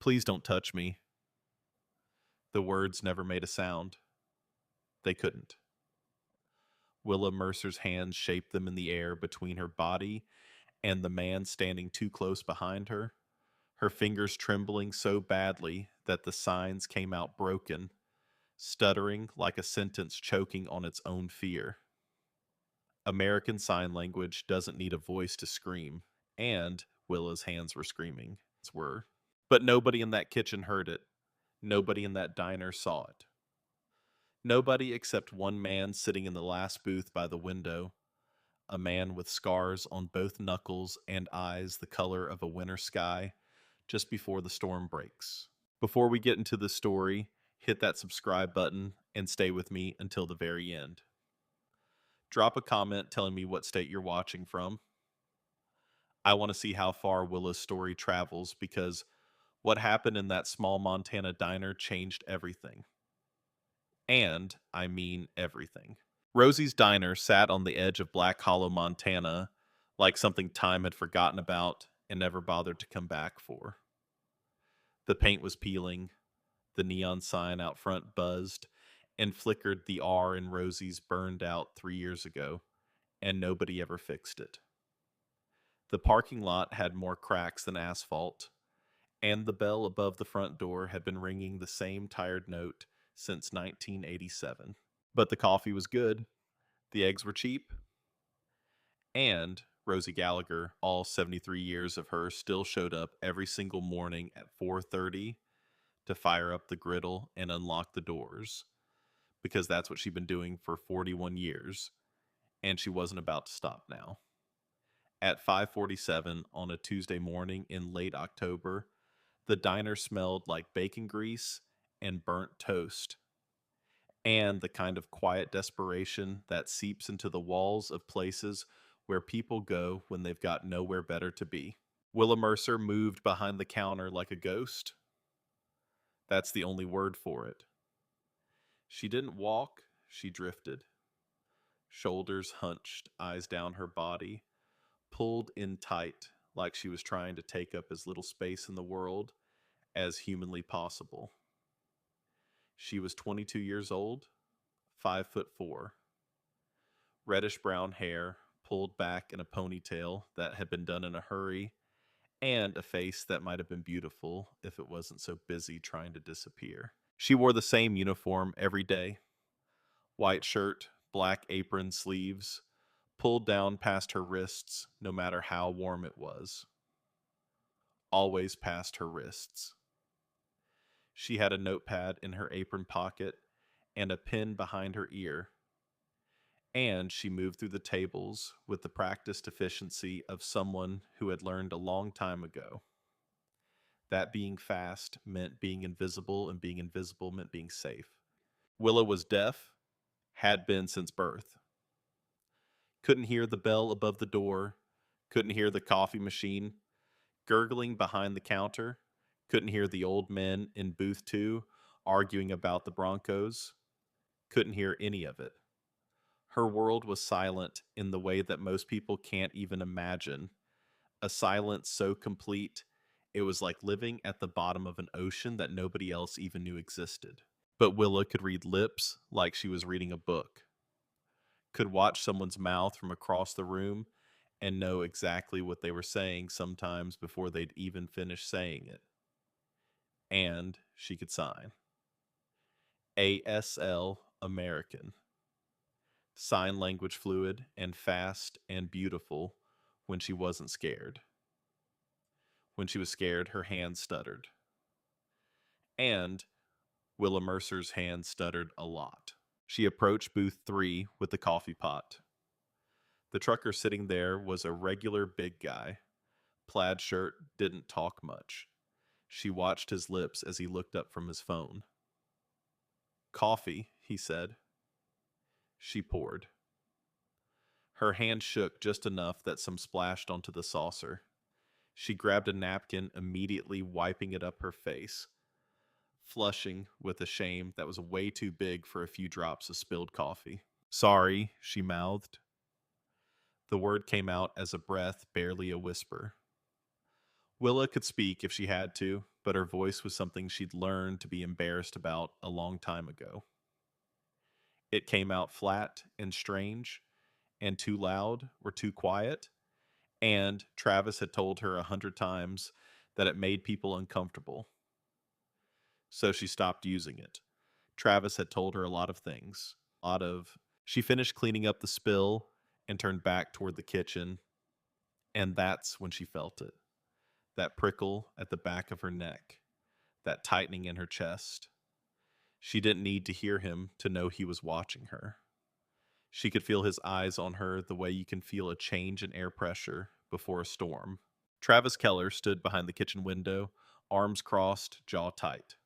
Please don't touch me. The words never made a sound. They couldn't. Willa Mercer's hands shaped them in the air between her body and the man standing too close behind her, her fingers trembling so badly that the signs came out broken, stuttering like a sentence choking on its own fear. American Sign Language doesn't need a voice to scream, and Willa's hands were screaming. Were. But nobody in that kitchen heard it. Nobody in that diner saw it. Nobody except one man sitting in the last booth by the window, a man with scars on both knuckles and eyes the color of a winter sky just before the storm breaks. Before we get into the story, hit that subscribe button and stay with me until the very end. Drop a comment telling me what state you're watching from. I want to see how far Willa's story travels because what happened in that small Montana diner changed everything. And I mean everything. Rosie's Diner sat on the edge of Black Hollow, Montana, like something time had forgotten about and never bothered to come back for. The paint was peeling, the neon sign out front buzzed and flickered the R in Rosie's burned out 3 years ago, and nobody ever fixed it. The parking lot had more cracks than asphalt, and the bell above the front door had been ringing the same tired note since 1987. But the coffee was good, the eggs were cheap, and Rosie Gallagher, all 73 years of her, still showed up every single morning at 4:30 to fire up the griddle and unlock the doors, because that's what she'd been doing for 41 years, and she wasn't about to stop now. At 5:47 on a Tuesday morning in late October, the diner smelled like bacon grease and burnt toast, and the kind of quiet desperation that seeps into the walls of places where people go when they've got nowhere better to be. Willa Mercer moved behind the counter like a ghost. That's the only word for it. She didn't walk, she drifted. Shoulders hunched, eyes down her body, pulled in tight like she was trying to take up as little space in the world as humanly possible. She was 22 years old, 5'4", reddish brown hair pulled back in a ponytail that had been done in a hurry, and a face that might have been beautiful if it wasn't so busy trying to disappear. She wore the same uniform every day. White shirt, black apron sleeves, pulled down past her wrists no matter how warm it was. Always past her wrists. She had a notepad in her apron pocket and a pen behind her ear. And she moved through the tables with the practiced efficiency of someone who had learned a long time ago. That being fast meant being invisible, and being invisible meant being safe. Willa was deaf, had been since birth. Couldn't hear the bell above the door, couldn't hear the coffee machine gurgling behind the counter, couldn't hear the old men in booth 2 arguing about the Broncos, couldn't hear any of it. Her world was silent in the way that most people can't even imagine, a silence so complete it was like living at the bottom of an ocean that nobody else even knew existed. But Willa could read lips like she was reading a book, could watch someone's mouth from across the room and know exactly what they were saying sometimes before they'd even finished saying it. And she could sign. ASL American. Sign language fluid and fast and beautiful when she wasn't scared. When she was scared, her hands stuttered. And Willa Mercer's hands stuttered a lot. She approached booth 3 with the coffee pot. The trucker sitting there was a regular big guy. Plaid shirt, didn't talk much. She watched his lips as he looked up from his phone. "Coffee," he said. She poured. Her hand shook just enough that some splashed onto the saucer. She grabbed a napkin, immediately wiping it up her face, flushing with a shame that was way too big for a few drops of spilled coffee. "Sorry," she mouthed. The word came out as a breath, barely a whisper. Willa could speak if she had to. but her voice was something she'd learned to be embarrassed about a long time ago. It came out flat and strange, and too loud or too quiet, and Travis had told her 100 times that it made people uncomfortable, so she stopped using it. Travis had told her a lot of things. A lot of. She finished cleaning up the spill and turned back toward the kitchen, and that's when she felt it. That prickle at the back of her neck, that tightening in her chest. She didn't need to hear him to know he was watching her. She could feel his eyes on her the way you can feel a change in air pressure before a storm. Travis Keller stood behind the kitchen window, arms crossed, jaw tight.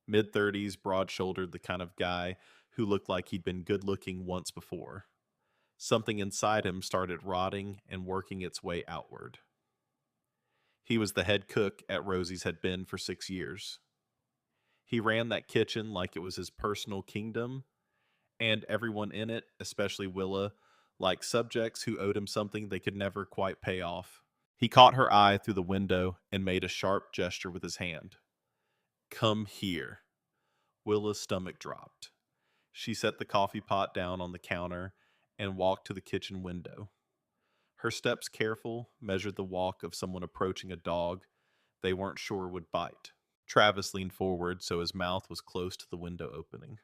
Mid-30s, broad-shouldered, the kind of guy who looked like he'd been good-looking once before. Something inside him started rotting and working its way outward. He was the head cook at Rosie's had been for 6 years. He ran that kitchen like it was his personal kingdom, and everyone in it, especially Willa, like subjects who owed him something they could never quite pay off. He caught her eye through the window and made a sharp gesture with his hand. "Come here." Willa's stomach dropped. She set the coffee pot down on the counter and walked to the kitchen window. Her steps careful, measured the walk of someone approaching a dog they weren't sure would bite. Travis leaned forward so his mouth was close to the window opening.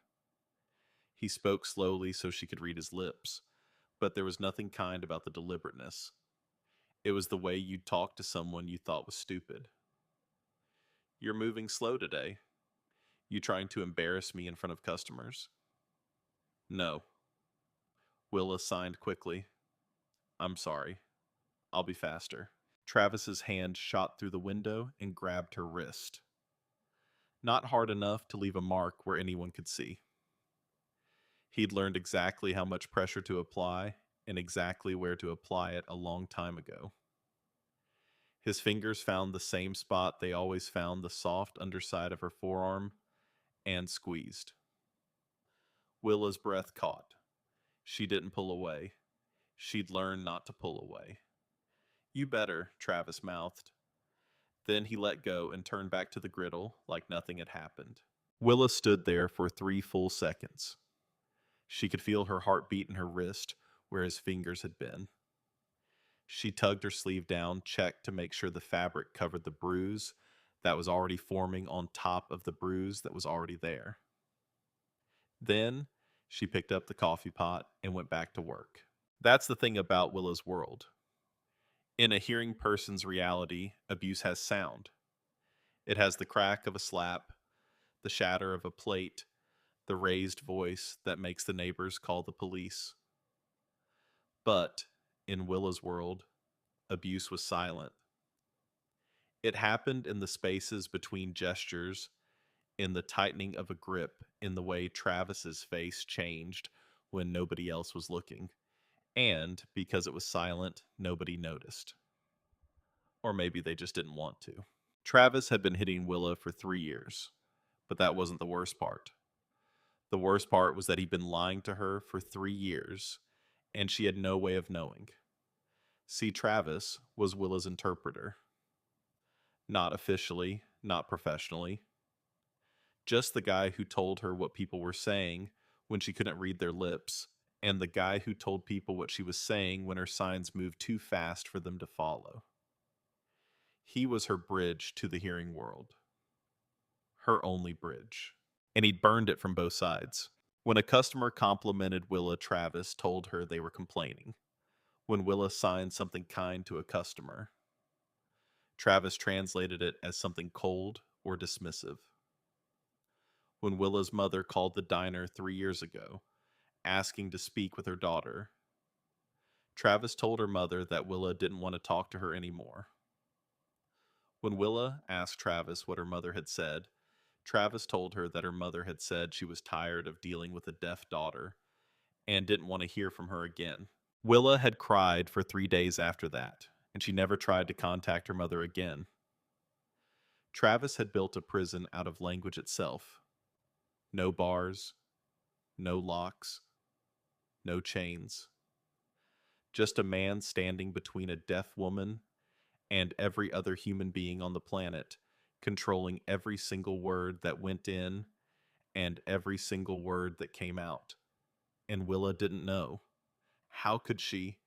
He spoke slowly so she could read his lips, but there was nothing kind about the deliberateness. It was the way you'd talk to someone you thought was stupid. "You're moving slow today. You trying to embarrass me in front of customers?" "No." Willa signed quickly. "I'm sorry. I'll be faster." Travis's hand shot through the window and grabbed her wrist. Not hard enough to leave a mark where anyone could see. He'd learned exactly how much pressure to apply and exactly where to apply it a long time ago. His fingers found the same spot they always found the soft underside of her forearm and squeezed. Willa's breath caught. She didn't pull away. She'd learned not to pull away. "You better," Travis mouthed. Then he let go and turned back to the griddle like nothing had happened. Willa stood there for 3 full seconds. She could feel her heart beat in her wrist where his fingers had been. She tugged her sleeve down, checked to make sure the fabric covered the bruise that was already forming on top of the bruise that was already there. Then she picked up the coffee pot and went back to work. That's the thing about Willa's world. In a hearing person's reality, abuse has sound. It has the crack of a slap, the shatter of a plate, the raised voice that makes the neighbors call the police. But in Willa's world, abuse was silent. It happened in the spaces between gestures, in the tightening of a grip, in the way Travis's face changed when nobody else was looking. And because it was silent, nobody noticed. Or maybe they just didn't want to. Travis had been hitting Willa for 3 years, but that wasn't the worst part. The worst part was that he'd been lying to her for 3 years, and she had no way of knowing. See, Travis was Willa's interpreter. Not officially, not professionally. Just the guy who told her what people were saying when she couldn't read their lips, and the guy who told people what she was saying when her signs moved too fast for them to follow. He was her bridge to the hearing world. Her only bridge. And he'd burned it from both sides. When a customer complimented Willa, Travis told her they were complaining. When Willa signed something kind to a customer, Travis translated it as something cold or dismissive. When Willa's mother called the diner 3 years ago, asking to speak with her daughter, Travis told her mother that Willa didn't want to talk to her anymore. When Willa asked Travis what her mother had said, Travis told her that her mother had said she was tired of dealing with a deaf daughter and didn't want to hear from her again. Willa had cried for 3 days after that, and she never tried to contact her mother again. Travis had built a prison out of language itself. No bars, no locks, no chains. Just a man standing between a deaf woman and every other human being on the planet, controlling every single word that went in and every single word that came out. And Willa didn't know. How could she?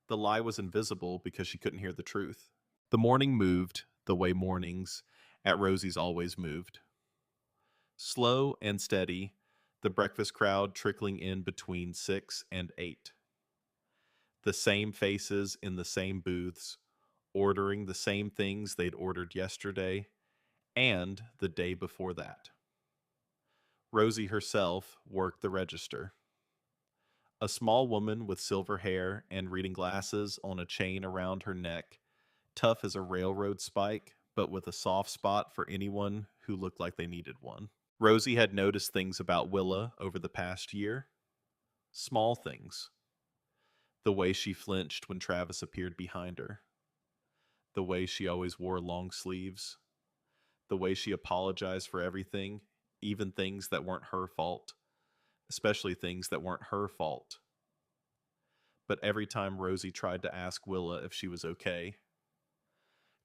The lie was invisible because she couldn't hear the truth. The morning moved the way mornings at Rosie's always moved. Slow and steady, the breakfast crowd trickling in between 6 and 8. The same faces in the same booths, ordering the same things they'd ordered yesterday and the day before that. Rosie herself worked the register. A small woman with silver hair and reading glasses on a chain around her neck, tough as a railroad spike, but with a soft spot for anyone who looked like they needed one. Rosie had noticed things about Willa over the past year. Small things. The way she flinched when Travis appeared behind her. The way she always wore long sleeves. The way she apologized for everything, even things that weren't her fault. Especially things that weren't her fault. But every time Rosie tried to ask Willa if she was okay,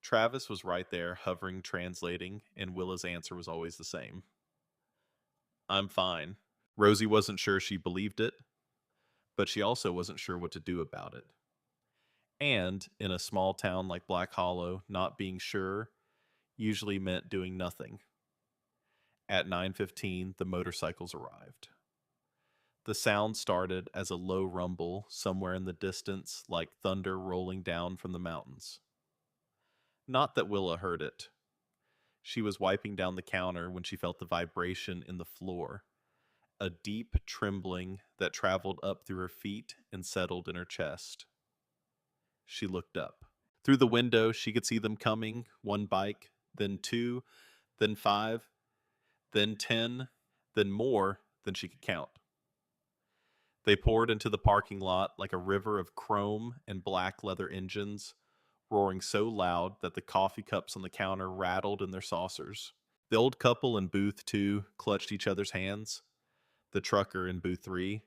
Travis was right there, hovering, translating, and Willa's answer was always the same. I'm fine. Rosie wasn't sure she believed it, but she also wasn't sure what to do about it. And in a small town like Black Hollow, not being sure usually meant doing nothing. At 9:15, the motorcycles arrived. The sound started as a low rumble somewhere in the distance, like thunder rolling down from the mountains. Not that Willa heard it. She was wiping down the counter when she felt the vibration in the floor, a deep trembling that traveled up through her feet and settled in her chest. She looked up. Through the window, she could see them coming, one bike, then two, then 5, then 10, then more than she could count. They poured into the parking lot like a river of chrome and black leather engines, roaring so loud that the coffee cups on the counter rattled in their saucers. The old couple in booth 2 clutched each other's hands. The trucker in booth 3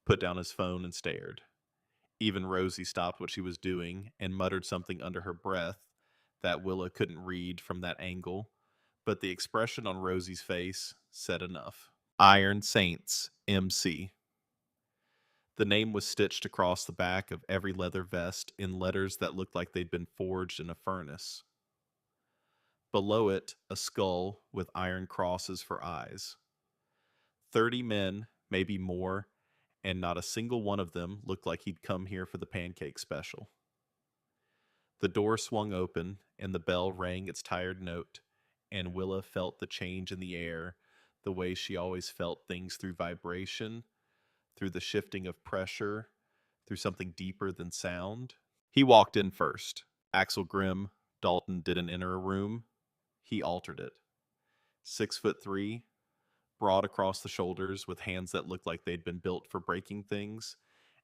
put down his phone and stared. Even Rosie stopped what she was doing and muttered something under her breath that Willa couldn't read from that angle, but the expression on Rosie's face said enough. Iron Saints, MC. The name was stitched across the back of every leather vest in letters that looked like they'd been forged in a furnace. Below it, a skull with iron crosses for eyes. 30 men, maybe more, and not a single one of them looked like he'd come here for the pancake special. The door swung open, and the bell rang its tired note, and Willa felt the change in the air, the way she always felt things through vibration, through the shifting of pressure, through something deeper than sound. He walked in first. Axel Grimm, Dalton didn't enter a room. He altered it. 6'3", broad across the shoulders with hands that looked like they'd been built for breaking things,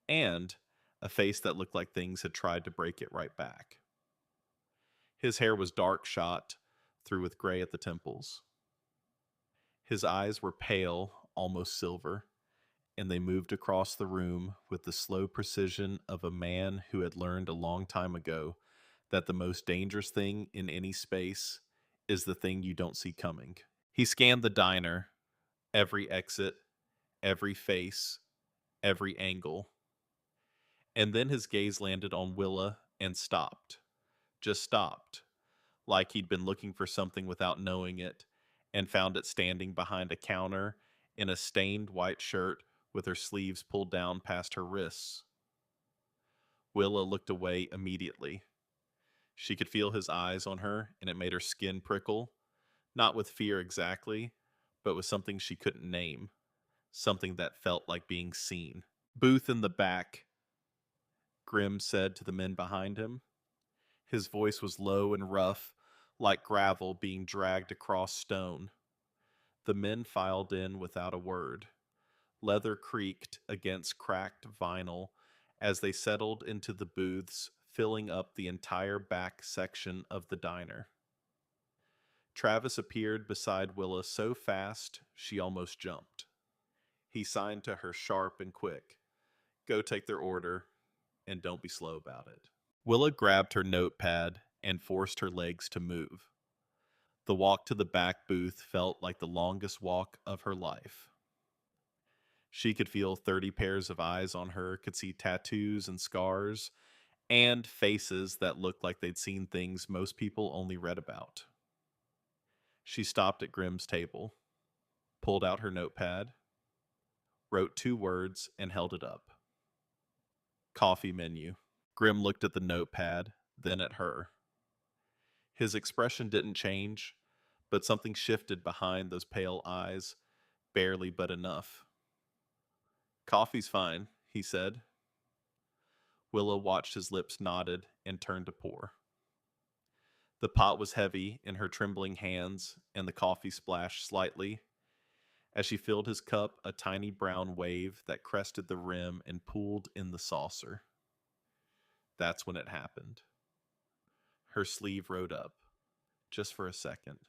and a face that looked like things had tried to break it right back. His hair was dark shot through with gray at the temples. His eyes were pale, almost silver, and they moved across the room with the slow precision of a man who had learned a long time ago that the most dangerous thing in any space is the thing you don't see coming. He scanned the diner, every exit, every face, every angle, and then his gaze landed on Willa and stopped. Just stopped, like he'd been looking for something without knowing it, and found it standing behind a counter in a stained white shirt with her sleeves pulled down past her wrists. Willa looked away immediately. She could feel his eyes on her, and it made her skin prickle, not with fear exactly, but with something she couldn't name, something that felt like being seen. Booth in the back, Grimm said to the men behind him. His voice was low and rough, like gravel being dragged across stone. The men filed in without a word. Leather creaked against cracked vinyl as they settled into the booths, filling up the entire back section of the diner. Travis appeared beside Willa so fast she almost jumped. He signed to her sharp and quick. Go take their order, and don't be slow about it. Willa grabbed her notepad and forced her legs to move. The walk to the back booth felt like the longest walk of her life. She could feel 30 pairs of eyes on her, could see tattoos and scars, and faces that looked like they'd seen things most people only read about. She stopped at Grimm's table, pulled out her notepad, wrote 2 words, and held it up. Coffee menu. Grimm looked at the notepad, then at her. His expression didn't change, but something shifted behind those pale eyes, barely but enough. Coffee's fine, he said. Willa watched his lips knotted and turned to pour. The pot was heavy in her trembling hands, and the coffee splashed slightly. As she filled his cup, a tiny brown wave that crested the rim and pooled in the saucer. That's when it happened. Her sleeve rode up, just for a second.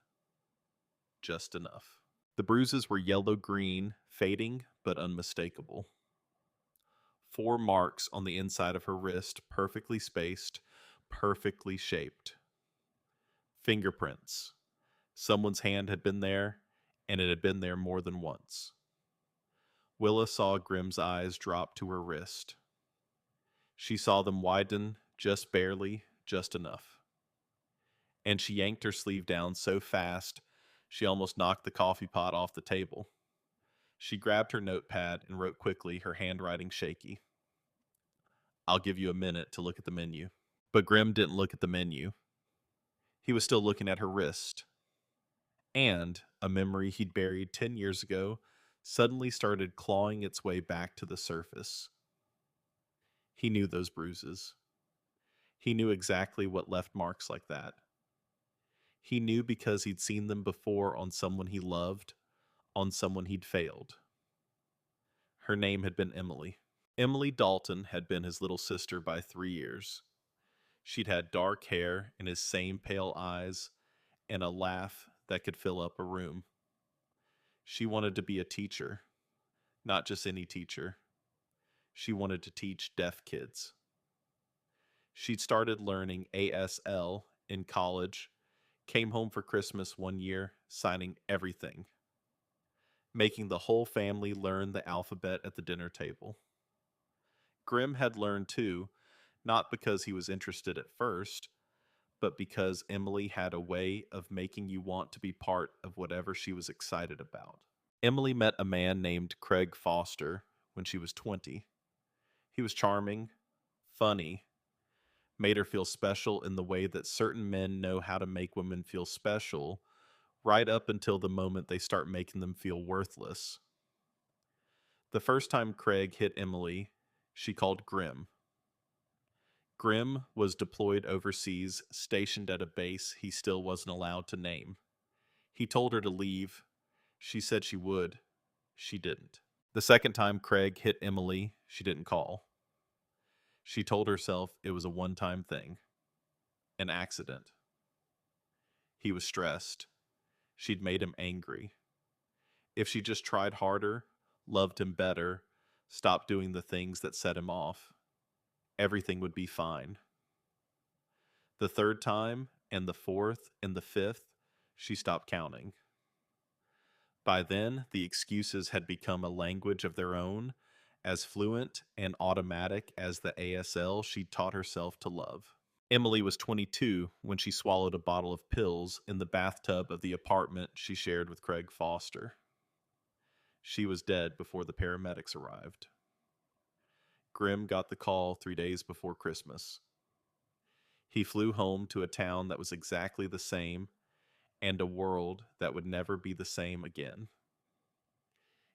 Just enough. The bruises were yellow-green, fading but unmistakable. 4 marks on the inside of her wrist, perfectly spaced, perfectly shaped. Fingerprints. Someone's hand had been there, and it had been there more than once. Willa saw Grimm's eyes drop to her wrist. She saw them widen, just barely, just enough. And she yanked her sleeve down so fast, she almost knocked the coffee pot off the table. She grabbed her notepad and wrote quickly, her handwriting shaky. I'll give you a minute to look at the menu. But Grimm didn't look at the menu. He was still looking at her wrist. And a memory he'd buried 10 years ago suddenly started clawing its way back to the surface. He knew those bruises. He knew exactly what left marks like that. He knew because he'd seen them before on someone he loved, on someone he'd failed. Her name had been Emily. Emily Dalton had been his little sister by 3 years. She'd had dark hair and his same pale eyes and a laugh that could fill up a room. She wanted to be a teacher, not just any teacher. She wanted to teach deaf kids. She'd started learning ASL in college, came home for Christmas one year, signing everything, making the whole family learn the alphabet at the dinner table. Grimm had learned too, not because he was interested at first, but because Emily had a way of making you want to be part of whatever she was excited about. Emily met a man named Craig Foster when she was 20. He was charming, funny, made her feel special in the way that certain men know how to make women feel special, right up until the moment they start making them feel worthless. The first time Craig hit Emily, she called Grimm. Grimm was deployed overseas, stationed at a base he still wasn't allowed to name. He told her to leave. She said she would. She didn't. The second time Craig hit Emily, she didn't call. She told herself it was a one-time thing. An accident. He was stressed. She'd made him angry. If she just tried harder, loved him better, stopped doing the things that set him off, everything would be fine. The third time, and the fourth, and the fifth, she stopped counting. By then, the excuses had become a language of their own, as fluent and automatic as the ASL she'd taught herself to love. Emily was 22 when she swallowed a bottle of pills in the bathtub of the apartment she shared with Craig Foster. She was dead before the paramedics arrived. Grimm got the call 3 days before Christmas. He flew home to a town that was exactly the same and a world that would never be the same again.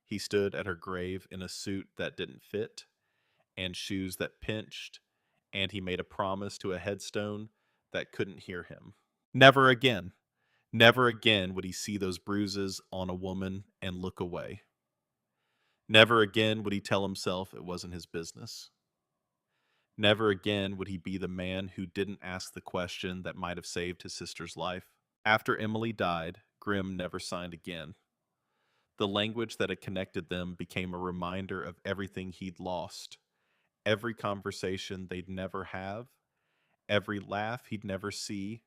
He stood at her grave in a suit that didn't fit and shoes that pinched, and he made a promise to a headstone that couldn't hear him. Never again, never again would he see those bruises on a woman and look away. Never again would he tell himself it wasn't his business. Never again would he be the man who didn't ask the question that might have saved his sister's life. After Emily died, Grimm never signed again. The language that had connected them became a reminder of everything he'd lost, every conversation they'd never have, every laugh he'd never see,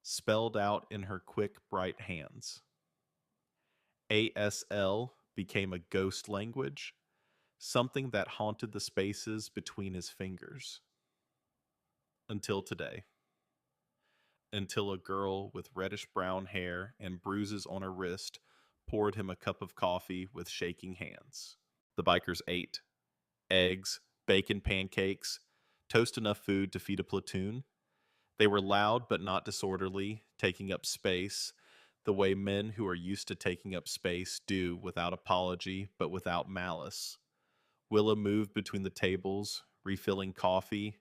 spelled out in her quick, bright hands. ASL became a ghost language, something that haunted the spaces between his fingers. Until today. Until a girl with reddish brown hair and bruises on her wrist poured him a cup of coffee with shaking hands. The bikers ate eggs, bacon pancakes, toast enough food to feed a platoon. They were loud but not disorderly, taking up space the way men who are used to taking up space do without apology but without malice. Willa moved between the tables, refilling coffee,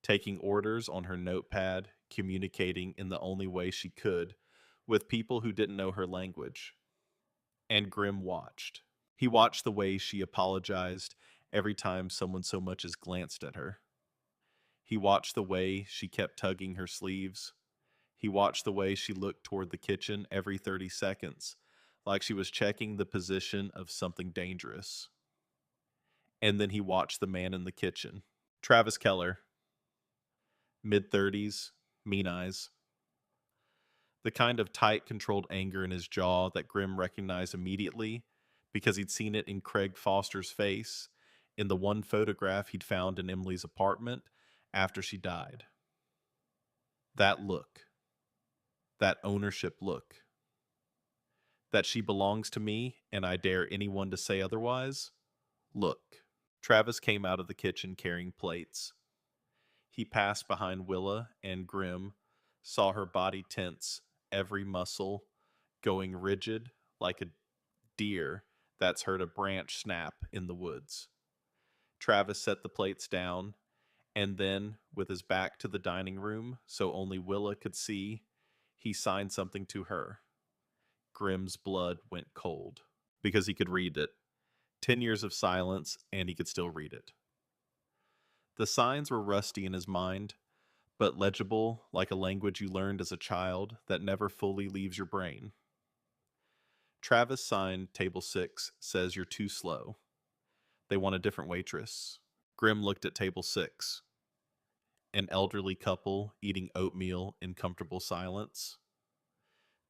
taking orders on her notepad, communicating in the only way she could with people who didn't know her language. And Grim watched. He watched the way she apologized every time someone so much as glanced at her. He watched the way she kept tugging her sleeves. He watched the way she looked toward the kitchen every 30 seconds, like she was checking the position of something dangerous. And then he watched the man in the kitchen. Travis Keller, mid-30s, mean eyes. The kind of tight, controlled anger in his jaw that Grimm recognized immediately because he'd seen it in Craig Foster's face in the one photograph he'd found in Emily's apartment after she died. That look. That ownership look. That she belongs to me and I dare anyone to say otherwise? Look. Travis came out of the kitchen carrying plates. He passed behind Willa and Grim, saw her body tense, every muscle going rigid like a deer that's heard a branch snap in the woods. Travis set the plates down, and then, with his back to the dining room so only Willa could see, he signed something to her. Grim's blood went cold because he could read it. 10 years of silence, and he could still read it. The signs were rusty in his mind, but legible like a language you learned as a child that never fully leaves your brain. Travis signed Table 6 says you're too slow. They want a different waitress. Grim looked at Table 6. An elderly couple eating oatmeal in comfortable silence.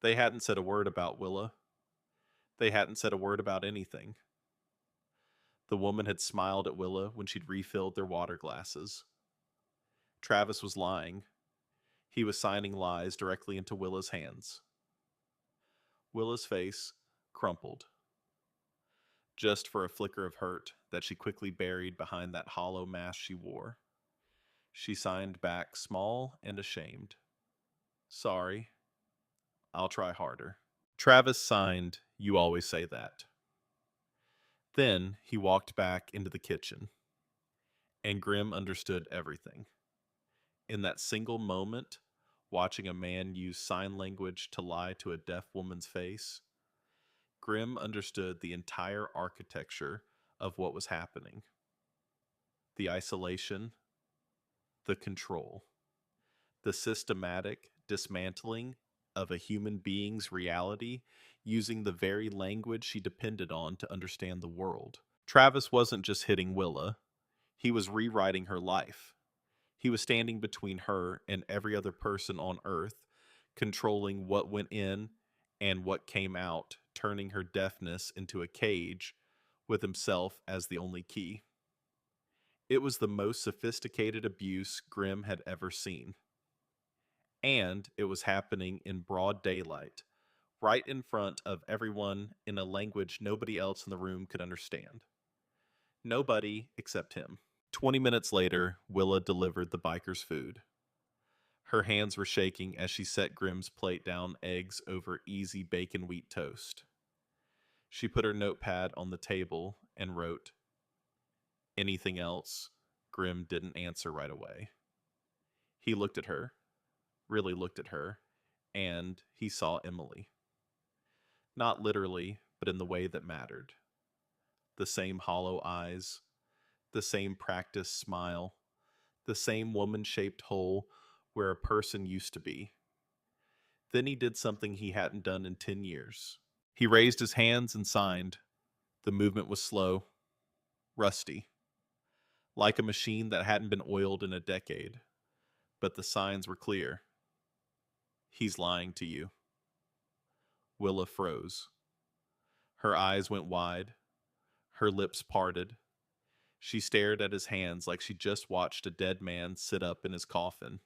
They hadn't said a word about Willa. They hadn't said a word about anything. The woman had smiled at Willa when she'd refilled their water glasses. Travis was lying. He was signing lies directly into Willa's hands. Willa's face crumpled, just for a flicker of hurt that she quickly buried behind that hollow mask she wore. She signed back, small and ashamed. Sorry. I'll try harder. Travis signed, You always say that. Then he walked back into the kitchen, and Grim understood everything. In that single moment, watching a man use sign language to lie to a deaf woman's face, Grim understood the entire architecture of what was happening. The isolation, the control, the systematic dismantling of a human being's reality using the very language she depended on to understand the world. Travis wasn't just hitting Willa, he was rewriting her life. He was standing between her and every other person on Earth, controlling what went in and what came out, turning her deafness into a cage with himself as the only key. It was the most sophisticated abuse Grimm had ever seen. And it was happening in broad daylight, right in front of everyone in a language nobody else in the room could understand. Nobody except him. 20 minutes later, Willa delivered the biker's food. Her hands were shaking as she set Grimm's plate down eggs over easy bacon wheat toast. She put her notepad on the table and wrote, Anything else? Grimm didn't answer right away. He looked at her, really looked at her, and he saw Emily. Not literally, but in the way that mattered. The same hollow eyes, the same practiced smile, the same woman-shaped hole where a person used to be. Then he did something he hadn't done in 10 years. He raised his hands and signed. The movement was slow, rusty, like a machine that hadn't been oiled in a decade, but the signs were clear. He's lying to you. Willa froze. Her eyes went wide. Her lips parted. She stared at his hands like she just watched a dead man sit up in his coffin.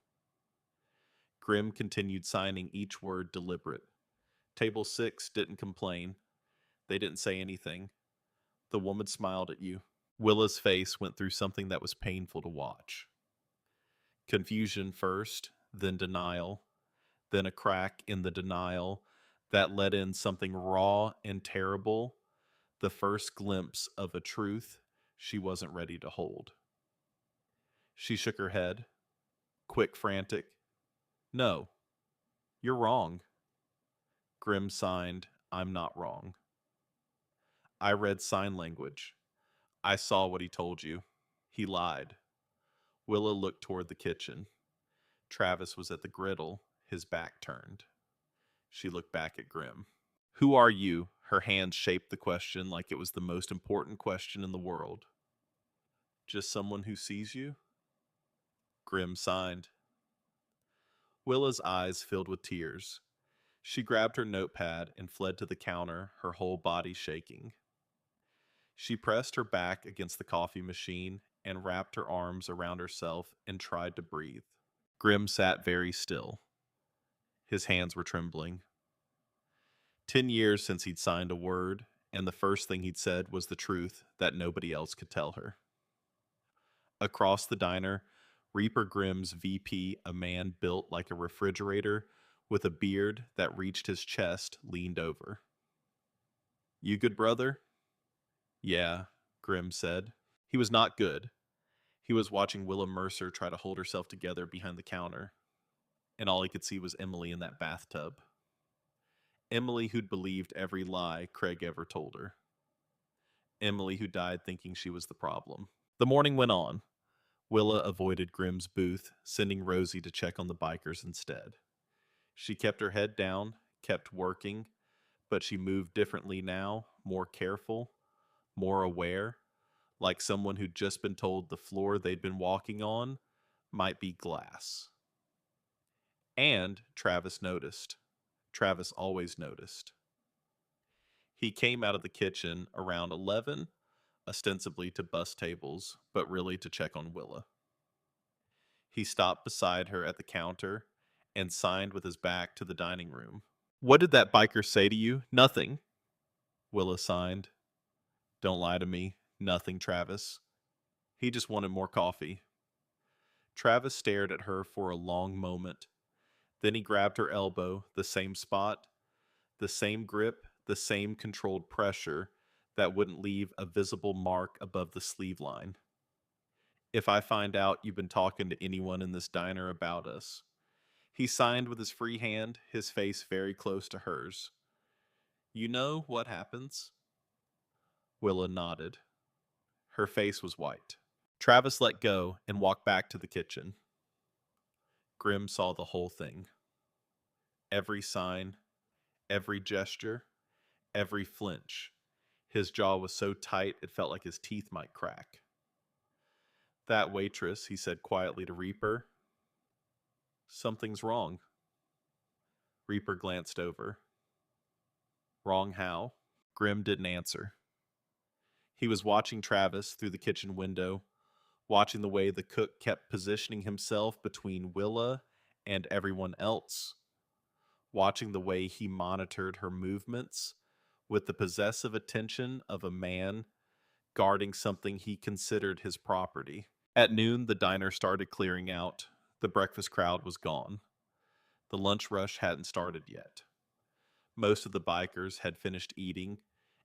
Grim continued signing each word deliberate. Table 6 didn't complain. They didn't say anything. The woman smiled at you. Willa's face went through something that was painful to watch. Confusion first, then denial, then a crack in the denial that let in something raw and terrible, the first glimpse of a truth she wasn't ready to hold. She shook her head, quick, frantic. No, you're wrong. Grim signed, I'm not wrong. I read sign language. I saw what he told you. He lied. Willa looked toward the kitchen. Travis was at the griddle, his back turned. She looked back at Grim. Who are you? Her hands shaped the question like it was the most important question in the world. Just someone who sees you? Grim signed. Willa's eyes filled with tears. She grabbed her notepad and fled to the counter, her whole body shaking. She pressed her back against the coffee machine and wrapped her arms around herself and tried to breathe. Grim sat very still. His hands were trembling. 10 years since he'd signed a word, and the first thing he'd said was the truth that nobody else could tell her. Across the diner, Reaper Grimm's VP, a man built like a refrigerator with a beard that reached his chest, leaned over. You good, brother? Yeah, Grimm said. He was not good. He was watching Willa Mercer try to hold herself together behind the counter, and all he could see was Emily in that bathtub. Emily who'd believed every lie Craig ever told her. Emily who died thinking she was the problem. The morning went on. Willa avoided Grimm's booth, sending Rosie to check on the bikers instead. She kept her head down, kept working, but she moved differently now, more careful, more aware, like someone who'd just been told the floor they'd been walking on might be glass. And Travis noticed. Travis always noticed. He came out of the kitchen around 11, ostensibly to bus tables, but really to check on Willa. He stopped beside her at the counter and signed with his back to the dining room. What did that biker say to you? Nothing. Willa signed. Don't lie to me. Nothing, Travis. He just wanted more coffee. Travis stared at her for a long moment. Then he grabbed her elbow, the same spot, the same grip, the same controlled pressure that wouldn't leave a visible mark above the sleeve line. If I find out you've been talking to anyone in this diner about us. He signed with his free hand, his face very close to hers. You know what happens? Willa nodded. Her face was white. Travis let go and walked back to the kitchen. Grim saw the whole thing. Every sign, every gesture, every flinch. His jaw was so tight it felt like his teeth might crack. That waitress, he said quietly to Reaper. Something's wrong. Reaper glanced over. Wrong how? Grim didn't answer. He was watching Travis through the kitchen window, watching the way the cook kept positioning himself between Willa and everyone else, watching the way he monitored her movements with the possessive attention of a man guarding something he considered his property. At noon, the diner started clearing out. The breakfast crowd was gone. The lunch rush hadn't started yet. Most of the bikers had finished eating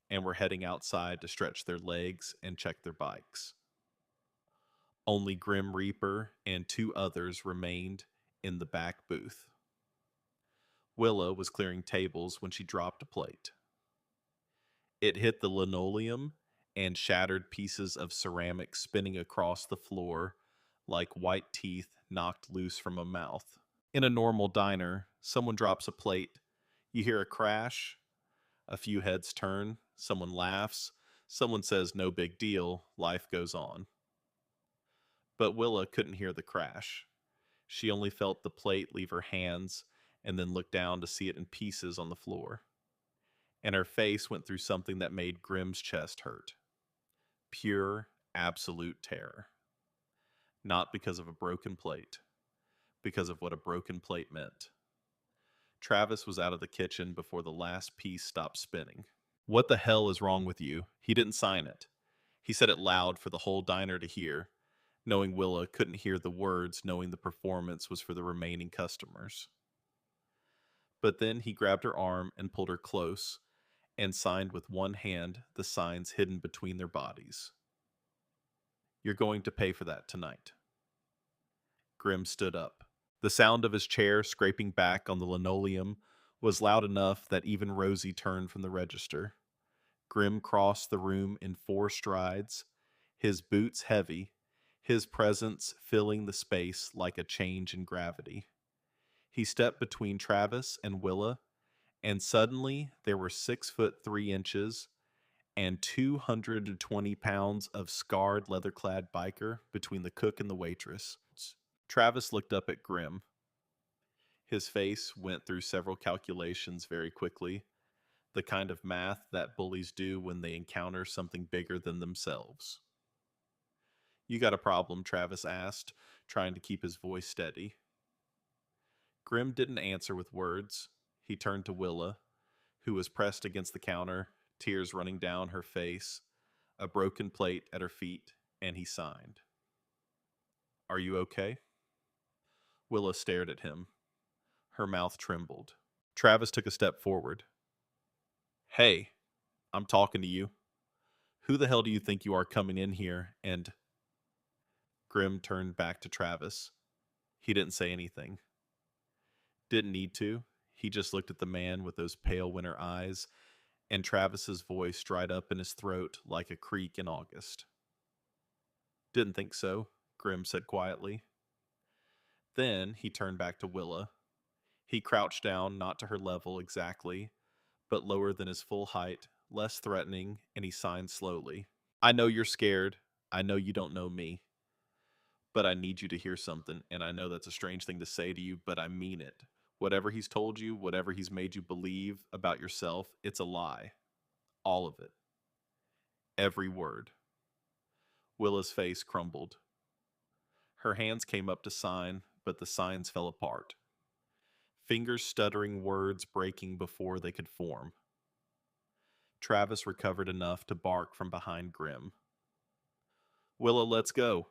and were heading outside to stretch their legs and check their bikes. Only Grim Reaper and 2 others remained in the back booth. Willa was clearing tables when she dropped a plate. It hit the linoleum and shattered pieces of ceramic spinning across the floor like white teeth knocked loose from a mouth. In a normal diner, someone drops a plate, you hear a crash, a few heads turn, someone laughs, someone says no big deal, life goes on. But Willa couldn't hear the crash. She only felt the plate leave her hands and then looked down to see it in pieces on the floor. And her face went through something that made Grimm's chest hurt. Pure, absolute terror. Not because of a broken plate, because of what a broken plate meant. Travis was out of the kitchen before the last piece stopped spinning. What the hell is wrong with you? He didn't sign it. He said it loud for the whole diner to hear, knowing Willa couldn't hear the words, knowing the performance was for the remaining customers. But then he grabbed her arm and pulled her close and signed with one hand the signs hidden between their bodies. You're going to pay for that tonight. Grimm stood up. The sound of his chair scraping back on the linoleum was loud enough that even Rosie turned from the register. Grimm crossed the room in 4 strides, his boots heavy, his presence filling the space like a change in gravity. He stepped between Travis and Willa, and suddenly there were 6'3" and 220 pounds of scarred leather-clad biker between the cook and the waitress. Travis looked up at Grimm. His face went through several calculations very quickly, the kind of math that bullies do when they encounter something bigger than themselves. You got a problem? Travis asked, trying to keep his voice steady. Grimm didn't answer with words. He turned to Willa, who was pressed against the counter, tears running down her face, a broken plate at her feet, and he signed. Are you okay? Willa stared at him. Her mouth trembled. Travis took a step forward. Hey, I'm talking to you. Who the hell do you think you are coming in here and... Grimm turned back to Travis. He didn't say anything. Didn't need to. He just looked at the man with those pale winter eyes, and Travis's voice dried up in his throat like a creek in August. Didn't think so, Grimm said quietly. Then he turned back to Willa. He crouched down, not to her level exactly, but lower than his full height, less threatening, and he signed slowly. I know you're scared. I know you don't know me. But I need you to hear something, and I know that's a strange thing to say to you, but I mean it. Whatever he's told you, whatever he's made you believe about yourself, it's a lie. All of it. Every word. Willa's face crumbled. Her hands came up to sign, but the signs fell apart. Fingers stuttering, words breaking before they could form. Travis recovered enough to bark from behind Grimm. Willa, let's go.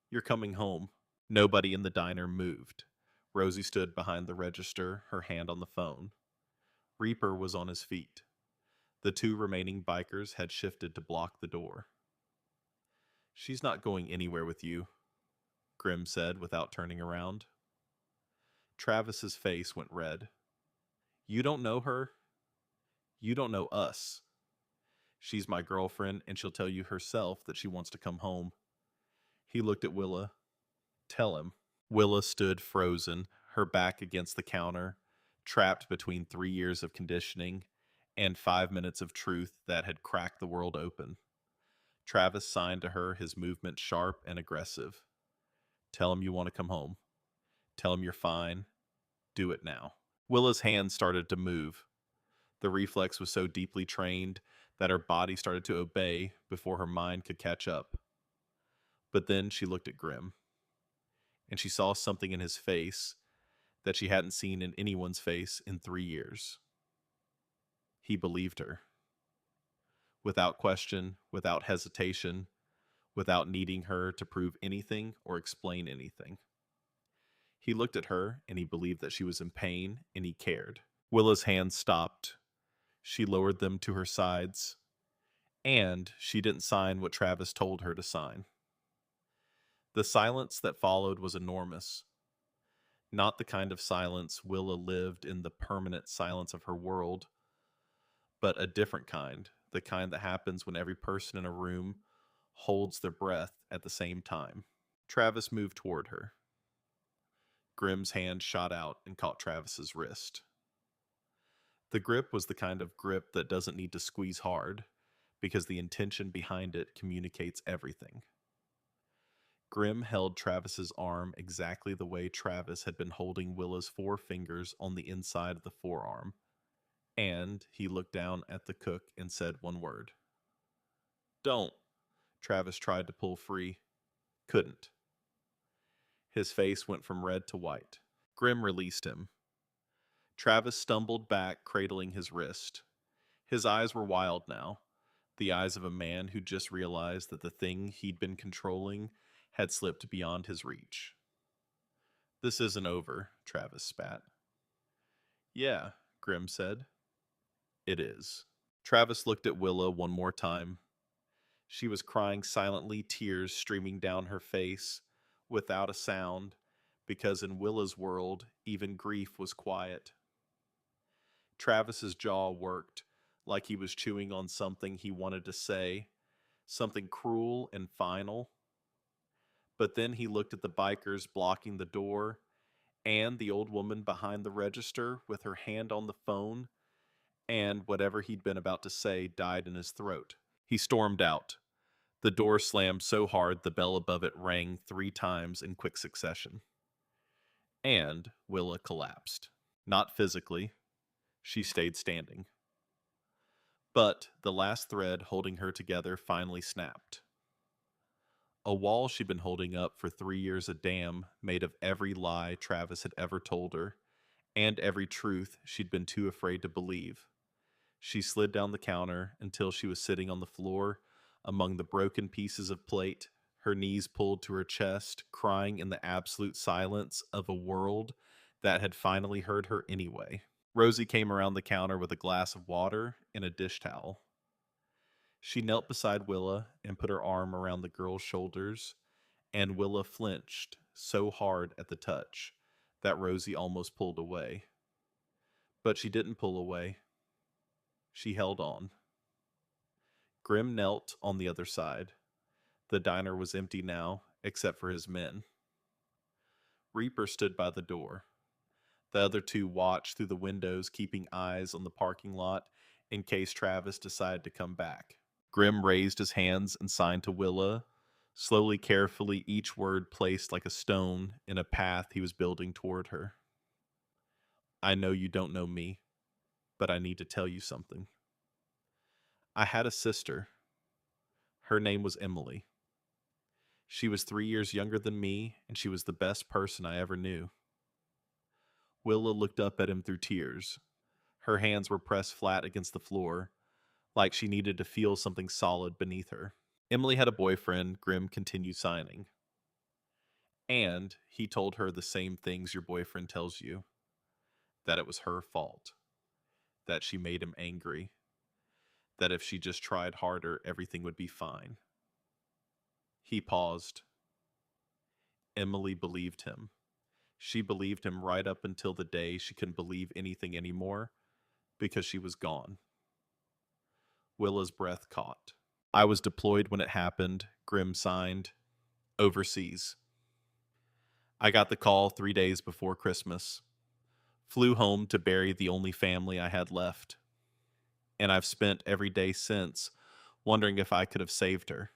You're coming home. Nobody in the diner moved. Rosie stood behind the register, her hand on the phone. Reaper was on his feet. The 2 remaining bikers had shifted to block the door. She's not going anywhere with you, Grimm said without turning around. Travis's face went red. You don't know her? You don't know us. She's my girlfriend, and she'll tell you herself that she wants to come home. He looked at Willa. Tell him. Willa stood frozen, her back against the counter, trapped between 3 years of conditioning and 5 minutes of truth that had cracked the world open. Travis signed to her, his movement sharp and aggressive. Tell him you want to come home. Tell him you're fine. Do it now. Willa's hands started to move. The reflex was so deeply trained that her body started to obey before her mind could catch up. But then she looked at Grimm, and she saw something in his face that she hadn't seen in anyone's face in 3 years. He believed her. Without question, without hesitation, without needing her to prove anything or explain anything. He looked at her, and he believed that she was in pain, and he cared. Willa's hands stopped. She lowered them to her sides, and she didn't sign what Travis told her to sign. The silence that followed was enormous. Not the kind of silence Willa lived in the permanent silence of her world, but a different kind, the kind that happens when every person in a room holds their breath at the same time. Travis moved toward her. Grimm's hand shot out and caught Travis's wrist. The grip was the kind of grip that doesn't need to squeeze hard, because the intention behind it communicates everything. Grim held Travis's arm exactly the way Travis had been holding Willa's 4 fingers on the inside of the forearm, and he looked down at the cook and said one word. Don't. Travis tried to pull free. Couldn't. His face went from red to white. Grim released him. Travis stumbled back, cradling his wrist. His eyes were wild now, the eyes of a man who just realized that the thing he'd been controlling had slipped beyond his reach. This isn't over, Travis spat. Yeah, Grim said. It is. Travis looked at Willa one more time. She was crying silently, tears streaming down her face, without a sound, because in Willa's world, even grief was quiet. Travis's jaw worked, like he was chewing on something he wanted to say, something cruel and final. But then he looked at the bikers blocking the door and the old woman behind the register with her hand on the phone, and whatever he'd been about to say died in his throat. He stormed out. The door slammed so hard the bell above it rang 3 times in quick succession. And Willa collapsed. Not physically. She stayed standing. But the last thread holding her together finally snapped. A wall she'd been holding up for 3 years a dam made of every lie Travis had ever told her, and every truth she'd been too afraid to believe. She slid down the counter until she was sitting on the floor among the broken pieces of plate, her knees pulled to her chest, crying in the absolute silence of a world that had finally heard her anyway. Rosie came around the counter with a glass of water and a dish towel. She knelt beside Willa and put her arm around the girl's shoulders, and Willa flinched so hard at the touch that Rosie almost pulled away. But she didn't pull away. She held on. Grim knelt on the other side. The diner was empty now, except for his men. Reaper stood by the door. The other 2 watched through the windows, keeping eyes on the parking lot in case Travis decided to come back. Grim raised his hands and signed to Willa, slowly, carefully, each word placed like a stone in a path he was building toward her. I know you don't know me, but I need to tell you something. I had a sister. Her name was Emily. She was 3 years younger than me, and she was the best person I ever knew. Willa looked up at him through tears. Her hands were pressed flat against the floor, like she needed to feel something solid beneath her. Emily had a boyfriend, Grim continued signing. And he told her the same things your boyfriend tells you. That it was her fault. That she made him angry. That if she just tried harder, everything would be fine. He paused. Emily believed him. She believed him right up until the day she couldn't believe anything anymore because she was gone. Willa's breath caught. I was deployed when it happened, Grim signed. Overseas. I got the call 3 days before Christmas. Flew home to bury the only family I had left. And I've spent every day since wondering if I could have saved her.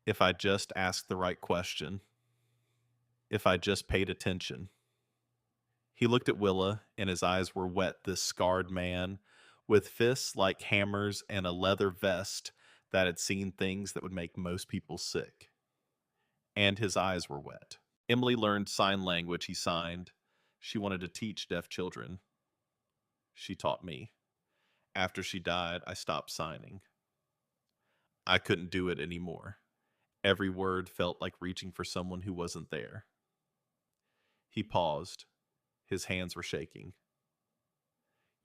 If I just asked the right question. If I just paid attention. He looked at Willa, and his eyes were wet, this scarred man, with fists like hammers and a leather vest that had seen things that would make most people sick. And his eyes were wet. Emily learned sign language, he signed. She wanted to teach deaf children. She taught me. After she died, I stopped signing. I couldn't do it anymore. Every word felt like reaching for someone who wasn't there. He paused. His hands were shaking.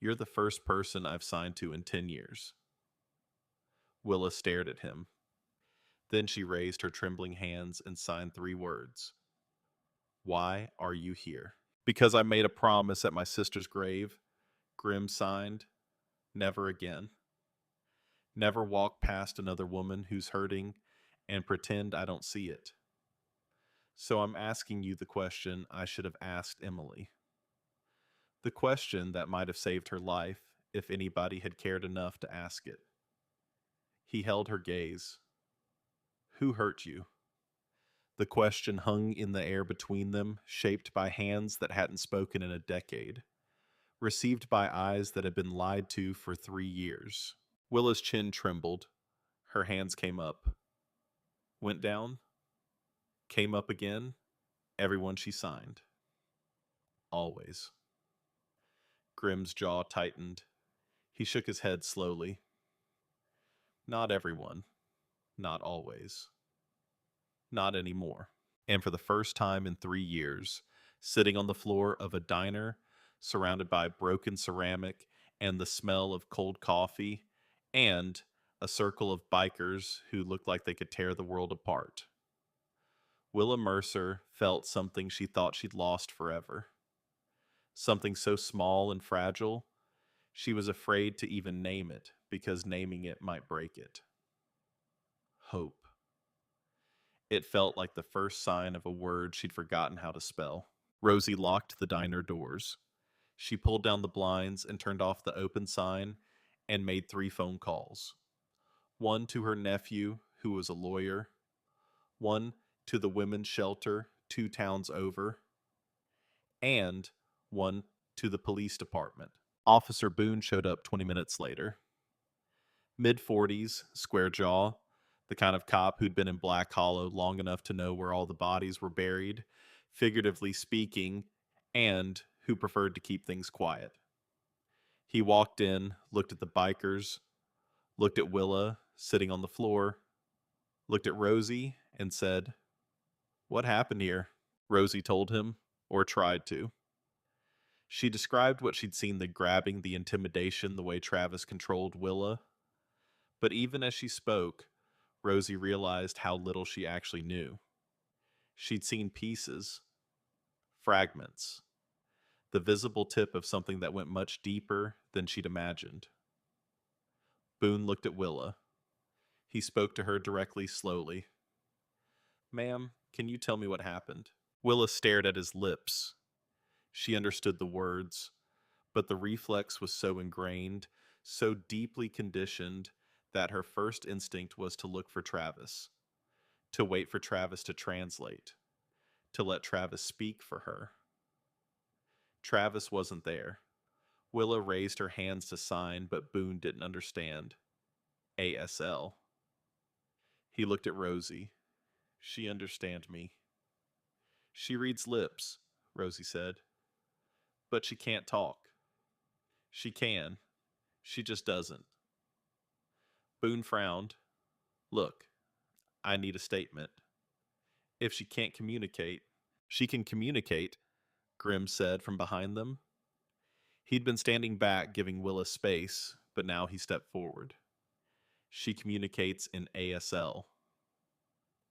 You're the first person I've signed to in 10 years. Willa stared at him. Then she raised her trembling hands and signed 3 words. Why are you here? Because I made a promise at my sister's grave, Grim signed. Never again. Never walk past another woman who's hurting and pretend I don't see it. So I'm asking you the question I should have asked Emily. The question that might have saved her life if anybody had cared enough to ask it. He held her gaze. Who hurt you? The question hung in the air between them, shaped by hands that hadn't spoken in a decade, received by eyes that had been lied to for 3 years. Willa's chin trembled. Her hands came up, went down, came up again. Everyone she signed. Always. Grimm's jaw tightened. He shook his head slowly. Not everyone. Not always. Not anymore. And for the first time in 3 years, sitting on the floor of a diner, surrounded by broken ceramic and the smell of cold coffee, and a circle of bikers who looked like they could tear the world apart, Willa Mercer felt something she thought she'd lost forever. Something so small and fragile, she was afraid to even name it because naming it might break it. Hope. It felt like the first sign of a word she'd forgotten how to spell. Rosie locked the diner doors. She pulled down the blinds and turned off the open sign and made 3 phone calls. One to her nephew, who was a lawyer, one to the women's shelter 2 towns over, and one to the police department. Officer Boone showed up 20 minutes later. Mid-40s, square jaw, the kind of cop who'd been in Black Hollow long enough to know where all the bodies were buried, figuratively speaking, and who preferred to keep things quiet. He walked in, looked at the bikers, looked at Willa sitting on the floor, looked at Rosie, and said, "What happened here?" Rosie told him, or tried to. She described what she'd seen, the grabbing, the intimidation, the way Travis controlled Willa. But even as she spoke, Rosie realized how little she actually knew. She'd seen pieces, fragments, the visible tip of something that went much deeper than she'd imagined. Boone looked at Willa. He spoke to her directly, slowly. "Ma'am, can you tell me what happened?" Willa stared at his lips. She understood the words, but the reflex was so ingrained, so deeply conditioned, that her first instinct was to look for Travis, to wait for Travis to translate, to let Travis speak for her. Travis wasn't there. Willa raised her hands to sign, but Boone didn't understand. ASL. He looked at Rosie. "She understand me." "She reads lips," Rosie said. "But she can't talk." "She can. She just doesn't." Boone frowned. "Look, I need a statement. If she can't communicate..." "She can communicate," Grimm said from behind them. He'd been standing back, giving Willa space, but now he stepped forward. "She communicates in ASL.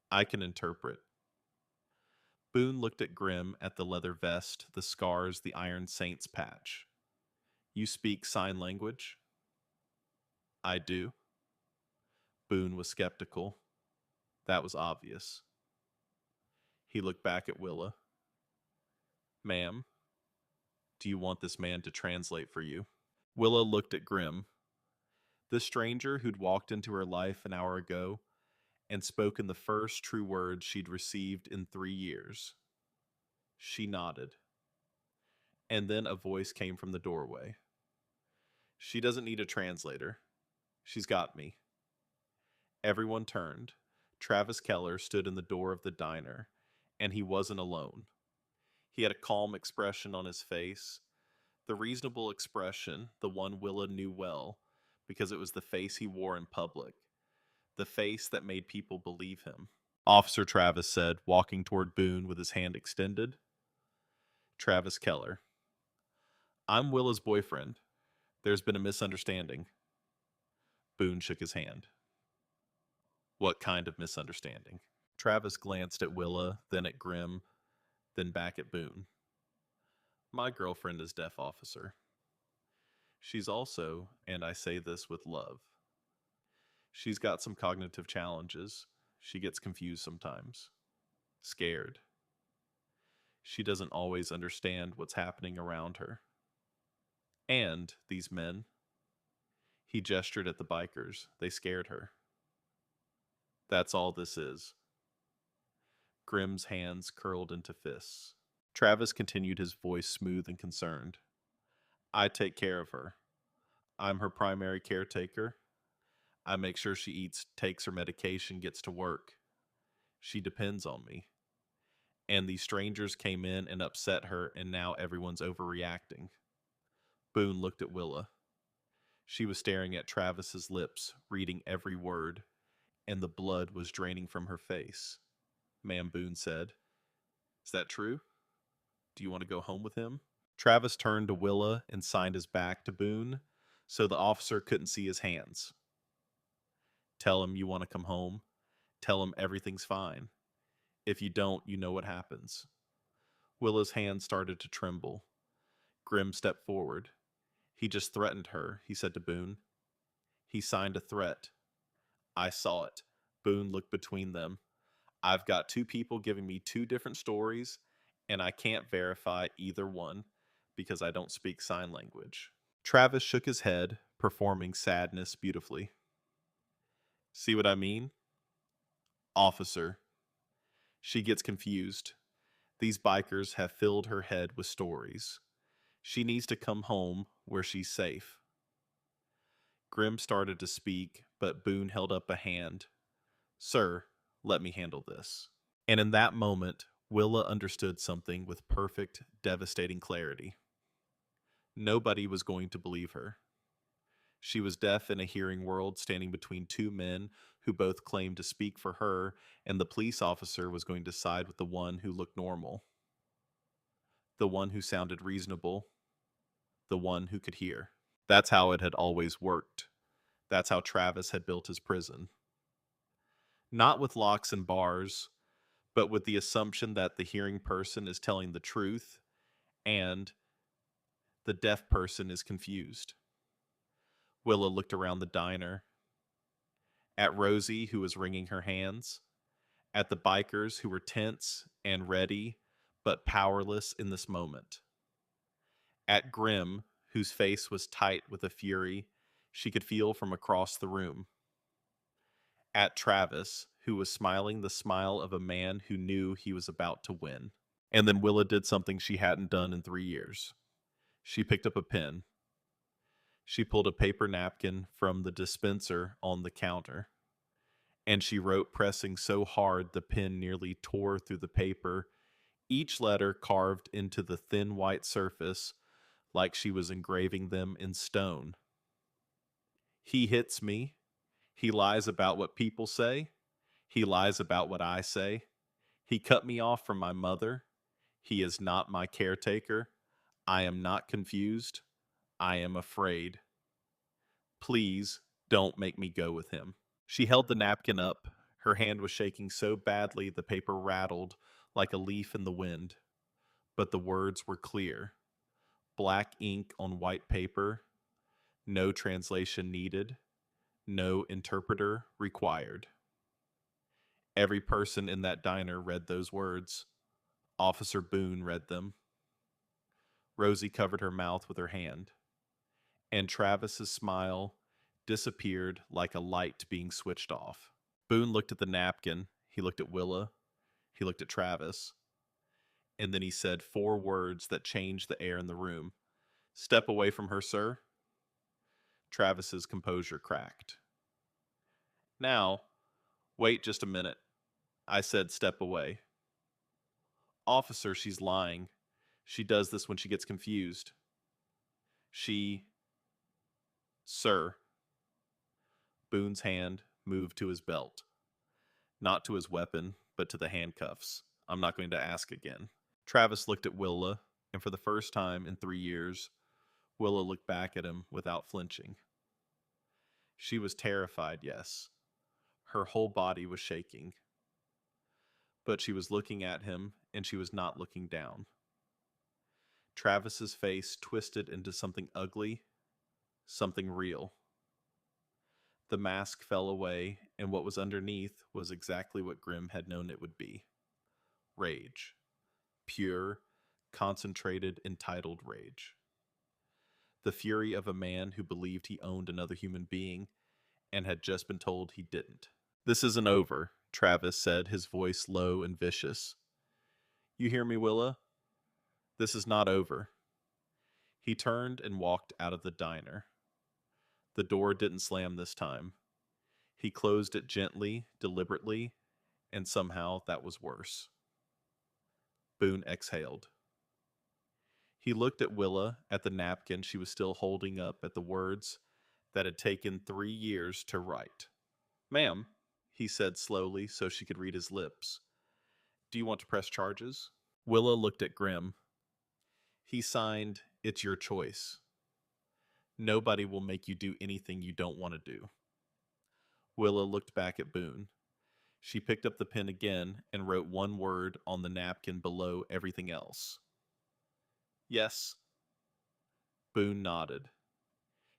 I can interpret." Boone looked at Grimm, at the leather vest, the scars, the Iron Saints patch. "You speak sign language?" "I do." Boone was skeptical. That was obvious. He looked back at Willa. "Ma'am, do you want this man to translate for you?" Willa looked at Grimm. The stranger who'd walked into her life an hour ago and spoken the first true words she'd received in 3 years. She nodded. And then a voice came from the doorway. "She doesn't need a translator. She's got me." Everyone turned. Travis Keller stood in the door of the diner, and he wasn't alone. He had a calm expression on his face, the reasonable expression, the one Willa knew well, because it was the face he wore in public, the face that made people believe him. "Officer Travis," said, walking toward Boone with his hand extended. "Travis Keller. I'm Willa's boyfriend. There's been a misunderstanding." Boone shook his hand. "What kind of misunderstanding?" Travis glanced at Willa, then at Grimm, then back at Boone. "My girlfriend is deaf, officer. She's also, and I say this with love, she's got some cognitive challenges. She gets confused sometimes. Scared. She doesn't always understand what's happening around her. And these men," he gestured at the bikers, "they scared her. That's all this is." Grimm's hands curled into fists. Travis continued, his voice smooth and concerned. I take care of her. I'm her primary caretaker. I make sure she eats, takes her medication, gets to work. She depends on me. And these strangers came in and upset her, and now everyone's overreacting. Boone looked at Willa. She was staring at Travis's lips, reading every word, and the blood was draining from her face. Ma'am, Boone said. Is that true? Do you want to go home with him? Travis turned to Willa and signed his back to Boone so the officer couldn't see his hands. Tell him you want to come home. Tell him everything's fine. If you don't, you know what happens. Willa's hand started to tremble. Grimm stepped forward. He just threatened her, he said to Boone. He signed a threat. I saw it. Boone looked between them. I've got two people giving me two different stories, and I can't verify either one because I don't speak sign language. Travis shook his head, performing sadness beautifully. See what I mean? Officer. She gets confused. These bikers have filled her head with stories. She needs to come home where she's safe. Grimm started to speak, but Boone held up a hand. Sir, let me handle this. And in that moment, Willa understood something with perfect, devastating clarity. Nobody was going to believe her. She was deaf in a hearing world, standing between two men who both claimed to speak for her, and the police officer was going to side with the one who looked normal, the one who sounded reasonable, the one who could hear. That's how it had always worked. That's how Travis had built his prison. Not with locks and bars, but with the assumption that the hearing person is telling the truth and the deaf person is confused. Willa looked around the diner, at Rosie, who was wringing her hands, at the bikers who were tense and ready, but powerless in this moment, at Grimm, whose face was tight with a fury she could feel from across the room, at Travis, who was smiling the smile of a man who knew he was about to win. And then Willa did something she hadn't done in 3 years. She picked up a pen. She pulled a paper napkin from the dispenser on the counter, and she wrote, pressing so hard the pen nearly tore through the paper, each letter carved into the thin white surface like she was engraving them in stone. He hits me. He lies about what people say. He lies about what I say. He cut me off from my mother. He is not my caretaker. I am not confused. I am afraid. Please don't make me go with him. She held the napkin up. Her hand was shaking so badly the paper rattled like a leaf in the wind. But the words were clear. Black ink on white paper. No translation needed. No interpreter required. Every person in that diner read those words. Officer Boone read them. Rosie covered her mouth with her hand, and Travis's smile disappeared like a light being switched off. Boone looked at the napkin. He looked at Willa. He looked at Travis. And then he said 4 words that changed the air in the room. Step away from her, sir. Travis's composure cracked. Now, wait just a minute. I said step away. Officer, she's lying. She does this when she gets confused. Sir. Boone's hand moved to his belt. Not to his weapon, but to the handcuffs. I'm not going to ask again. Travis looked at Willa, and for the first time in 3 years, Willa looked back at him without flinching. She was terrified, yes. Her whole body was shaking. But she was looking at him, and she was not looking down. Travis's face twisted into something ugly, something real. The mask fell away, and what was underneath was exactly what Grimm had known it would be. Rage. Pure, concentrated, entitled rage. The fury of a man who believed he owned another human being and had just been told he didn't. This isn't over, Travis said, his voice low and vicious. You hear me, Willa? This is not over. He turned and walked out of the diner. The door didn't slam this time. He closed it gently, deliberately, and somehow that was worse. Boone exhaled. He looked at Willa, at the napkin she was still holding up, at the words that had taken 3 years to write. Ma'am, he said slowly so she could read his lips. Do you want to press charges? Willa looked at Grim. He signed, It's your choice. Nobody will make you do anything you don't want to do. Willa looked back at Boone. She picked up the pen again and wrote one word on the napkin below everything else. Yes. Boone nodded.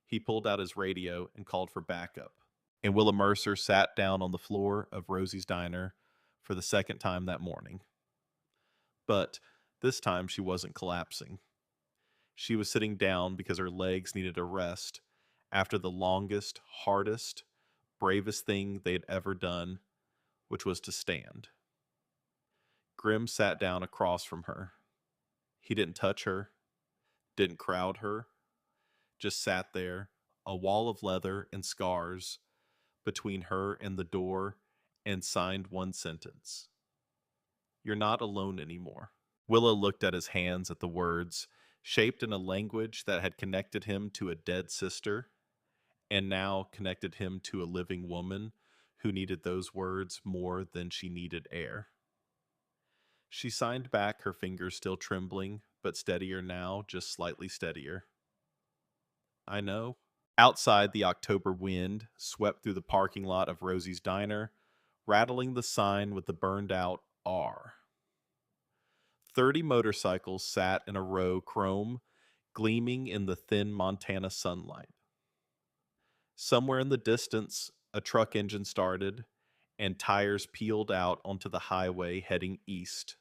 He pulled out his radio and called for backup. And Willa Mercer sat down on the floor of Rosie's diner for the second time that morning. But this time she wasn't collapsing. She was sitting down because her legs needed a rest after the longest, hardest, bravest thing they'd ever done, which was to stand. Grim sat down across from her. He didn't touch her, didn't crowd her, just sat there, a wall of leather and scars between her and the door, and signed one sentence. You're not alone anymore. Willa looked at his hands at the words, shaped in a language that had connected him to a dead sister, and now connected him to a living woman who needed those words more than she needed air. She signed back, her fingers still trembling, but steadier now, just slightly steadier. I know. Outside, the October wind swept through the parking lot of Rosie's Diner, rattling the sign with the burned out R. 30 motorcycles sat in a row, chrome, gleaming in the thin Montana sunlight. Somewhere in the distance, a truck engine started, and tires peeled out onto the highway heading east.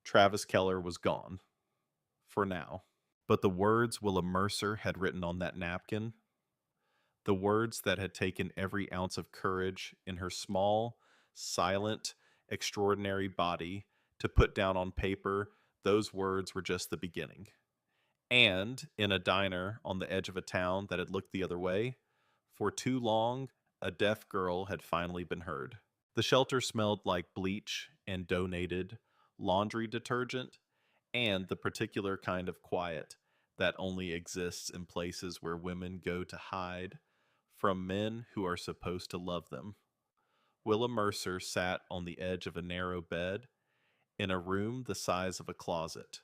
Travis Keller was gone. For now. But the words Willa Mercer had written on that napkin, the words that had taken every ounce of courage in her small, silent, extraordinary body to put down on paper, those words were just the beginning. And in a diner on the edge of a town that had looked the other way, for too long, a deaf girl had finally been heard. The shelter smelled like bleach and donated laundry detergent and the particular kind of quiet that only exists in places where women go to hide from men who are supposed to love them. Willa Mercer sat on the edge of a narrow bed in a room the size of a closet,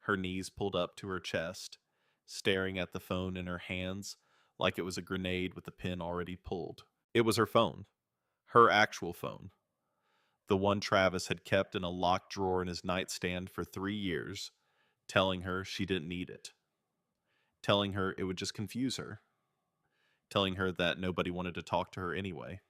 her knees pulled up to her chest, staring at the phone in her hands like it was a grenade with the pin already pulled. It was her phone, her actual phone, the one Travis had kept in a locked drawer in his nightstand for 3 years, telling her she didn't need it, telling her it would just confuse her, telling her that nobody wanted to talk to her anyway.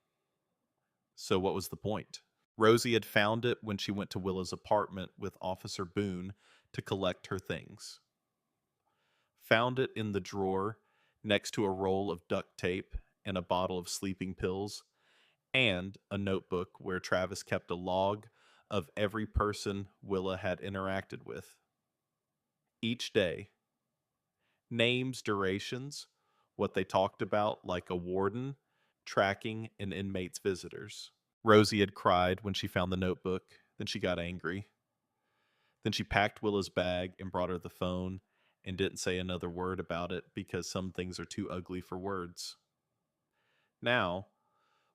So what was the point? Rosie had found it when she went to Willa's apartment with Officer Boone to collect her things. Found it in the drawer next to a roll of duct tape and a bottle of sleeping pills and a notebook where Travis kept a log of every person Willa had interacted with. Each day. Names, durations, what they talked about, like a warden, tracking an inmate's visitors. Rosie had cried when she found the notebook, then she got angry. Then she packed Willa's bag and brought her the phone and didn't say another word about it because some things are too ugly for words. Now,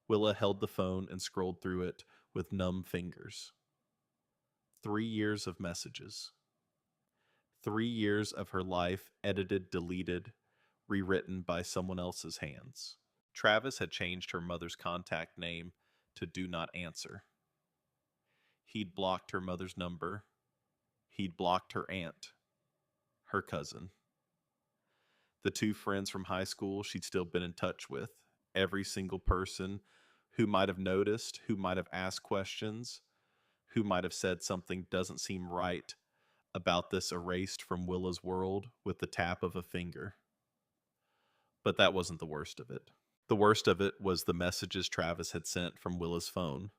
Willa held the phone and scrolled through it with numb fingers. 3 years of messages. 3 years of her life edited, deleted, rewritten by someone else's hands. Travis had changed her mother's contact name to Do Not Answer. He'd blocked her mother's number. He'd blocked her aunt, her cousin. The 2 friends from high school she'd still been in touch with. Every single person who might have noticed, who might have asked questions, who might have said something doesn't seem right about this erased from Willa's world with the tap of a finger. But that wasn't the worst of it. The worst of it was the messages Travis had sent from Willa's phone.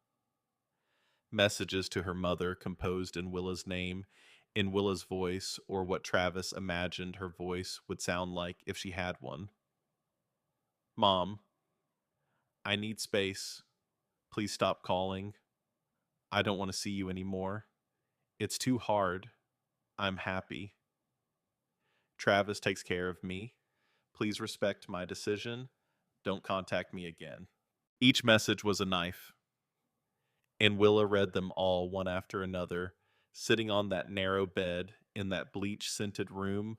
Messages to her mother composed in Willa's name, in Willa's voice, or what Travis imagined her voice would sound like if she had one. Mom, I need space. Please stop calling. I don't want to see you anymore. It's too hard. I'm happy. Travis takes care of me. Please respect my decision. Don't contact me again. Each message was a knife, and Willa read them all one after another, sitting on that narrow bed in that bleach scented room,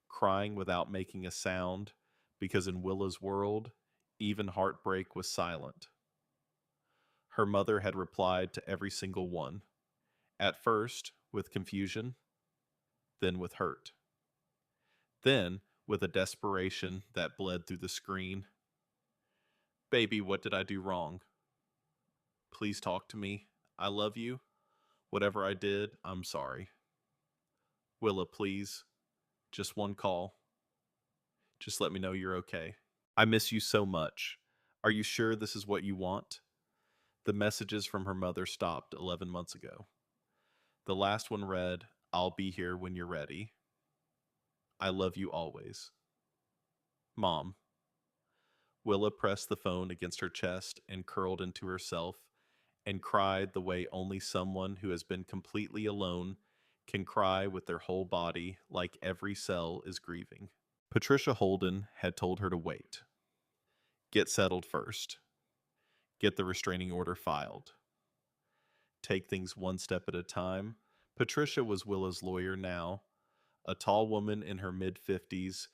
crying without making a sound, because in Willa's world, even heartbreak was silent. Her mother had replied to every single one, at first with confusion, then with hurt, then with a desperation that bled through the screen. Baby, what did I do wrong? Please talk to me. I love you. Whatever I did, I'm sorry. Willa, please. Just one call. Just let me know you're okay. I miss you so much. Are you sure this is what you want? The messages from her mother stopped 11 months ago. The last one read, I'll be here when you're ready. I love you always. Mom. Willa pressed the phone against her chest and curled into herself and cried the way only someone who has been completely alone can cry with their whole body like every cell is grieving. Patricia Holden had told her to wait. Get settled first. Get the restraining order filed. Take things one step at a time. Patricia was Willa's lawyer now, a tall woman in her mid-50s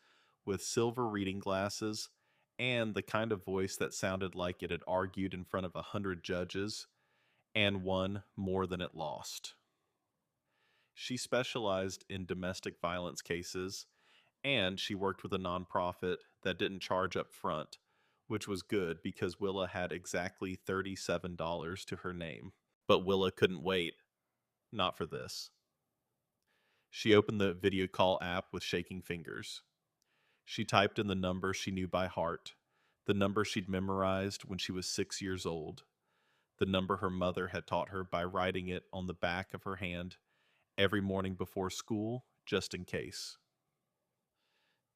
with silver reading glasses and the kind of voice that sounded like it had argued in front of 100 judges and won more than it lost. She specialized in domestic violence cases, and she worked with a nonprofit that didn't charge up front, which was good because Willa had exactly $37 to her name. But Willa couldn't wait. Not for this. She opened the video call app with shaking fingers. She typed in the number she knew by heart, the number she'd memorized when she was 6 years old, the number her mother had taught her by writing it on the back of her hand every morning before school, just in case.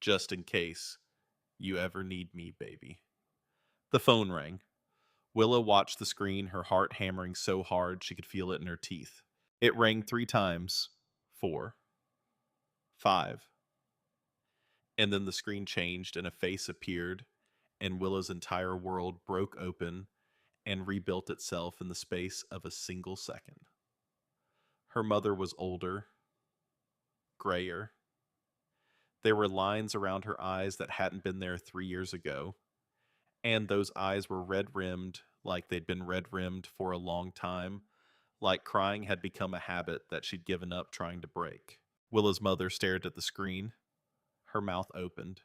Just in case you ever need me, baby. The phone rang. Willa watched the screen, her heart hammering so hard she could feel it in her teeth. It rang 3 times. 4. 5. And then the screen changed and a face appeared, and Willa's entire world broke open and rebuilt itself in the space of a single second. Her mother was older, grayer. There were lines around her eyes that hadn't been there 3 years ago, and those eyes were red-rimmed like they'd been red-rimmed for a long time, like crying had become a habit that she'd given up trying to break. Willa's mother stared at the screen. Her mouth opened.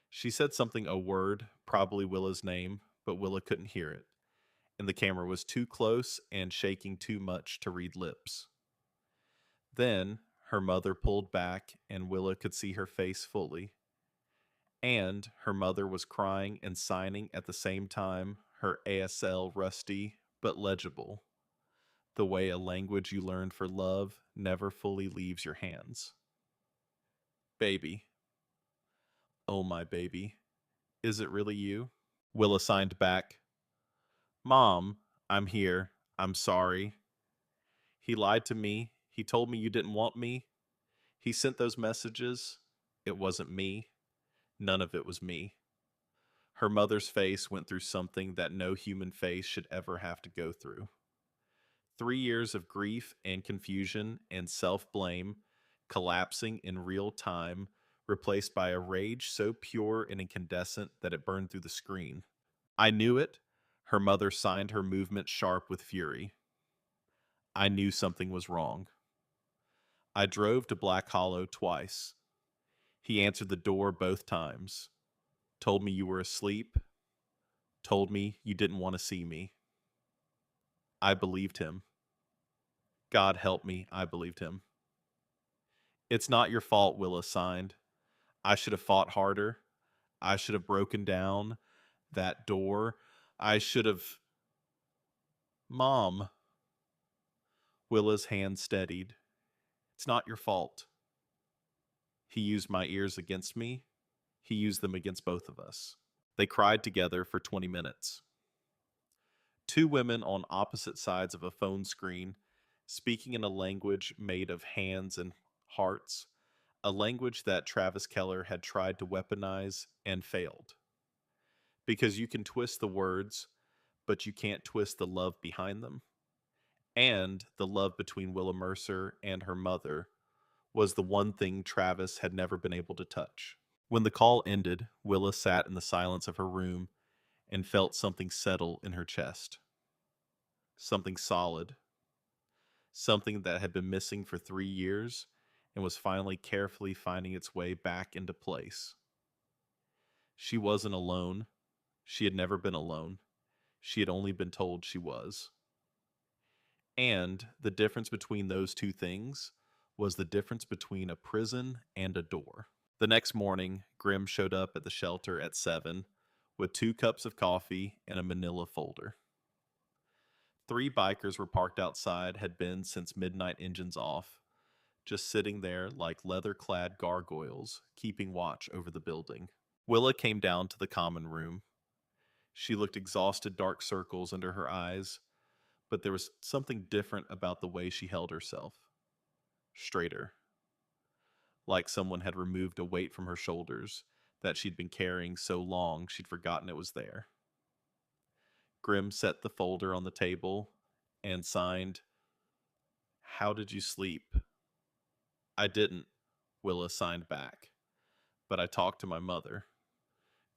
She said something, a word, probably Willa's name, but Willa couldn't hear it, and the camera was too close and shaking too much to read lips. Then her mother pulled back, and Willa could see her face fully. And her mother was crying and signing at the same time, her ASL rusty but legible, the way a language you learned for love never fully leaves your hands. Baby. Oh, my baby. Is it really you? Willa signed back. Mom, I'm here. I'm sorry. He lied to me. He told me you didn't want me. He sent those messages. It wasn't me. None of it was me. Her mother's face went through something that no human face should ever have to go through. 3 years of grief and confusion and self-blame collapsing in real time, replaced by a rage so pure and incandescent that it burned through the screen. I knew it. Her mother signed her movement sharp with fury. I knew something was wrong. I drove to Black Hollow twice. He answered the door both times. Told me you were asleep. Told me you didn't want to see me. I believed him. God help me, I believed him. It's not your fault, Willa signed. I should have fought harder. I should have broken down, That door, I should have. Mom. Willa's hand steadied. It's not your fault. He used my ears against me. He used them against both of us. They cried together for 20 minutes. Two women on opposite sides of a phone screen, speaking in a language made of hands and hearts, a language that Travis Keller had tried to weaponize and failed. Because you can twist the words, but you can't twist the love behind them. And the love between Willa Mercer and her mother was the one thing Travis had never been able to touch. When the call ended, Willa sat in the silence of her room and felt something settle in her chest. Something solid. Something that had been missing for 3 years and was finally carefully finding its way back into place. She wasn't alone. She had never been alone. She had only been told she was. And the difference between those two things was the difference between a prison and a door. The next morning, Grim showed up at the shelter at 7 with 2 cups of coffee and a manila folder. 3 bikers were parked outside, had been since midnight engines off, just sitting there like leather-clad gargoyles, keeping watch over the building. Willa came down to the common room. She looked exhausted, dark circles under her eyes, but there was something different about the way she held herself. Straighter. Like someone had removed a weight from her shoulders that she'd been carrying so long she'd forgotten it was there. Grim set the folder on the table and signed, "How did you sleep?" "I didn't," Willa signed back, "but I talked to my mother."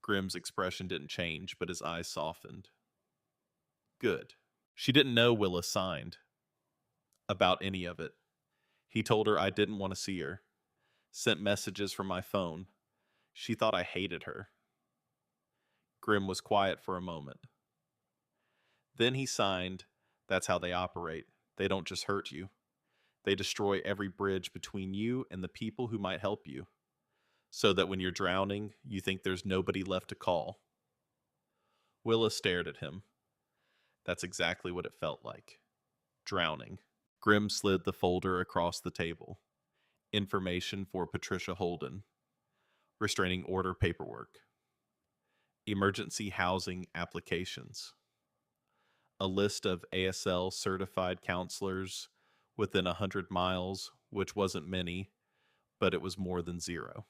Grim's expression didn't change, but his eyes softened. "Good." She didn't know Willa signed about any of it. He told her I didn't want to see her. Sent messages from my phone. She thought I hated her. Grim was quiet for a moment. Then he signed, "That's how they operate. They don't just hurt you. They destroy every bridge between you and the people who might help you, so that when you're drowning, you think there's nobody left to call." Willa stared at him. That's exactly what it felt like. Drowning. Grim slid the folder across the table. Information for Patricia Holden. Restraining order paperwork. Emergency housing applications. A list of ASL certified counselors within 100 miles, which wasn't many, but it was more than 0.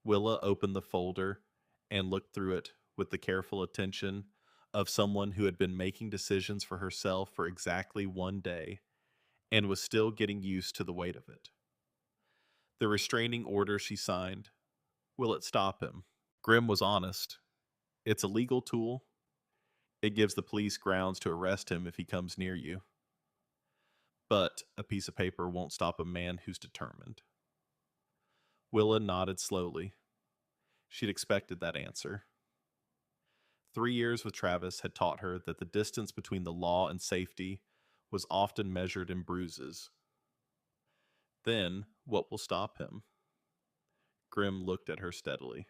Willa opened the folder and looked through it with the careful attention of someone who had been making decisions for herself for exactly 1 day and was still getting used to the weight of it. The restraining order she signed. Will it stop him? Grim was honest. It's a legal tool. It gives the police grounds to arrest him if he comes near you. But a piece of paper won't stop a man who's determined. Willa nodded slowly. She'd expected that answer. 3 years with Travis had taught her that the distance between the law and safety was often measured in bruises. Then, what will stop him? Grim looked at her steadily.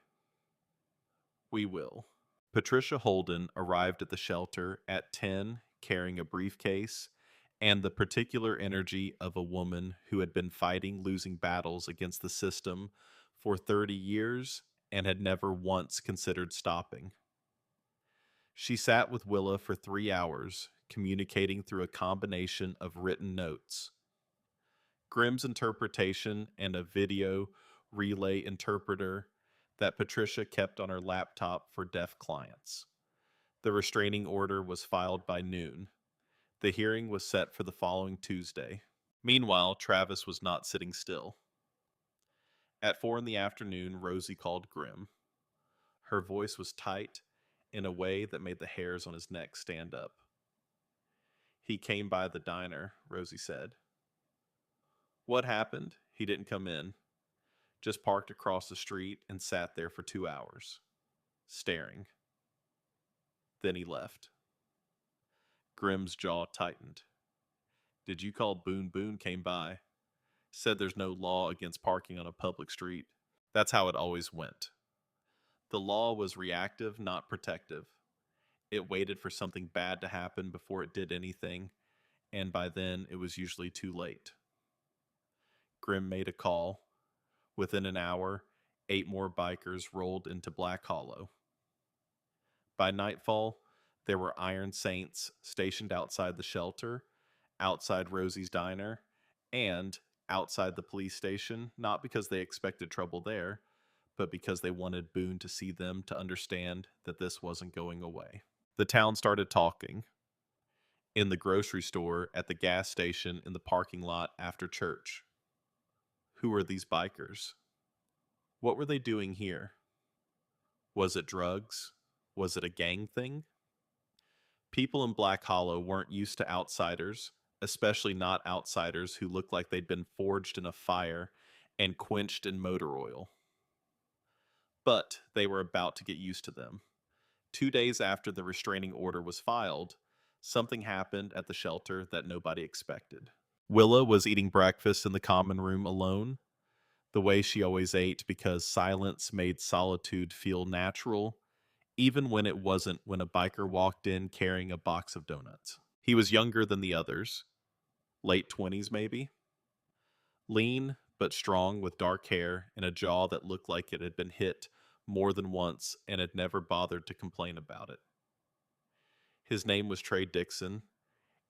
"We will." Patricia Holden arrived at the shelter at 10 carrying a briefcase and the particular energy of a woman who had been fighting losing battles against the system for 30 years and had never once considered stopping. She sat with Willa for 3 hours, communicating through a combination of written notes, Grim's interpretation, and a video relay interpreter that Patricia kept on her laptop for deaf clients. The restraining order was filed by noon. The hearing was set for the following Tuesday. Meanwhile, Travis was not sitting still. At 4 in the afternoon, Rosie called Grim. Her voice was tight in a way that made the hairs on his neck stand up. "He came by the diner," Rosie said. "What happened?" "He didn't come in. Just parked across the street and sat there for 2 hours. Staring. Then he left." Grim's jaw tightened. "Did you call Boone? Boone came by. Said there's no law against parking on a public street. That's how it always went. The law was reactive, not protective. It waited for something bad to happen before it did anything, and by then it was usually too late. Grim made a call. Within an hour, 8 more bikers rolled into Black Hollow. By nightfall, there were Iron Saints stationed outside the shelter, outside Rosie's diner, and outside the police station, not because they expected trouble there, but because they wanted Boone to see them to understand that this wasn't going away. The town started talking. In the grocery store, at the gas station, in the parking lot after church. Who were these bikers? What were they doing here? Was it drugs? Was it a gang thing? People in Black Hollow weren't used to outsiders, especially not outsiders who looked like they'd been forged in a fire and quenched in motor oil. But they were about to get used to them. 2 days after the restraining order was filed, something happened at the shelter that nobody expected. Willa was eating breakfast in the common room alone, the way she always ate because silence made solitude feel natural, even when it wasn't when a biker walked in carrying a box of donuts. He was younger than the others, late 20s maybe, lean but strong with dark hair and a jaw that looked like it had been hit more than once and had never bothered to complain about it. His name was Trey Dixon,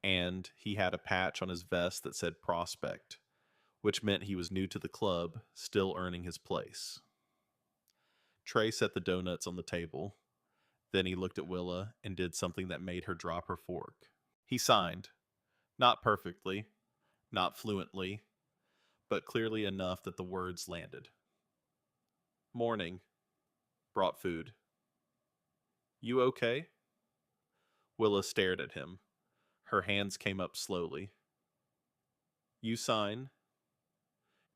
and he had a patch on his vest that said Prospect, which meant he was new to the club, still earning his place. Trey set the donuts on the table. Then he looked at Willa and did something that made her drop her fork. He signed, not perfectly, not fluently, but clearly enough that the words landed. Morning. Brought food. You okay? Willa stared at him. Her hands came up slowly. You sign?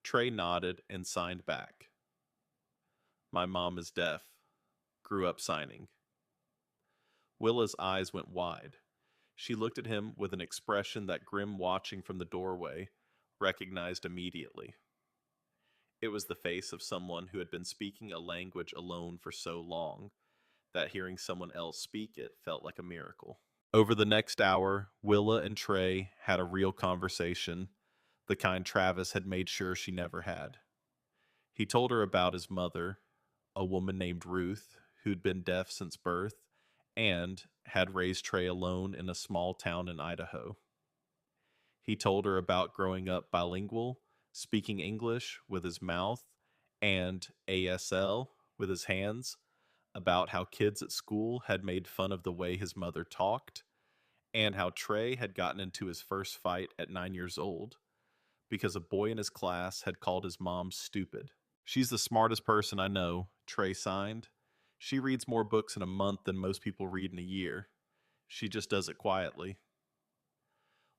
Trey nodded and signed back. My mom is deaf. Grew up signing. Willa's eyes went wide. She looked at him with an expression that Grim, watching from the doorway, recognized immediately. It was the face of someone who had been speaking a language alone for so long that hearing someone else speak it felt like a miracle. Over the next hour, Willa and Trey had a real conversation, the kind Travis had made sure she never had. He told her about his mother, a woman named Ruth, who'd been deaf since birth and had raised Trey alone in a small town in Idaho. He told her about growing up bilingual, speaking English with his mouth and ASL with his hands, about how kids at school had made fun of the way his mother talked, and how Trey had gotten into his first fight at 9 years old because a boy in his class had called his mom stupid. She's the smartest person I know, Trey signed. She reads more books in a month than most people read in a year. She just does it quietly.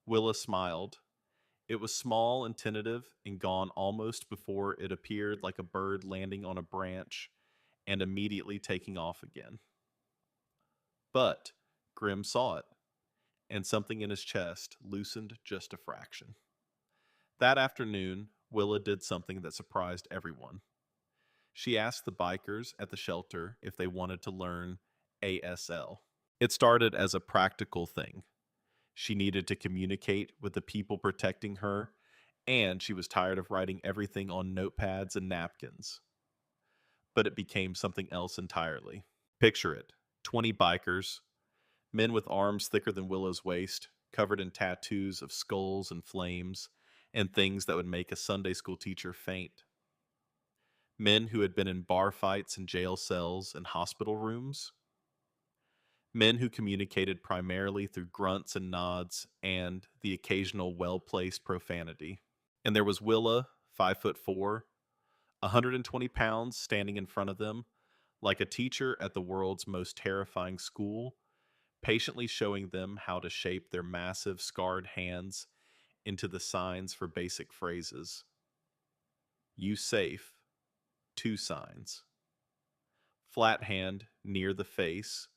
Willa smiled. It was small and tentative and gone almost before it appeared like a bird landing on a branch and immediately taking off again. But Grim saw it, and something in his chest loosened just a fraction. That afternoon, Willa did something that surprised everyone. She asked the bikers at the shelter if they wanted to learn ASL. It started as a practical thing. She needed to communicate with the people protecting her, and she was tired of writing everything on notepads and napkins. But it became something else entirely. Picture it: 20 bikers, men with arms thicker than Willa's waist, covered in tattoos of skulls and flames, and things that would make a Sunday school teacher faint. Men who had been in bar fights and jail cells and hospital rooms. Men who communicated primarily through grunts and nods and the occasional well-placed profanity. And there was Willa, 5'4", 120 pounds, standing in front of them, like a teacher at the world's most terrifying school, patiently showing them how to shape their massive, scarred hands into the signs for basic phrases. You safe, 2 signs. Flat hand near the face,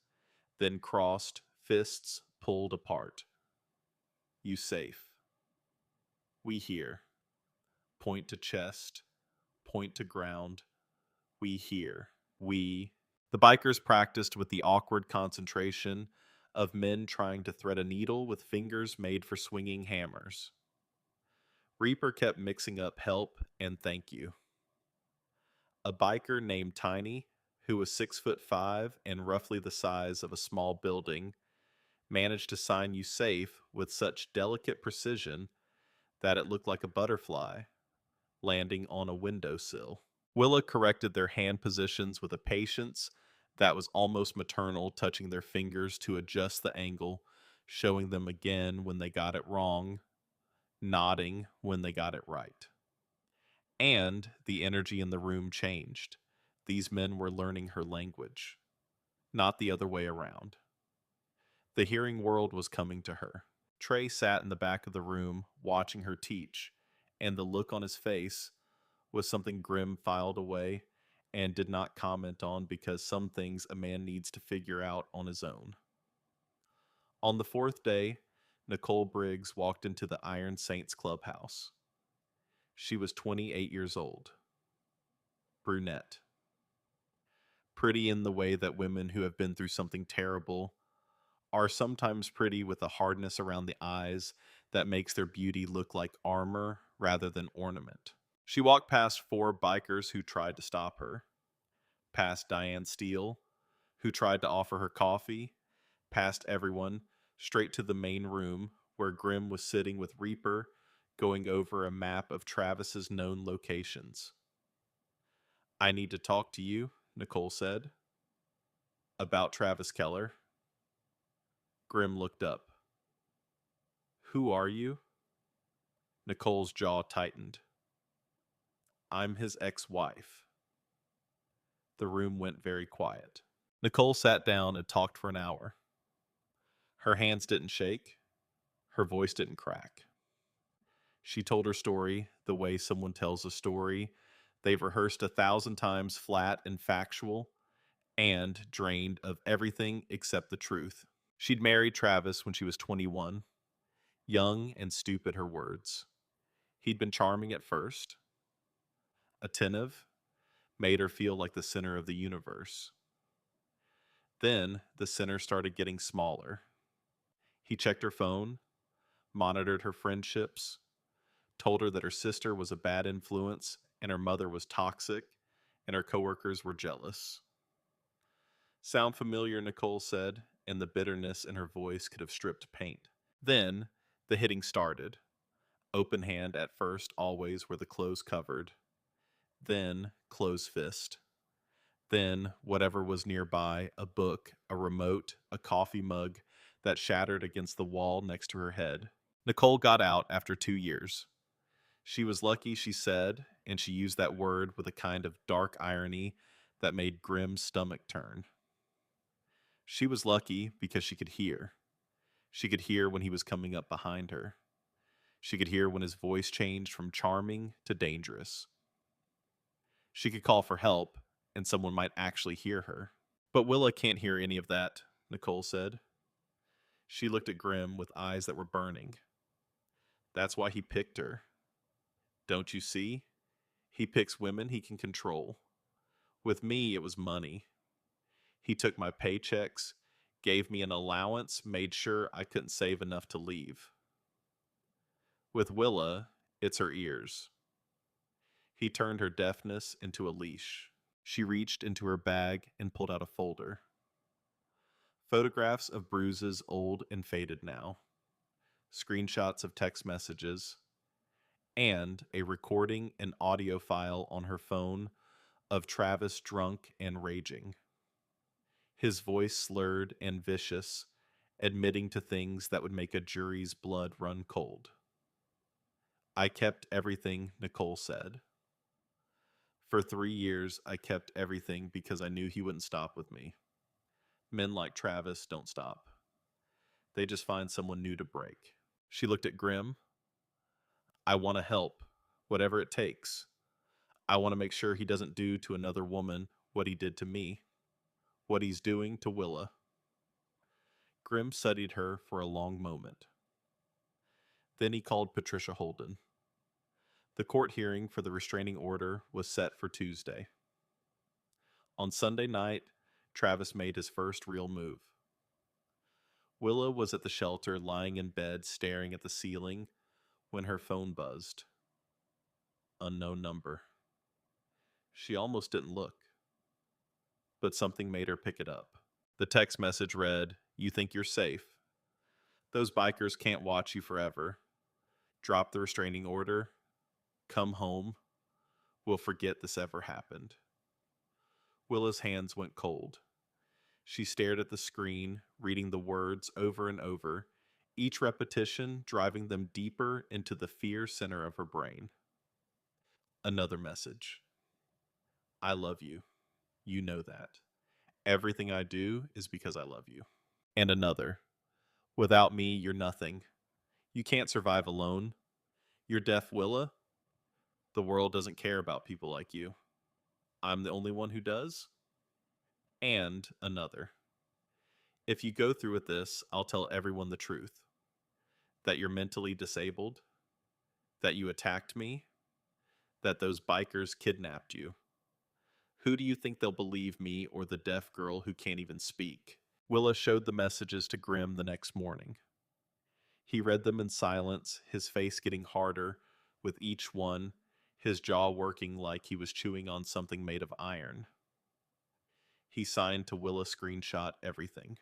then crossed, fists pulled apart. You safe. We here. Point to chest, point to ground. We here. We The bikers practiced with the awkward concentration of men trying to thread a needle with fingers made for swinging hammers. Reaper kept mixing up help and thank you. A biker named Tiny, who was 6'5" and roughly the size of a small building, managed to sign you safe with such delicate precision that it looked like a butterfly landing on a windowsill. Willa corrected their hand positions with a patience that was almost maternal, touching their fingers to adjust the angle, showing them again when they got it wrong, nodding when they got it right. And the energy in the room changed. These men were learning her language, not the other way around. The hearing world was coming to her. Trey sat in the back of the room watching her teach, and the look on his face was something Grim filed away and did not comment on because some things a man needs to figure out on his own. On the fourth day, Nicole Briggs walked into the Iron Saints clubhouse. She was 28 years old, brunette, pretty in the way that women who have been through something terrible are sometimes pretty, with a hardness around the eyes that makes their beauty look like armor rather than ornament. She walked past four bikers who tried to stop her, past Diane Steele, who tried to offer her coffee, past everyone, straight to the main room where Grim was sitting with Reaper, going over a map of Travis's known locations. "I need to talk to you," Nicole said. "About Travis Keller." Grim looked up. "Who are you?" Nicole's jaw tightened. "I'm his ex-wife." The room went very quiet. Nicole sat down and talked for an hour. Her hands didn't shake. Her voice didn't crack. She told her story the way someone tells a story they've rehearsed 1,000 times, flat and factual, and drained of everything except the truth. She'd married Travis when she was 21, young and stupid, her words. He'd been charming at first, attentive, made her feel like the center of the universe. Then the center started getting smaller. He checked her phone, monitored her friendships, told her that her sister was a bad influence and her mother was toxic and her coworkers were jealous. "Sound familiar?" Nicole said, and the bitterness in her voice could have stripped paint. Then the hitting started. Open hand at first, always where the clothes covered. Then close fist. Then whatever was nearby, a book, a remote, a coffee mug that shattered against the wall next to her head. Nicole got out after 2 years. She was lucky, she said, and she used that word with a kind of dark irony that made Grim's stomach turn. She was lucky because she could hear. She could hear when he was coming up behind her. She could hear when his voice changed from charming to dangerous. She could call for help, and someone might actually hear her. "But Willa can't hear any of that," Nicole said. She looked at Grim with eyes that were burning. "That's why he picked her. Don't you see? He picks women he can control. With me, it was money. He took my paychecks, gave me an allowance, made sure I couldn't save enough to leave. With Willa, it's her ears. He turned her deafness into a leash." She reached into her bag and pulled out a folder. Photographs of bruises, old and faded now. Screenshots of text messages. And a recording and audio file on her phone of Travis drunk and raging. His voice slurred and vicious, admitting to things that would make a jury's blood run cold. "I kept everything," Nicole said. "For 3 years, I kept everything because I knew he wouldn't stop with me. Men like Travis don't stop. They just find someone new to break." She looked at Grim. "I want to help, whatever it takes. I want to make sure he doesn't do to another woman what he did to me, what he's doing to Willa." Grim studied her for a long moment. Then he called Patricia Holden. The court hearing for the restraining order was set for Tuesday. On Sunday night, Travis made his first real move. Willa was at the shelter, lying in bed, staring at the ceiling, when her phone buzzed. Unknown number. She almost didn't look, but something made her pick it up. The text message read, "You think you're safe? Those bikers can't watch you forever. Drop the restraining order. Come home. We'll forget this ever happened." Willa's hands went cold. She stared at the screen, reading the words over and over, each repetition driving them deeper into the fear center of her brain. Another message. "I love you. You know that. Everything I do is because I love you." And another. "Without me, you're nothing. You can't survive alone. You're deaf, Willa. The world doesn't care about people like you. I'm the only one who does." And another. "If you go through with this, I'll tell everyone the truth. That you're mentally disabled. That you attacked me. That those bikers kidnapped you. Who do you think they'll believe, me or the deaf girl who can't even speak?" Willa showed the messages to Grim the next morning. He read them in silence, his face getting harder with each one, his jaw working like he was chewing on something made of iron. He signed to Willa screenshot everything.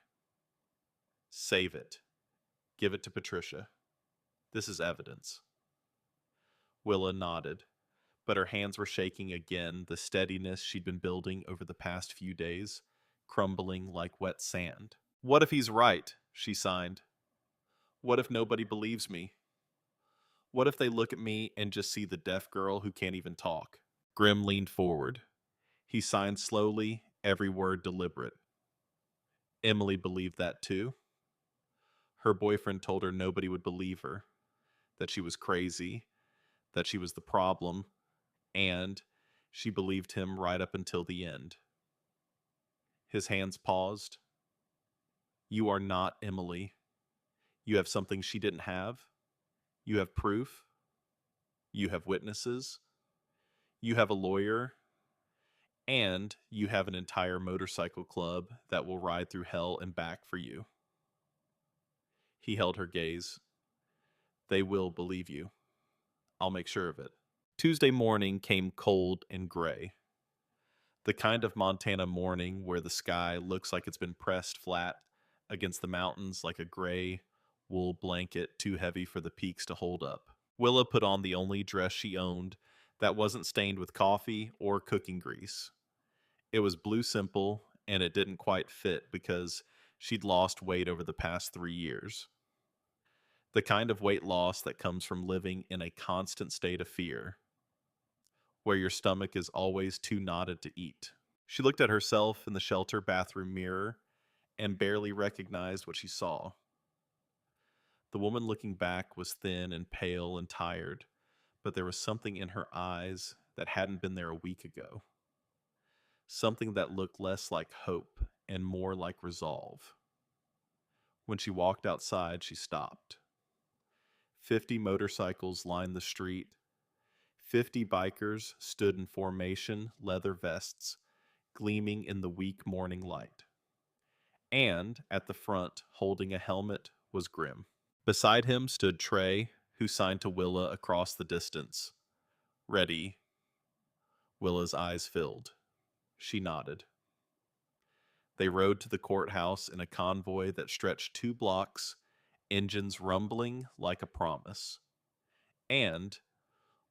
"Save it. Give it to Patricia. This is evidence." Willa nodded, but her hands were shaking again, the steadiness she'd been building over the past few days, crumbling like wet sand. "What if he's right?" she signed. "What if nobody believes me? What if they look at me and just see the deaf girl who can't even talk?" Grim leaned forward. He signed slowly, every word deliberate. Emily believed that too. Her boyfriend told her nobody would believe her, that she was crazy, that she was the problem, and she believed him right up until the end. His hands paused. "You are not Emily. You have something she didn't have. You have proof. You have witnesses. You have a lawyer. And you have an entire motorcycle club that will ride through hell and back for you." He held her gaze. "They will believe you. I'll make sure of it." Tuesday morning came cold and gray. The kind of Montana morning where the sky looks like it's been pressed flat against the mountains like a gray wool blanket too heavy for the peaks to hold up. Willa put on the only dress she owned that wasn't stained with coffee or cooking grease. It was blue simple, and it didn't quite fit because she'd lost weight over the past 3 years. The kind of weight loss that comes from living in a constant state of fear, where your stomach is always too knotted to eat. She looked at herself in the shelter bathroom mirror and barely recognized what she saw. The woman looking back was thin and pale and tired, but there was something in her eyes that hadn't been there a week ago. Something that looked less like hope and more like resolve. When she walked outside, she stopped. 50 motorcycles lined the street. 50 bikers stood in formation, leather vests, gleaming in the weak morning light. And at the front, holding a helmet, was Grim. Beside him stood Trey, who signed to Willa across the distance. "Ready." Willa's eyes filled. She nodded. They rode to the courthouse in a convoy that stretched 2 blocks, engines rumbling like a promise. And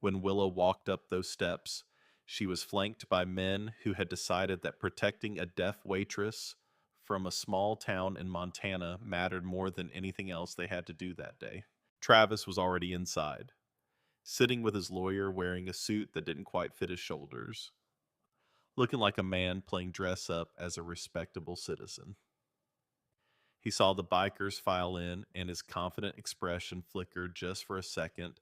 when Willa walked up those steps, she was flanked by men who had decided that protecting a deaf waitress from a small town in Montana mattered more than anything else they had to do that day. Travis was already inside, sitting with his lawyer wearing a suit that didn't quite fit his shoulders, looking like a man playing dress up as a respectable citizen. He saw the bikers file in, and his confident expression flickered just for a second,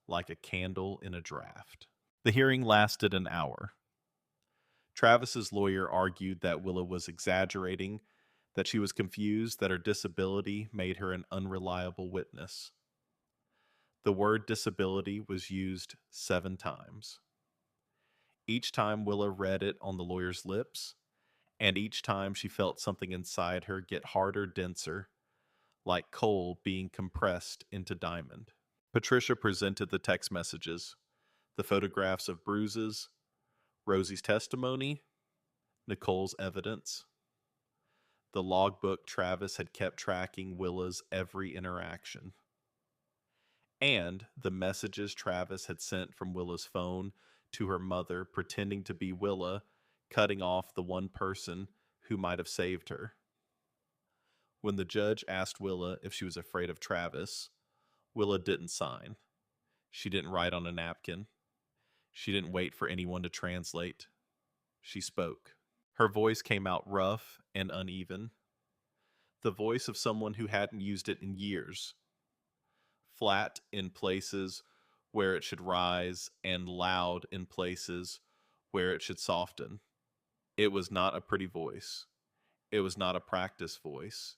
like a candle in a draft. The hearing lasted an hour. Travis's lawyer argued that Willa was exaggerating, that she was confused, that her disability made her an unreliable witness. The word disability was used 7 times. Each time Willa read it on the lawyer's lips, and each time she felt something inside her get harder, denser, like coal being compressed into diamond. Patricia presented the text messages, the photographs of bruises, Rosie's testimony, Nicole's evidence, the logbook Travis had kept tracking Willa's every interaction, and the messages Travis had sent from Willa's phone to her mother pretending to be Willa, cutting off the one person who might have saved her. When the judge asked Willa if she was afraid of Travis, Willa didn't sign. She didn't write on a napkin. She didn't wait for anyone to translate. She spoke. Her voice came out rough and uneven, the voice of someone who hadn't used it in years, flat in places where it should rise and loud in places where it should soften. It was not a pretty voice. It was not a practice voice.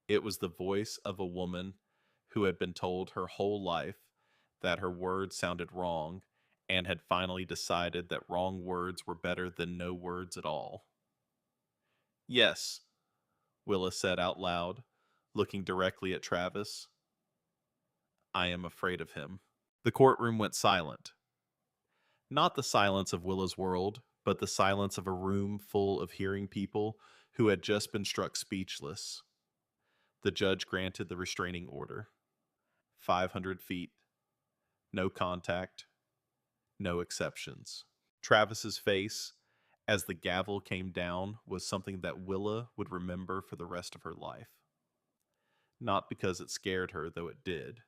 It was the voice of a woman who had been told her whole life that her words sounded wrong and had finally decided that wrong words were better than no words at all. Yes, Willa said out loud, looking directly at Travis. I am afraid of him. The courtroom went silent. Not the silence of Willa's world, but the silence of a room full of hearing people who had just been struck speechless. The judge granted the restraining order. 500 feet. No contact. No exceptions. Travis's face, as the gavel came down, was something that Willa would remember for the rest of her life. Not because it scared her, though it did,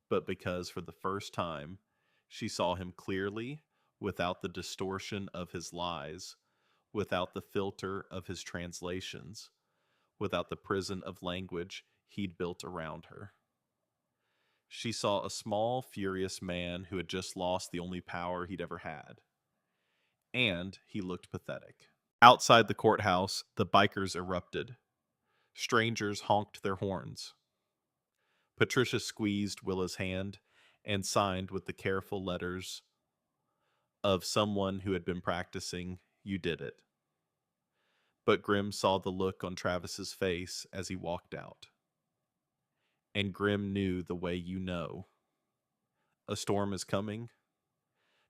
but because for the first time she saw him clearly, without the distortion of his lies, without the filter of his translations, without the prison of language he'd built around her. She saw a small, furious man who had just lost the only power he'd ever had. And he looked pathetic. Outside the courthouse, the bikers erupted. Strangers honked their horns. Patricia squeezed Willa's hand and signed with the careful letters of someone who had been practicing, "You did it." But Grimm saw the look on Travis's face as he walked out. And Grimm knew the way you know. A storm is coming,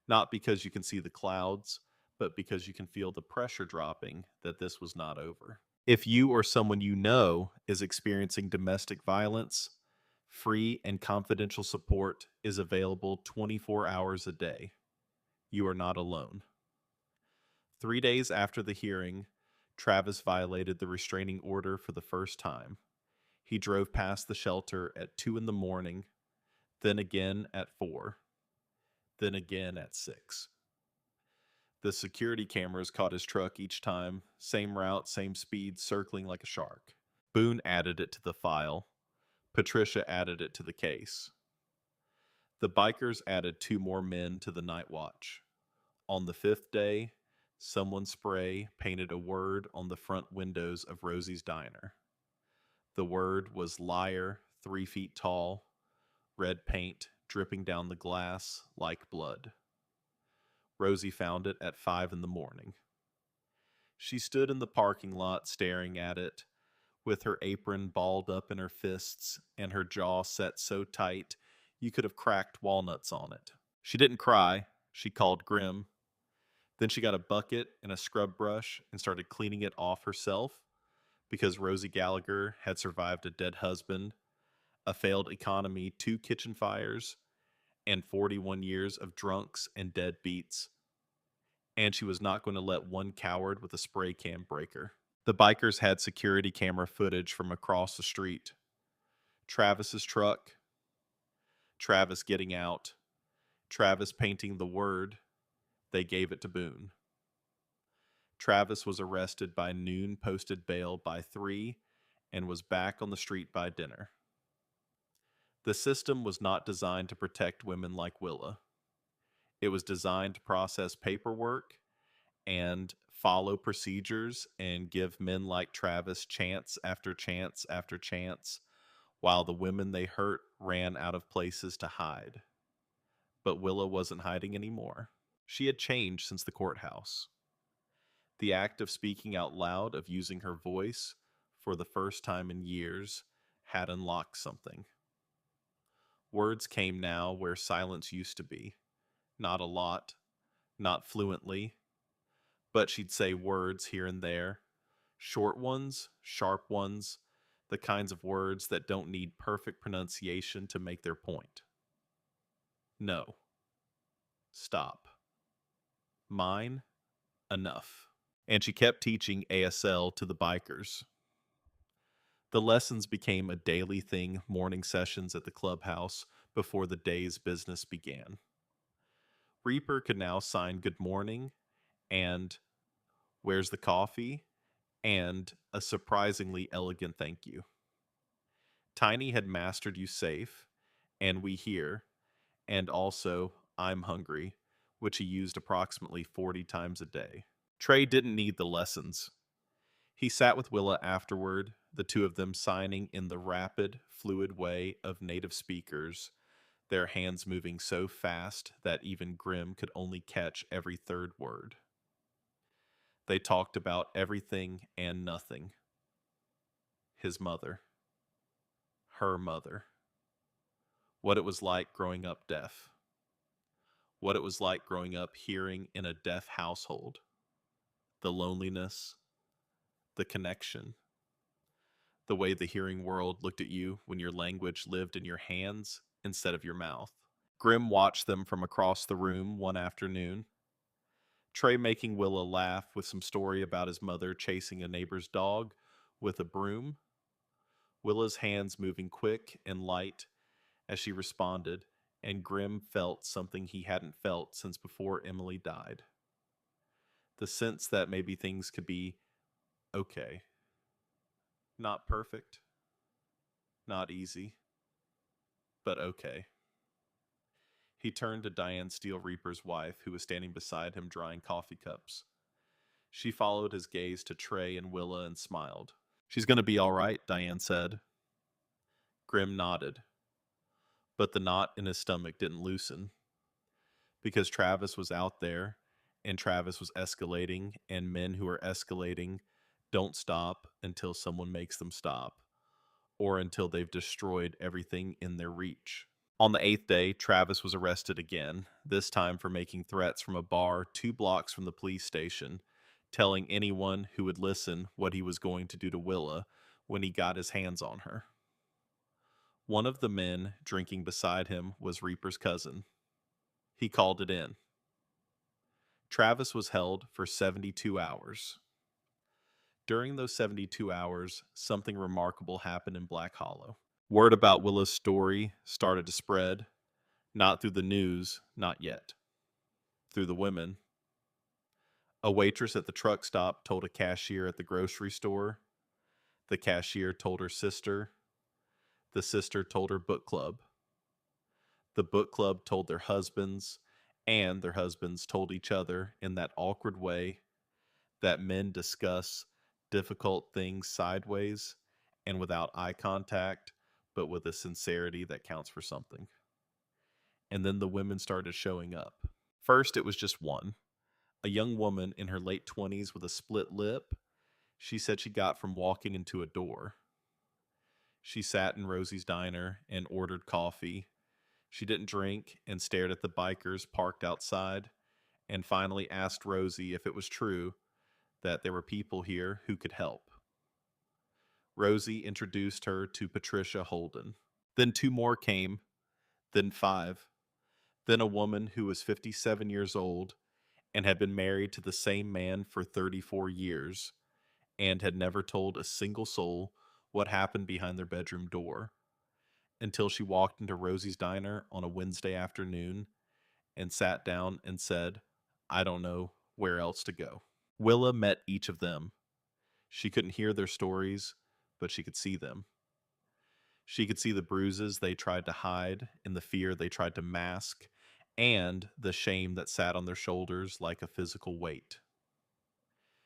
not because you can see the clouds, but because you can feel the pressure dropping that this was not over. If you or someone you know is experiencing domestic violence, free and confidential support is available 24 hours a day. You are not alone. 3 days after the hearing, Travis violated the restraining order for the first time. He drove past the shelter at 2 in the morning, then again at 4, then again at 6. The security cameras caught his truck each time, same route, same speed, circling like a shark. Boone added it to the file. Patricia added it to the case. The bikers added 2 more men to the night watch. On the 5th day, someone spray painted a word on the front windows of Rosie's diner. The word was liar, 3 feet tall, red paint dripping down the glass like blood. Rosie found it at 5 in the morning. She stood in the parking lot staring at it, with her apron balled up in her fists and her jaw set so tight you could have cracked walnuts on it. She didn't cry. She called Grimm. Then she got a bucket and a scrub brush and started cleaning it off herself because Rosie Gallagher had survived a dead husband, a failed economy, 2 kitchen fires, and 41 years of drunks and deadbeats. And she was not going to let one coward with a spray can break her. The bikers had security camera footage from across the street. Travis's truck, Travis getting out, Travis painting the word. They gave it to Boone. Travis was arrested by noon, posted bail by 3, and was back on the street by dinner. The system was not designed to protect women like Willa. It was designed to process paperwork and follow procedures and give men like Travis chance after chance after chance, while the women they hurt ran out of places to hide. But Willa wasn't hiding anymore. She had changed since the courthouse. The act of speaking out loud, of using her voice for the first time in years, had unlocked something. Words came now where silence used to be. Not a lot, not fluently, but she'd say words here and there. Short ones, sharp ones, the kinds of words that don't need perfect pronunciation to make their point. No. Stop. Mine. Enough. And she kept teaching ASL to the bikers. The lessons became a daily thing, morning sessions at the clubhouse before the day's business began. Reaper could now sign good morning and where's the coffee and a surprisingly elegant thank you. Tiny had mastered you safe and we here, and also I'm hungry, which he used approximately 40 times a day. Trey didn't need the lessons. He sat with Willa afterward, the two of them signing in the rapid, fluid way of native speakers, their hands moving so fast that even Grim could only catch every third word. They talked about everything and nothing. His mother. Her mother. What it was like growing up deaf. What it was like growing up hearing in a deaf household. The loneliness. The connection. The way the hearing world looked at you when your language lived in your hands instead of your mouth. Grim watched them from across the room one afternoon. Trey making Willa laugh with some story about his mother chasing a neighbor's dog with a broom. Willa's hands moving quick and light as she responded, and Grim felt something he hadn't felt since before Emily died. The sense that maybe things could be okay. Not perfect, not easy, but okay. He turned to Diane Steele Reaper's wife, who was standing beside him drying coffee cups. She followed his gaze to Trey and Willa and smiled. She's going to be all right, Diane said. Grim nodded, but the knot in his stomach didn't loosen, because Travis was out there, and Travis was escalating, and men who are escalating don't stop until someone makes them stop, or until they've destroyed everything in their reach. On the 8th day, Travis was arrested again, this time for making threats from a bar 2 blocks from the police station, telling anyone who would listen what he was going to do to Willa when he got his hands on her. One of the men drinking beside him was Reaper's cousin. He called it in. Travis was held for 72 hours. During those 72 hours, something remarkable happened in Black Hollow. Word about Willa's story started to spread, not through the news, not yet. Through the women. A waitress at the truck stop told a cashier at the grocery store. The cashier told her sister. The sister told her book club. The book club told their husbands, and their husbands told each other in that awkward way that men discuss difficult things sideways and without eye contact, but with a sincerity that counts for something. And then the women started showing up. First, it was just one, a young woman in her late 20s with a split lip. She said she got from walking into a door. She sat in Rosie's diner and ordered coffee. She didn't drink and stared at the bikers parked outside, and finally asked Rosie if it was true that there were people here who could help. Rosie introduced her to Patricia Holden. Then 2 more came, then 5, then a woman who was 57 years old and had been married to the same man for 34 years and had never told a single soul what happened behind their bedroom door until she walked into Rosie's diner on a Wednesday afternoon and sat down and said, "I don't know where else to go." Willa met each of them. She couldn't hear their stories, but she could see them. She could see the bruises they tried to hide and the fear they tried to mask and the shame that sat on their shoulders like a physical weight.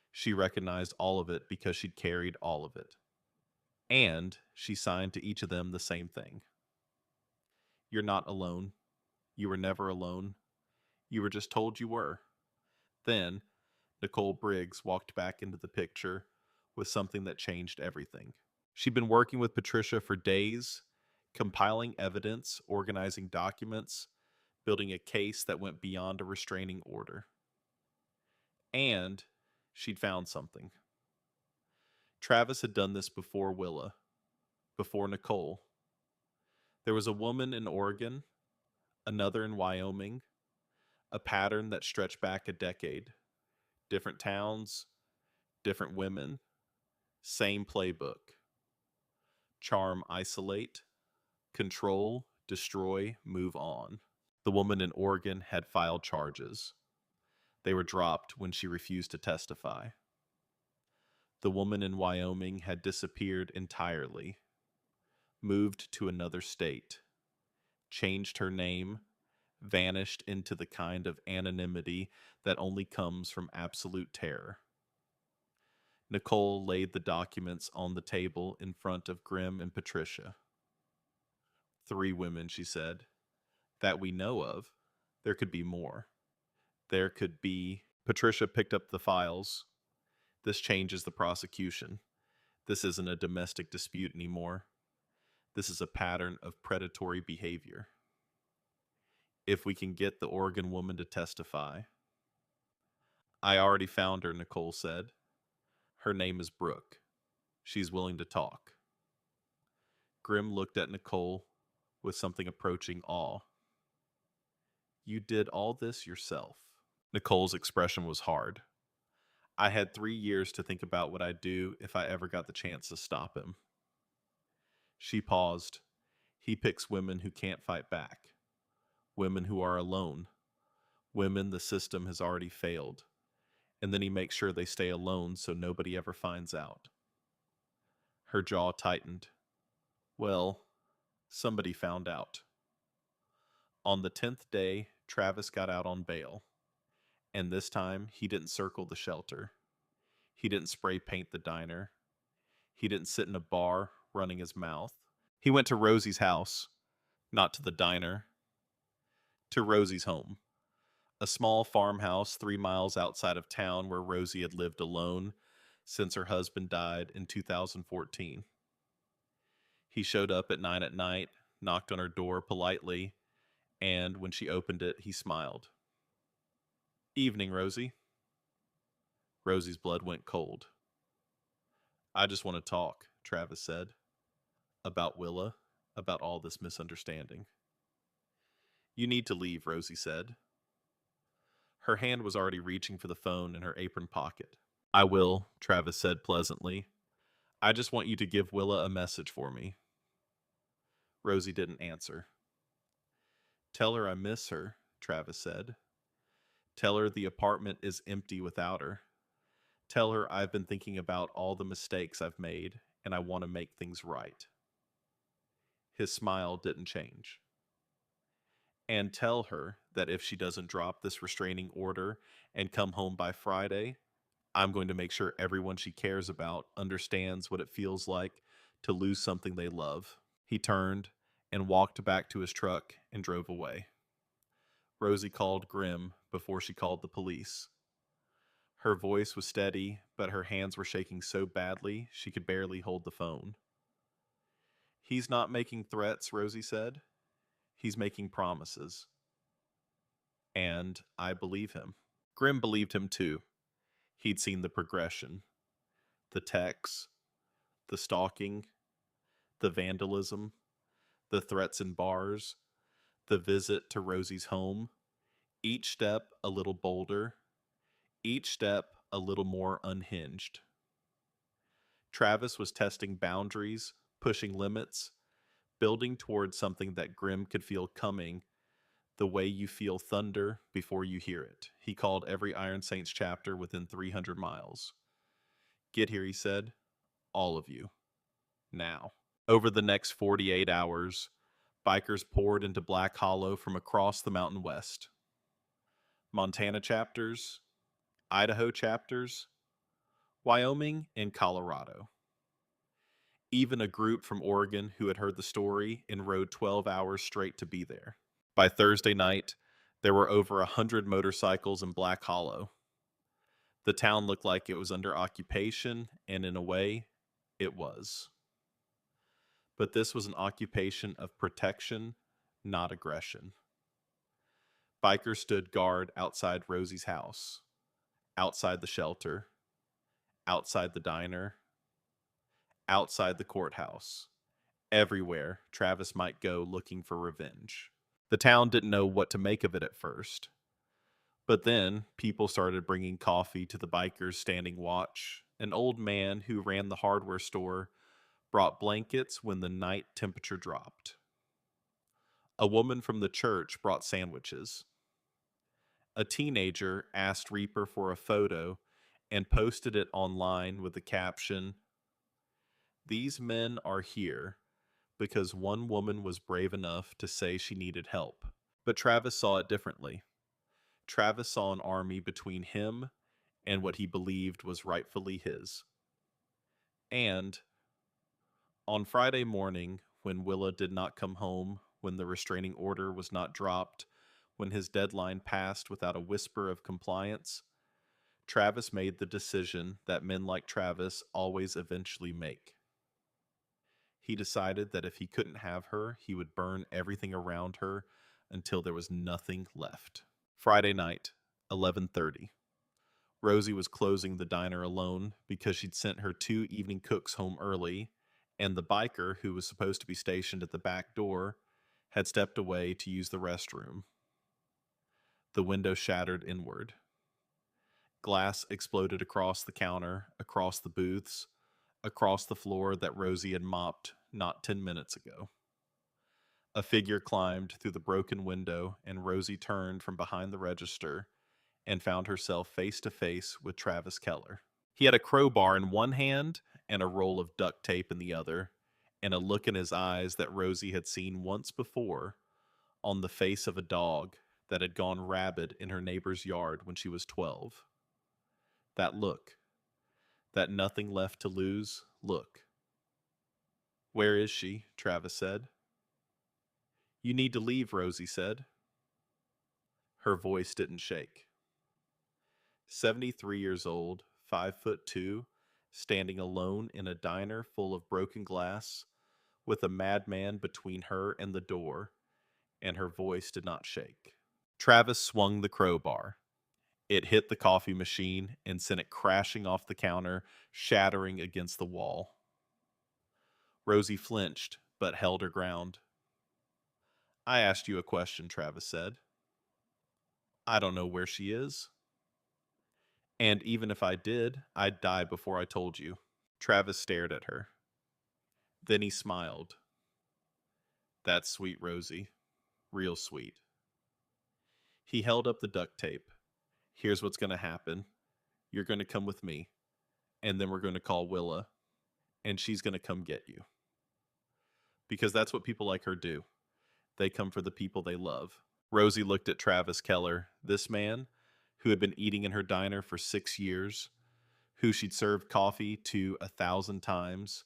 She recognized all of it because she'd carried all of it. And she signed to each of them the same thing. You're not alone. You were never alone. You were just told you were. Then, Nicole Briggs walked back into the picture with something that changed everything. She'd been working with Patricia for days, compiling evidence, organizing documents, building a case that went beyond a restraining order. And she'd found something. Travis had done this before Willa, before Nicole. There was a woman in Oregon, another in Wyoming, a pattern that stretched back a decade. Different towns, different women, same playbook. Charm, isolate, control, destroy, move on. The woman in Oregon had filed charges. They were dropped when she refused to testify. The woman in Wyoming had disappeared entirely, moved to another state, changed her name, vanished into the kind of anonymity that only comes from absolute terror. Nicole laid the documents on the table in front of Grim and Patricia. 3 women, she said, that we know of. There could be more. There could be. Patricia picked up the files. This changes the prosecution. This isn't a domestic dispute anymore. This is a pattern of predatory behavior. If we can get the Oregon woman to testify. I already found her, Nicole said. Her name is Brooke. She's willing to talk. Grim looked at Nicole with something approaching awe. You did all this yourself. Nicole's expression was hard. I had 3 years to think about what I'd do if I ever got the chance to stop him. She paused. He picks women who can't fight back. Women who are alone. Women the system has already failed. And then he makes sure they stay alone so nobody ever finds out. Her jaw tightened. Well, somebody found out. On the 10th day, Travis got out on bail. And this time, he didn't circle the shelter. He didn't spray paint the diner. He didn't sit in a bar running his mouth. He went to Rosie's house, not to the diner, to Rosie's home, a small farmhouse 3 miles outside of town where Rosie had lived alone since her husband died in 2014. He showed up at 9 at night, knocked on her door politely, and when she opened it, he smiled. Evening, Rosie. Rosie's blood went cold. I just want to talk, Travis said. About Willa, about all this misunderstanding. You need to leave, Rosie said. Her hand was already reaching for the phone in her apron pocket. I will, Travis said pleasantly. I just want you to give Willa a message for me. Rosie didn't answer. Tell her I miss her, Travis said. Tell her the apartment is empty without her. Tell her I've been thinking about all the mistakes I've made and I want to make things right. His smile didn't change. And tell her that if she doesn't drop this restraining order and come home by Friday, I'm going to make sure everyone she cares about understands what it feels like to lose something they love. He turned and walked back to his truck and drove away. Rosie called Grim before she called the police. Her voice was steady, but her hands were shaking so badly she could barely hold the phone. He's not making threats, Rosie said. He's making promises. And I believe him. Grim believed him too. He'd seen the progression. The texts, the stalking, the vandalism, the threats in bars, the visit to Rosie's home. Each step a little bolder. Each step a little more unhinged. Travis was testing boundaries, pushing limits, building towards something that Grim could feel coming, the way you feel thunder before you hear it. He called every Iron Saints chapter within 300 miles. Get here, he said. All of you. Now. Over the next 48 hours, bikers poured into Black Hollow from across the Mountain West. Montana chapters, Idaho chapters, Wyoming, and Colorado. Even a group from Oregon who had heard the story and rode 12 hours straight to be there. By Thursday night, there were over 100 motorcycles in Black Hollow. The town looked like it was under occupation, and in a way, it was. But this was an occupation of protection, not aggression. Bikers stood guard outside Rosie's house, outside the shelter, outside the diner, outside the courthouse. Everywhere Travis might go looking for revenge. The town didn't know what to make of it at first. But then people started bringing coffee to the bikers standing watch. An old man who ran the hardware store brought blankets when the night temperature dropped. A woman from the church brought sandwiches. A teenager asked Reaper for a photo and posted it online with the caption, "These men are here because one woman was brave enough to say she needed help." But Travis saw it differently. Travis saw an army between him and what he believed was rightfully his. And on Friday morning, when Willa did not come home, when the restraining order was not dropped, when his deadline passed without a whisper of compliance, Travis made the decision that men like Travis always eventually make. He decided that if he couldn't have her, he would burn everything around her until there was nothing left. Friday night, 11:30. Rosie was closing the diner alone because she'd sent her 2 evening cooks home early, and the biker, who was supposed to be stationed at the back door, had stepped away to use the restroom. The window shattered inward. Glass exploded across the counter, across the booths, across the floor that Rosie had mopped not 10 minutes ago. A figure climbed through the broken window, and Rosie turned from behind the register and found herself face to face with Travis Keller. He had a crowbar in one hand and a roll of duct tape in the other, and a look in his eyes that Rosie had seen once before on the face of a dog that had gone rabid in her neighbor's yard when she was 12. That look, that nothing left to lose look. "Where is she?" Travis said. "You need to leave," Rosie said. Her voice didn't shake. 73 years old, 5'2", standing alone in a diner full of broken glass, with a madman between her and the door, and her voice did not shake. Travis swung the crowbar. It hit the coffee machine and sent it crashing off the counter, shattering against the wall. Rosie flinched, but held her ground. "I asked you a question," Travis said. "I don't know where she is. And even if I did, I'd die before I told you." Travis stared at her. Then he smiled. "That's sweet, Rosie. Real sweet." He held up the duct tape. "Here's what's going to happen. You're going to come with me, and then we're going to call Willa, and she's going to come get you." Because that's what people like her do. They come for the people they love. Rosie looked at Travis Keller, this man who had been eating in her diner for 6 years, who she'd served coffee to 1,000 times,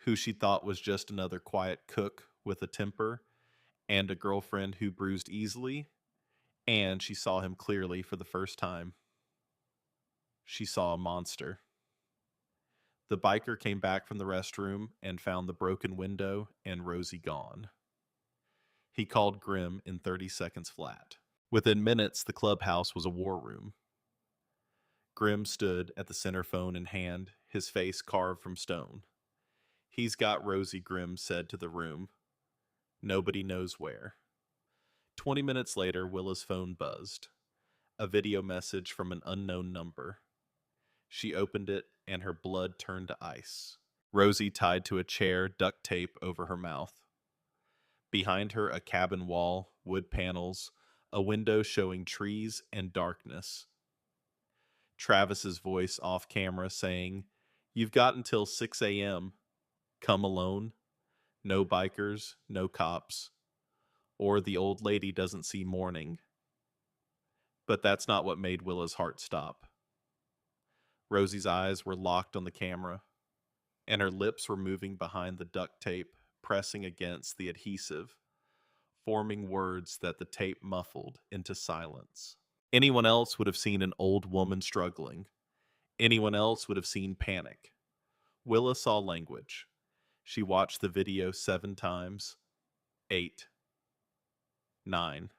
who she thought was just another quiet cook with a temper, and a girlfriend who bruised easily, and she saw him clearly for the first time. She saw a monster. The biker came back from the restroom and found the broken window and Rosie gone. He called Grim in 30 seconds flat. Within minutes, the clubhouse was a war room. Grim stood at the center phone in hand, his face carved from stone. "He's got Rosie," Grim said to the room. "Nobody knows where." 20 minutes later, Willa's phone buzzed. A video message from an unknown number. She opened it, and her blood turned to ice. Rosie tied to a chair, duct tape over her mouth. Behind her, a cabin wall, wood panels, a window showing trees and darkness. Travis's voice off camera saying, "You've got until 6 a.m. Come alone. No bikers, no cops. Or the old lady doesn't see morning." But that's not what made Willa's heart stop. Rosie's eyes were locked on the camera, and her lips were moving behind the duct tape, pressing against the adhesive, forming words that the tape muffled into silence. Anyone else would have seen an old woman struggling. Anyone else would have seen panic. Willa saw language. She watched the video 7 times, 8, 9.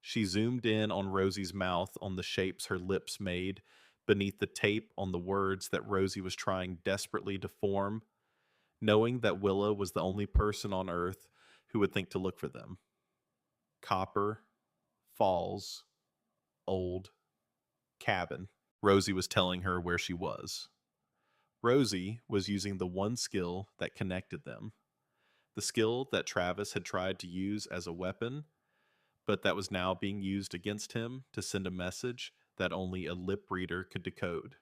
She zoomed in on Rosie's mouth, on the shapes her lips made, beneath the tape on the words that Rosie was trying desperately to form, knowing that Willa was the only person on Earth who would think to look for them. Copper, Falls, Old, Cabin. Rosie was telling her where she was. Rosie was using the one skill that connected them, the skill that Travis had tried to use as a weapon, but that was now being used against him to send a message that only a lip reader could decode.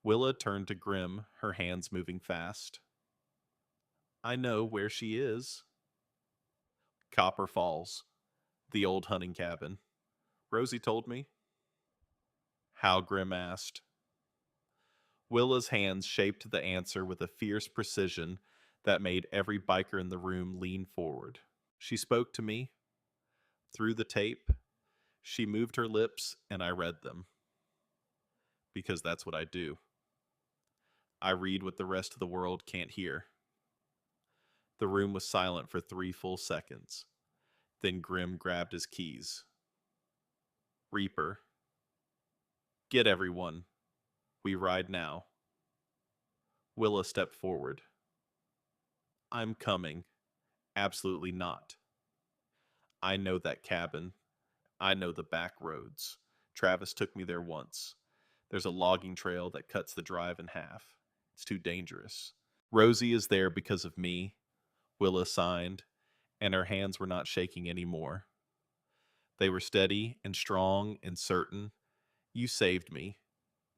Willa turned to Grim, her hands moving fast. I know where she is. Copper Falls, the old hunting cabin. Rosie told me. How? Grim asked. Willa's hands shaped the answer with a fierce precision that made every biker in the room lean forward. She spoke to me. Through the tape, she moved her lips, and I read them. Because that's what I do. I read what the rest of the world can't hear. The room was silent for 3 full seconds. Then Grim grabbed his keys. Reaper. Get everyone. We ride now. Willa stepped forward. I'm coming. Absolutely not. I know that cabin. I know the back roads. Travis took me there once. There's a logging trail that cuts the drive in half. It's too dangerous. Rosie is there because of me, Willa signed, and her hands were not shaking anymore. They were steady and strong and certain. You saved me.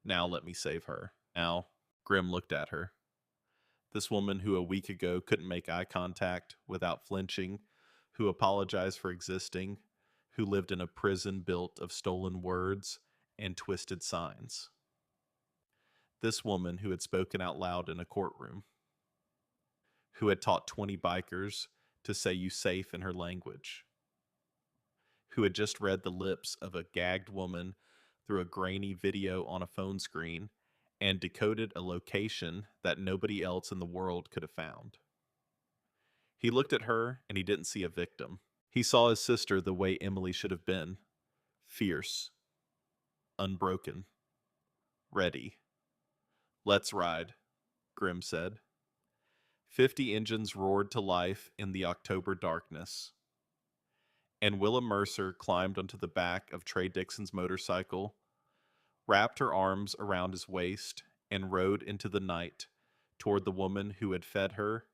Now let me save her. Now, Grim looked at her. This woman who a week ago couldn't make eye contact without flinching, who apologized for existing, who lived in a prison built of stolen words and twisted signs. This woman who had spoken out loud in a courtroom, who had taught 20 bikers to say you safe in her language, who had just read the lips of a gagged woman through a grainy video on a phone screen and decoded a location that nobody else in the world could have found. He looked at her and he didn't see a victim. He saw his sister the way Emily should have been. Fierce. Unbroken. Ready. Let's ride, Grim said. 50 engines roared to life in the October darkness. And Willa Mercer climbed onto the back of Trey Dixon's motorcycle, wrapped her arms around his waist, and rode into the night toward the woman who had fed her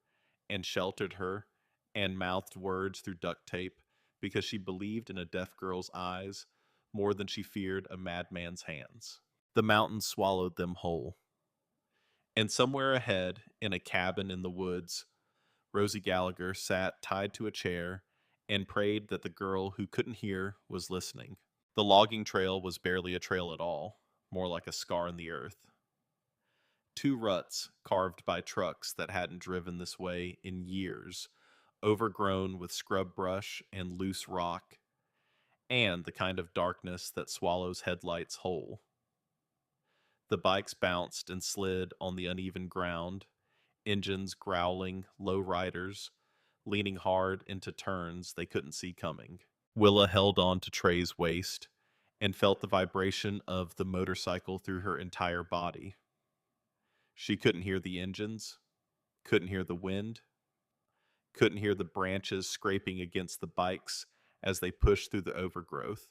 and sheltered her and mouthed words through duct tape because she believed in a deaf girl's eyes more than she feared a madman's hands. The mountains swallowed them whole. And somewhere ahead, in a cabin in the woods, Rosie Gallagher sat tied to a chair and prayed that the girl who couldn't hear was listening. The logging trail was barely a trail at all, more like a scar in the earth. 2 ruts carved by trucks that hadn't driven this way in years, overgrown with scrub brush and loose rock, and the kind of darkness that swallows headlights whole. The bikes bounced and slid on the uneven ground, engines growling, low riders, leaning hard into turns they couldn't see coming. Willa held on to Trey's waist and felt the vibration of the motorcycle through her entire body. She couldn't hear the engines, couldn't hear the wind, couldn't hear the branches scraping against the bikes as they pushed through the overgrowth.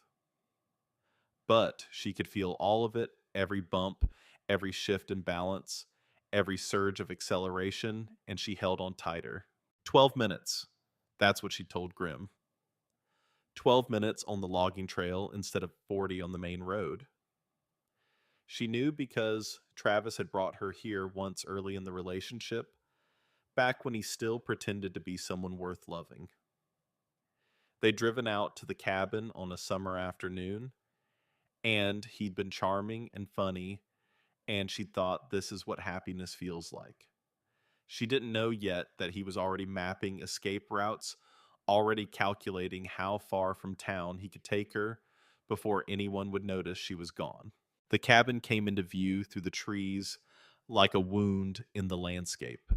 But she could feel all of it, every bump, every shift in balance, every surge of acceleration, and she held on tighter. 12 minutes. That's what she told Grim. 12 minutes on the logging trail instead of 40 on the main road. She knew because Travis had brought her here once early in the relationship, back when he still pretended to be someone worth loving. They'd driven out to the cabin on a summer afternoon, and he'd been charming and funny, and she thought this is what happiness feels like. She didn't know yet that he was already mapping escape routes, already calculating how far from town he could take her before anyone would notice she was gone. The cabin came into view through the trees like a wound in the landscape.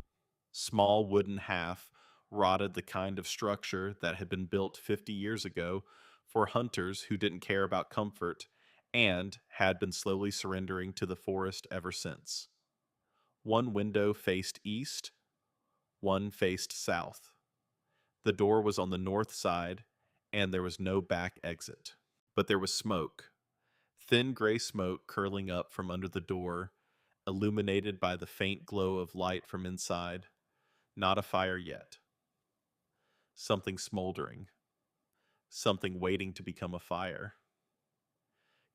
Small wooden half rotted, the kind of structure that had been built 50 years ago for hunters who didn't care about comfort and had been slowly surrendering to the forest ever since. One window faced east, one faced south. The door was on the north side, and there was no back exit. But there was smoke, thin gray smoke curling up from under the door, illuminated by the faint glow of light from inside. Not a fire yet. Something smoldering. Something waiting to become a fire.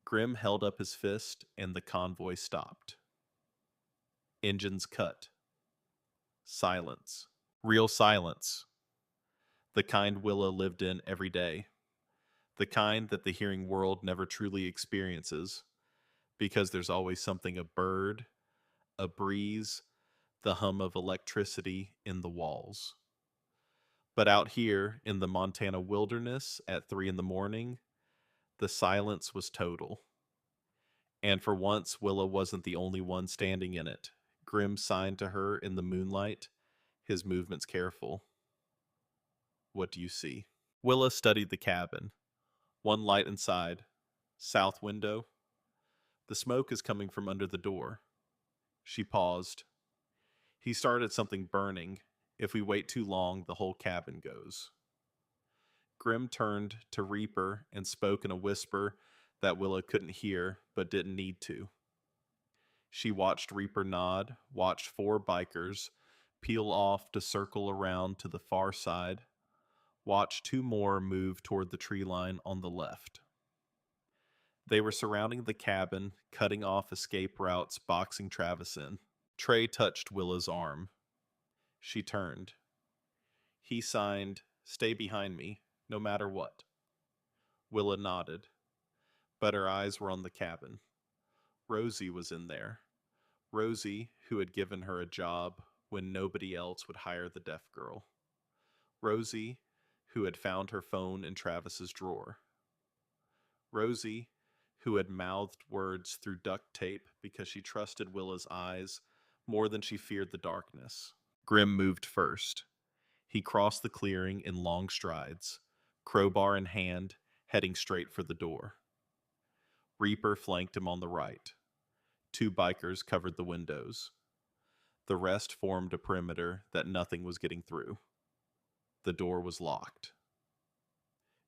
Grim held up his fist, and the convoy stopped. Engines cut. Silence. Real silence. The kind Willa lived in every day. The kind that the hearing world never truly experiences, because there's always something: a bird, a breeze, the hum of electricity in the walls. But out here in the Montana wilderness at 3 in the morning, the silence was total. And for once, Willa wasn't the only one standing in it. Grim signed to her in the moonlight, his movements careful. What do you see? Willa studied the cabin. One light inside. South window. The smoke is coming from under the door. She paused. He started something burning. If we wait too long, the whole cabin goes. Grim turned to Reaper and spoke in a whisper that Willa couldn't hear, but didn't need to. She watched Reaper nod, watched 4 bikers peel off to circle around to the far side, watched 2 more move toward the tree line on the left. They were surrounding the cabin, cutting off escape routes, boxing Travis in. Trey touched Willa's arm. She turned. He signed, "Stay behind me, no matter what." Willa nodded, but her eyes were on the cabin. Rosie was in there. Rosie, who had given her a job when nobody else would hire the deaf girl. Rosie, who had found her phone in Travis's drawer. Rosie, who had mouthed words through duct tape because she trusted Willa's eyes more than she feared the darkness. Grim moved first. He crossed the clearing in long strides, crowbar in hand, heading straight for the door. Reaper flanked him on the right. 2 bikers covered the windows. The rest formed a perimeter that nothing was getting through. The door was locked.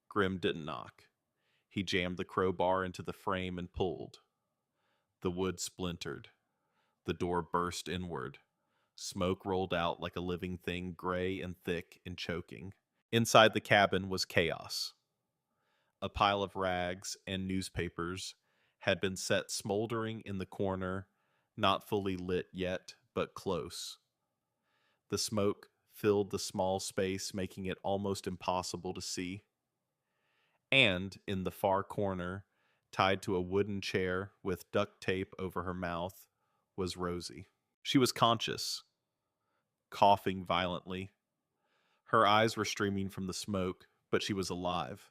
Grim didn't knock. He jammed the crowbar into the frame and pulled. The wood splintered. The door burst inward. Smoke rolled out like a living thing, gray and thick and choking. Inside the cabin was chaos. A pile of rags and newspapers had been set smoldering in the corner, not fully lit yet, but close. The smoke filled the small space, making it almost impossible to see. And in the far corner, tied to a wooden chair with duct tape over her mouth, was Rosie. She was conscious, coughing violently. Her eyes were streaming from the smoke, but she was alive.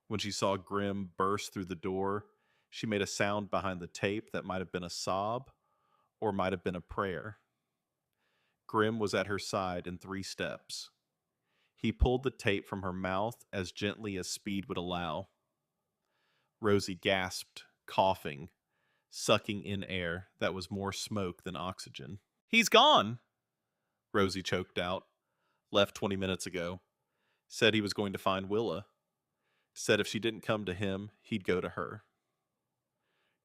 When she saw Grim burst through the door, she made a sound behind the tape that might have been a sob or might have been a prayer. Grim was at her side in 3 steps. He pulled the tape from her mouth as gently as speed would allow. Rosie gasped, coughing, sucking in air that was more smoke than oxygen. "He's gone!" Rosie choked out. "Left 20 minutes ago. Said he was going to find Willa. Said if she didn't come to him, he'd go to her."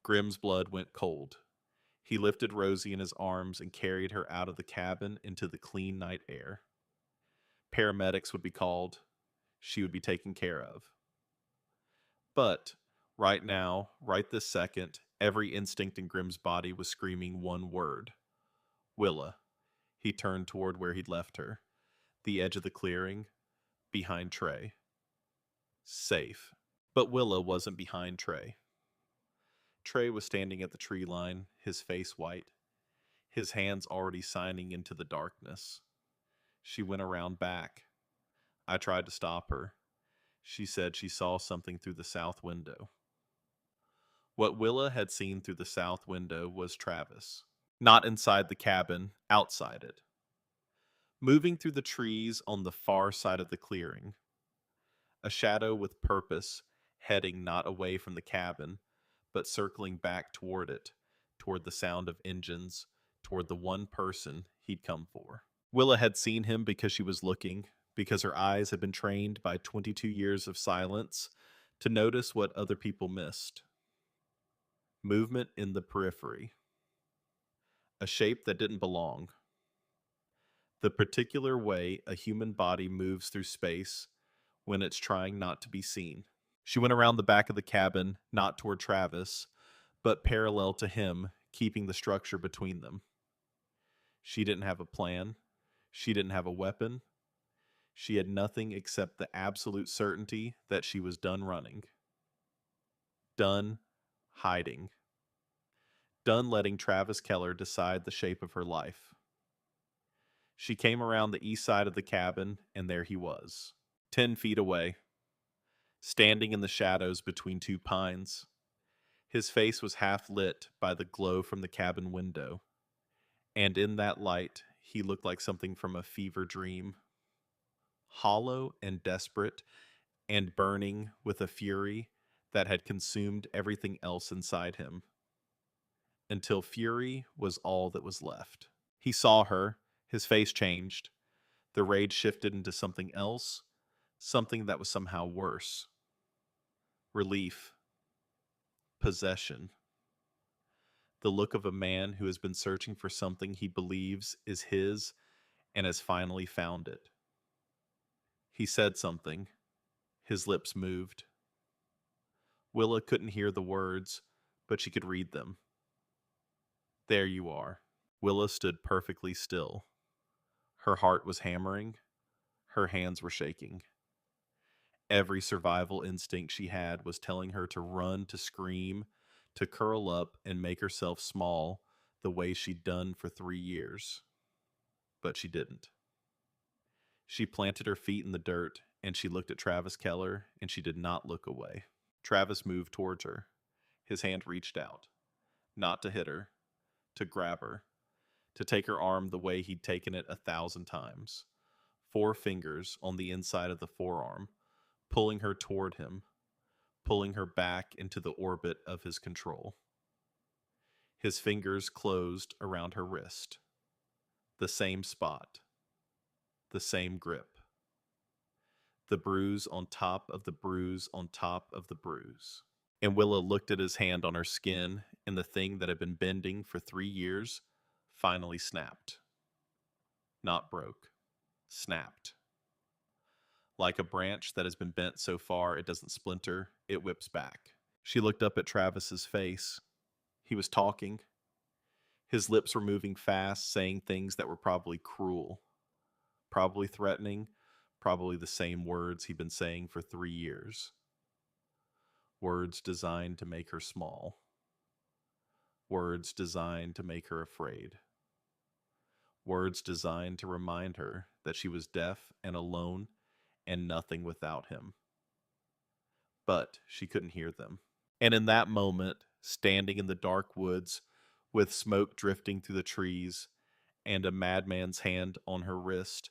Grim's blood went cold. He lifted Rosie in his arms and carried her out of the cabin into the clean night air. Paramedics would be called. She would be taken care of. But right now, right this second, every instinct in Grim's body was screaming one word: Willa. He turned toward where he'd left her, the edge of the clearing, behind Trey. Safe. But Willa wasn't behind Trey. Trey was standing at the tree line, his face white, his hands already signing into the darkness. She went around back. I tried to stop her. She said she saw something through the south window. What Willa had seen through the south window was Travis. Not inside the cabin, outside it. Moving through the trees on the far side of the clearing. A shadow with purpose, heading not away from the cabin, but circling back toward it, toward the sound of engines, toward the one person he'd come for. Willa had seen him because she was looking, because her eyes had been trained by 22 years of silence to notice what other people missed. Movement in the periphery. A shape that didn't belong. The particular way a human body moves through space when it's trying not to be seen. She went around the back of the cabin, not toward Travis, but parallel to him, keeping the structure between them. She didn't have a plan. She didn't have a weapon. She had nothing except the absolute certainty that she was done running. Done hiding. Done letting Travis Keller decide the shape of her life. She came around the east side of the cabin, and there he was, 10 feet away, standing in the shadows between two pines. His face was half lit by the glow from the cabin window, and in that light, he looked like something from a fever dream. Hollow and desperate, and burning with a fury that had consumed everything else inside him, until fury was all that was left. He saw her, his face changed. The rage shifted into something else, something that was somehow worse. Relief. Possession. The look of a man who has been searching for something he believes is his and has finally found it. He said something. His lips moved. Willa couldn't hear the words, but she could read them. There you are. Willa stood perfectly still. Her heart was hammering. Her hands were shaking. Every survival instinct she had was telling her to run, to scream, to curl up and make herself small the way she'd done for 3 years. But she didn't. She planted her feet in the dirt and she looked at Travis Keller and she did not look away. Travis moved towards her. His hand reached out, not to hit her, to grab her, to take her arm the way he'd taken it 1,000 times. 4 fingers on the inside of the forearm, pulling her toward him, pulling her back into the orbit of his control. His fingers closed around her wrist. The same spot. The same grip. The bruise on top of the bruise on top of the bruise. And Willa looked at his hand on her skin, and the thing that had been bending for 3 years finally snapped. Not broke. Snapped. Like a branch that has been bent so far it doesn't splinter, it whips back. She looked up at Travis's face. He was talking. His lips were moving fast, saying things that were probably cruel, probably threatening, probably the same words he'd been saying for 3 years. Words designed to make her small. Words designed to make her afraid. Words designed to remind her that she was deaf and alone and nothing without him. But she couldn't hear them. And in that moment, standing in the dark woods, with smoke drifting through the trees and a madman's hand on her wrist,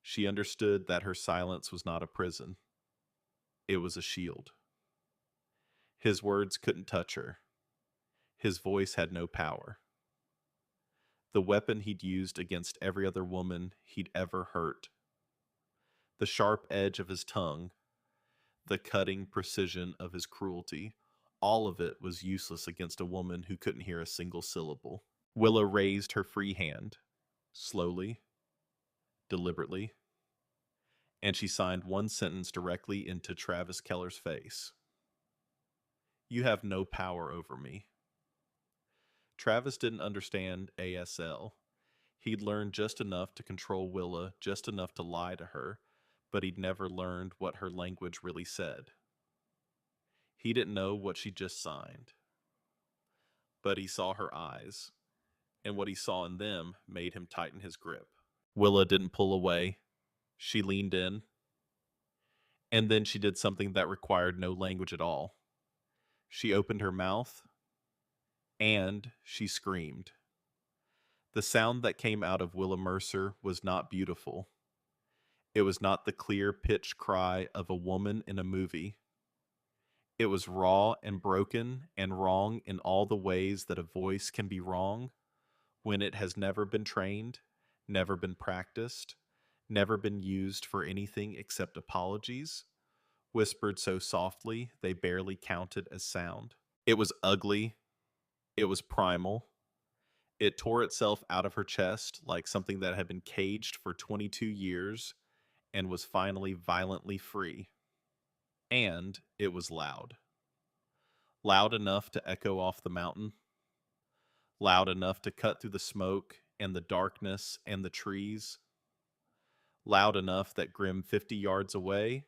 she understood that her silence was not a prison. It was a shield. His words couldn't touch her. His voice had no power. The weapon he'd used against every other woman he'd ever hurt. The sharp edge of his tongue, the cutting precision of his cruelty, all of it was useless against a woman who couldn't hear a single syllable. Willa raised her free hand, slowly, deliberately, and she signed one sentence directly into Travis Keller's face. You have no power over me. Travis didn't understand ASL. He'd learned just enough to control Willa, just enough to lie to her, but he'd never learned what her language really said. He didn't know what she just signed. But he saw her eyes, and what he saw in them made him tighten his grip. Willa didn't pull away. She leaned in, and then she did something that required no language at all. She opened her mouth, and she screamed. The sound that came out of Willa Mercer was not beautiful. It was not the clear pitched cry of a woman in a movie. It was raw and broken and wrong in all the ways that a voice can be wrong when it has never been trained, never been practiced, never been used for anything except apologies, whispered so softly they barely counted as sound. It was ugly. It was primal. It tore itself out of her chest like something that had been caged for 22 years and was finally violently free. And it was loud. Loud enough to echo off the mountain, loud enough to cut through the smoke and the darkness and the trees, loud enough that Grim 50 yards away,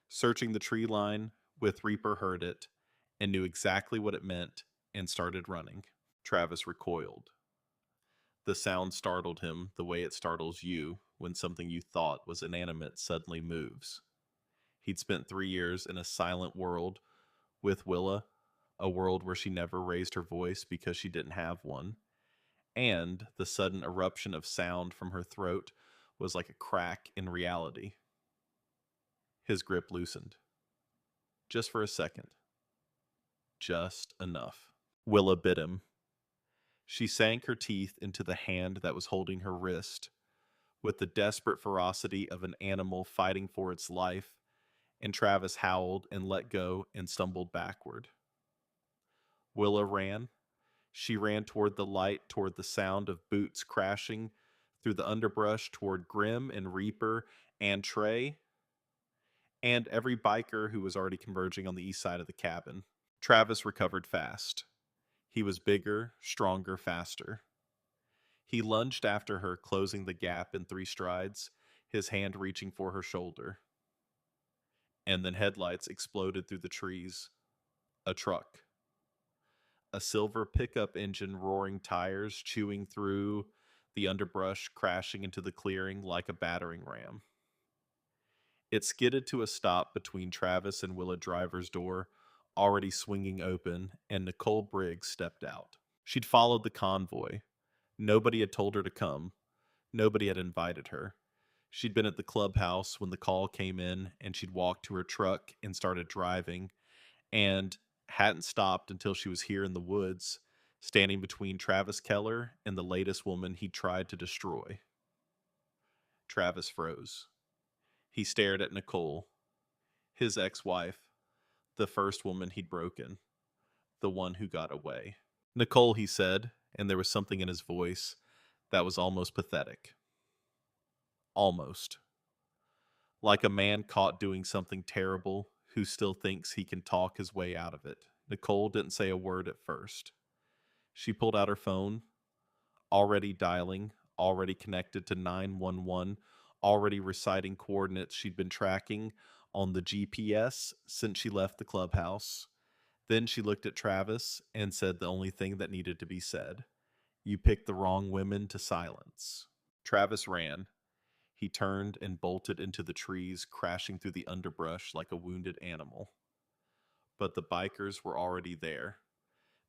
searching the tree line with Reaper, heard it and knew exactly what it meant and started running. Travis recoiled. The sound startled him the way it startles you when something you thought was inanimate suddenly moves. He'd spent 3 years in a silent world with Willa, a world where she never raised her voice because she didn't have one, and the sudden eruption of sound from her throat was like a crack in reality. His grip loosened. Just for a second. Just enough. Willa bit him. She sank her teeth into the hand that was holding her wrist, with the desperate ferocity of an animal fighting for its life, and Travis howled and let go and stumbled backward. Willa ran. She ran toward the light, toward the sound of boots crashing through the underbrush, toward Grim and Reaper and Trey, and every biker who was already converging on the east side of the cabin. Travis recovered fast. He was bigger, stronger, faster. He lunged after her, closing the gap in 3 strides, his hand reaching for her shoulder. And then headlights exploded through the trees. A truck. A silver pickup engine, roaring tires, chewing through the underbrush, crashing into the clearing like a battering ram. It skidded to a stop between Travis and Willa Driver's door, already swinging open, and Nicole Briggs stepped out. She'd followed the convoy. Nobody had told her to come. Nobody had invited her. She'd been at the clubhouse when the call came in, and she'd walked to her truck and started driving, and hadn't stopped until she was here in the woods, standing between Travis Keller and the latest woman he tried to destroy. Travis froze. He stared at Nicole, his ex-wife, the first woman he'd broken, the one who got away. Nicole, he said, and there was something in his voice that was almost pathetic. Almost. Like a man caught doing something terrible who still thinks he can talk his way out of it. Nicole didn't say a word at first. She pulled out her phone, already dialing, already connected to 911, already reciting coordinates she'd been tracking on the GPS since she left the clubhouse. Then she looked at Travis and said the only thing that needed to be said. You picked the wrong women to silence. Travis ran. He turned and bolted into the trees, crashing through the underbrush like a wounded animal. But the bikers were already there.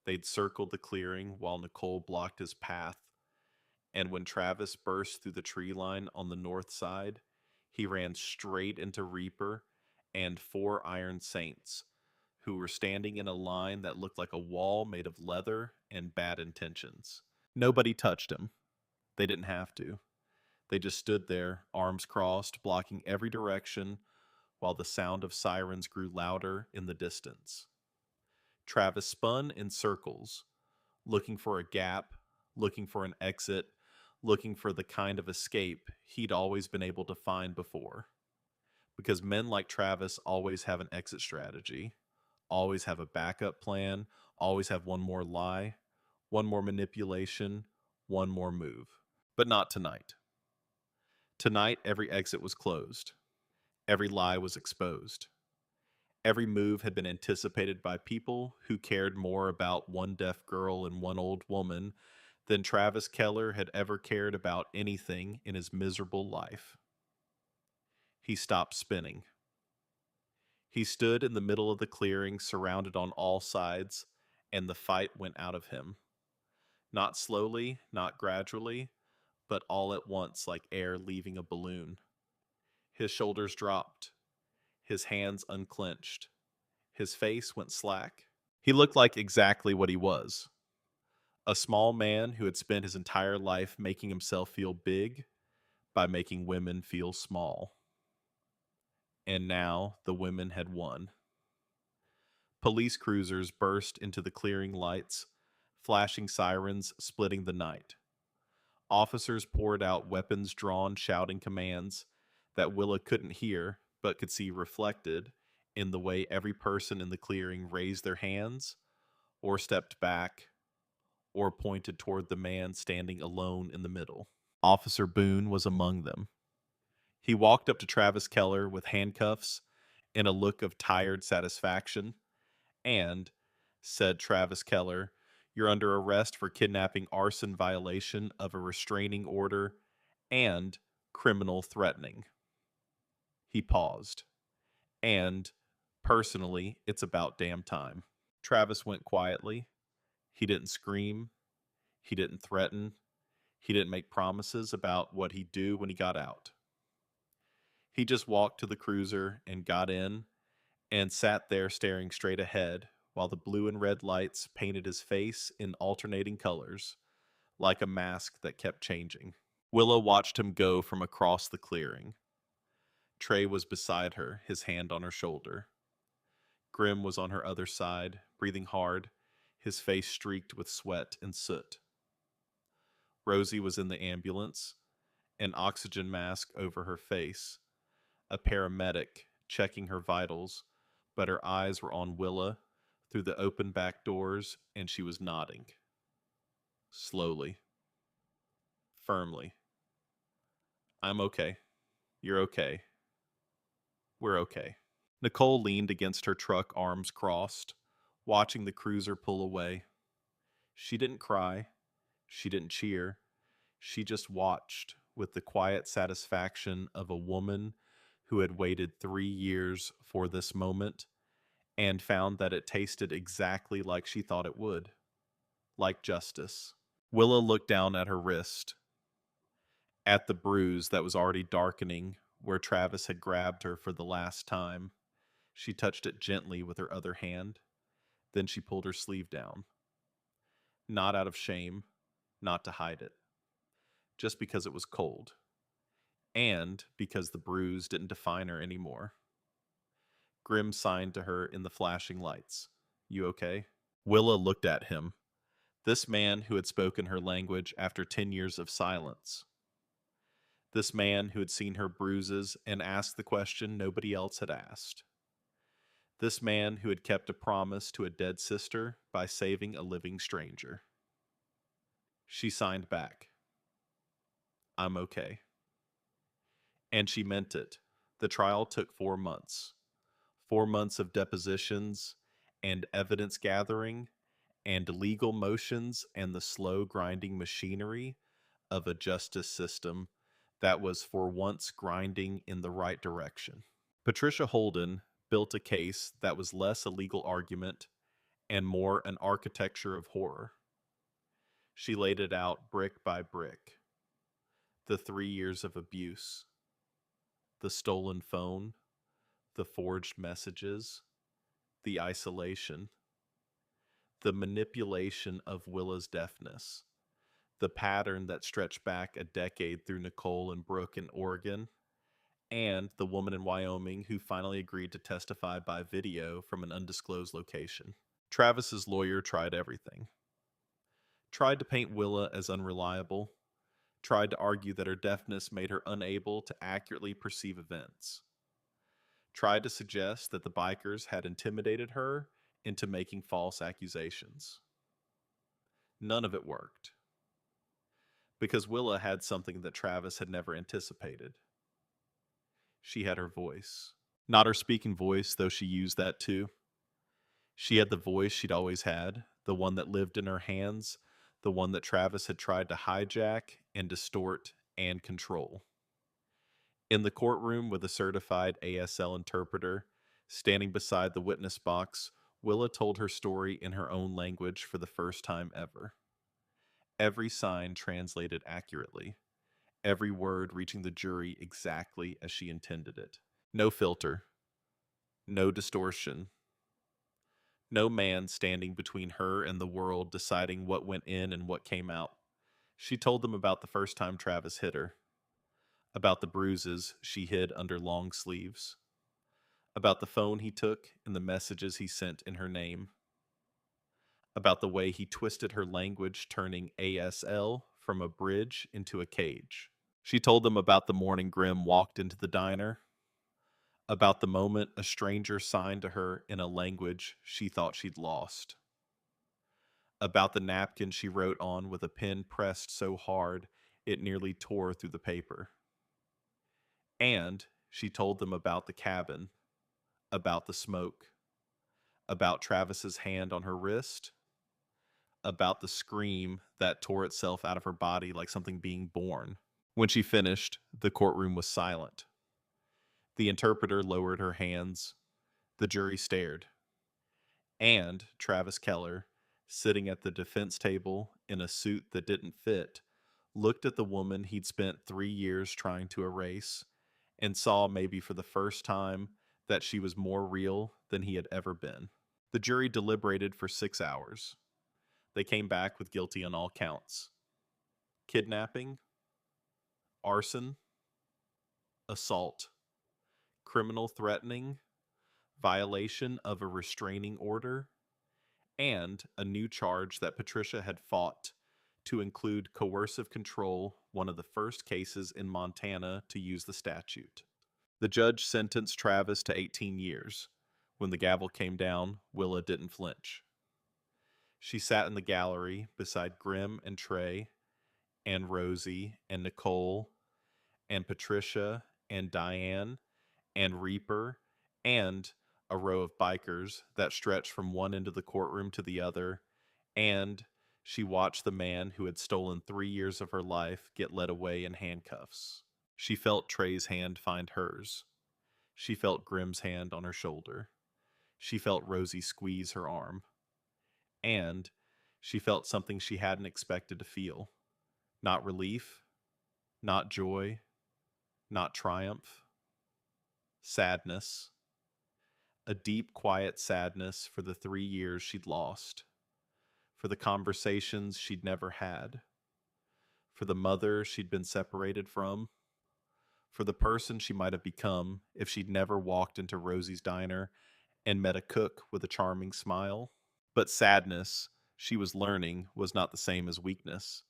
They'd circled the clearing while Nicole blocked his path, and when Travis burst through the tree line on the north side, he ran straight into Reaper and 4 Iron Saints, who were standing in a line that looked like a wall made of leather and bad intentions. Nobody touched him. They didn't have to. They just stood there, arms crossed, blocking every direction, while the sound of sirens grew louder in the distance. Travis spun in circles, looking for a gap, looking for an exit, looking for the kind of escape he'd always been able to find before. Because men like Travis always have an exit strategy, always have a backup plan, always have one more lie, one more manipulation, one more move. But not tonight. Tonight, every exit was closed. Every lie was exposed. Every move had been anticipated by people who cared more about one deaf girl and one old woman than Travis Keller had ever cared about anything in his miserable life. He stopped spinning. He stood in the middle of the clearing, surrounded on all sides, and the fight went out of him. Not slowly, not gradually, but all at once like air leaving a balloon. His shoulders dropped, his hands unclenched, his face went slack. He looked like exactly what he was, a small man who had spent his entire life making himself feel big by making women feel small. And now the women had won. Police cruisers burst into the clearing lights, flashing sirens splitting the night. Officers poured out weapons drawn, shouting commands that Willa couldn't hear but could see reflected in the way every person in the clearing raised their hands or stepped back or pointed toward the man standing alone in the middle. Officer Boone was among them. He walked up to Travis Keller with handcuffs and a look of tired satisfaction and said, "Travis Keller, you're under arrest for kidnapping, arson, violation of a restraining order, and criminal threatening." He paused. "And, personally, it's about damn time." Travis went quietly. He didn't scream. He didn't threaten. He didn't make promises about what he'd do when he got out. He just walked to the cruiser and got in and sat there staring straight ahead while the blue and red lights painted his face in alternating colors, like a mask that kept changing. Willa watched him go from across the clearing. Trey was beside her, his hand on her shoulder. Grim was on her other side, breathing hard, his face streaked with sweat and soot. Rosie was in the ambulance, an oxygen mask over her face, a paramedic checking her vitals, but her eyes were on Willa through the open back doors, and she was nodding. Slowly. Firmly. "I'm okay. You're okay. We're okay." Nicole leaned against her truck, arms crossed, watching the cruiser pull away. She didn't cry. She didn't cheer. She just watched with the quiet satisfaction of a woman who had waited 3 years for this moment and found that it tasted exactly like she thought it would, like justice. Willa looked down at her wrist, at the bruise that was already darkening where Travis had grabbed her for the last time. She touched it gently with her other hand. Then she pulled her sleeve down. Not out of shame, not to hide it, just because it was cold, and because the bruise didn't define her anymore. Grim signed to her in the flashing lights. "You okay?" Willa looked at him, this man who had spoken her language after 10 years of silence. This man who had seen her bruises and asked the question nobody else had asked. This man who had kept a promise to a dead sister by saving a living stranger. She signed back. "I'm okay." And she meant it. The trial took 4 months. 4 months of depositions and evidence gathering and legal motions and the slow grinding machinery of a justice system that was for once grinding in the right direction. Patricia Holden built a case that was less a legal argument and more an architecture of horror. She laid it out brick by brick. The 3 years of abuse, the stolen phone, the forged messages, the isolation, the manipulation of Willa's deafness, the pattern that stretched back a decade through Nicole and Brooke in Oregon, and the woman in Wyoming who finally agreed to testify by video from an undisclosed location. Travis's lawyer tried everything. Tried to paint Willa as unreliable, tried to argue that her deafness made her unable to accurately perceive events, tried to suggest that the bikers had intimidated her into making false accusations. None of it worked. Because Willa had something that Travis had never anticipated. She had her voice. Not her speaking voice, though she used that too. She had the voice she'd always had, the one that lived in her hands, the one that Travis had tried to hijack and distort and control. In the courtroom with a certified ASL interpreter, standing beside the witness box, Willa told her story in her own language for the first time ever. Every sign translated accurately, every word reaching the jury exactly as she intended it. No filter, no distortion, no man standing between her and the world deciding what went in and what came out. She told them about the first time Travis hit her, about the bruises she hid under long sleeves, about the phone he took and the messages he sent in her name, about the way he twisted her language, turning ASL from a bridge into a cage. She told them about the morning Grimm walked into the diner, about the moment a stranger signed to her in a language she thought she'd lost, about the napkin she wrote on with a pen pressed so hard it nearly tore through the paper. And she told them about the cabin, about the smoke, about Travis's hand on her wrist, about the scream that tore itself out of her body like something being born. When she finished, the courtroom was silent. The interpreter lowered her hands. The jury stared. And Travis Keller, sitting at the defense table in a suit that didn't fit, looked at the woman he'd spent 3 years trying to erase and saw, maybe for the first time, that she was more real than he had ever been. The jury deliberated for 6 hours. They came back with guilty on all counts: kidnapping, arson, assault, criminal threatening, violation of a restraining order, and a new charge that Patricia had fought to include coercive control, one of the first cases in Montana to use the statute. The judge sentenced Travis to 18 years. When the gavel came down, Willa didn't flinch. She sat in the gallery beside Grim and Trey and Rosie and Nicole and Patricia and Diane and Reaper and a row of bikers that stretched from one end of the courtroom to the other, and she watched the man who had stolen 3 years of her life get led away in handcuffs. She felt Trey's hand find hers. She felt Grim's hand on her shoulder. She felt Rosie squeeze her arm. And she felt something she hadn't expected to feel. Not relief, not joy, not triumph. Sadness. A deep, quiet sadness for the 3 years she'd lost, for the conversations she'd never had, for the mother she'd been separated from, for the person she might have become if she'd never walked into Rosie's diner and met a cook with a charming smile. But sadness, she was learning, was not the same as weakness.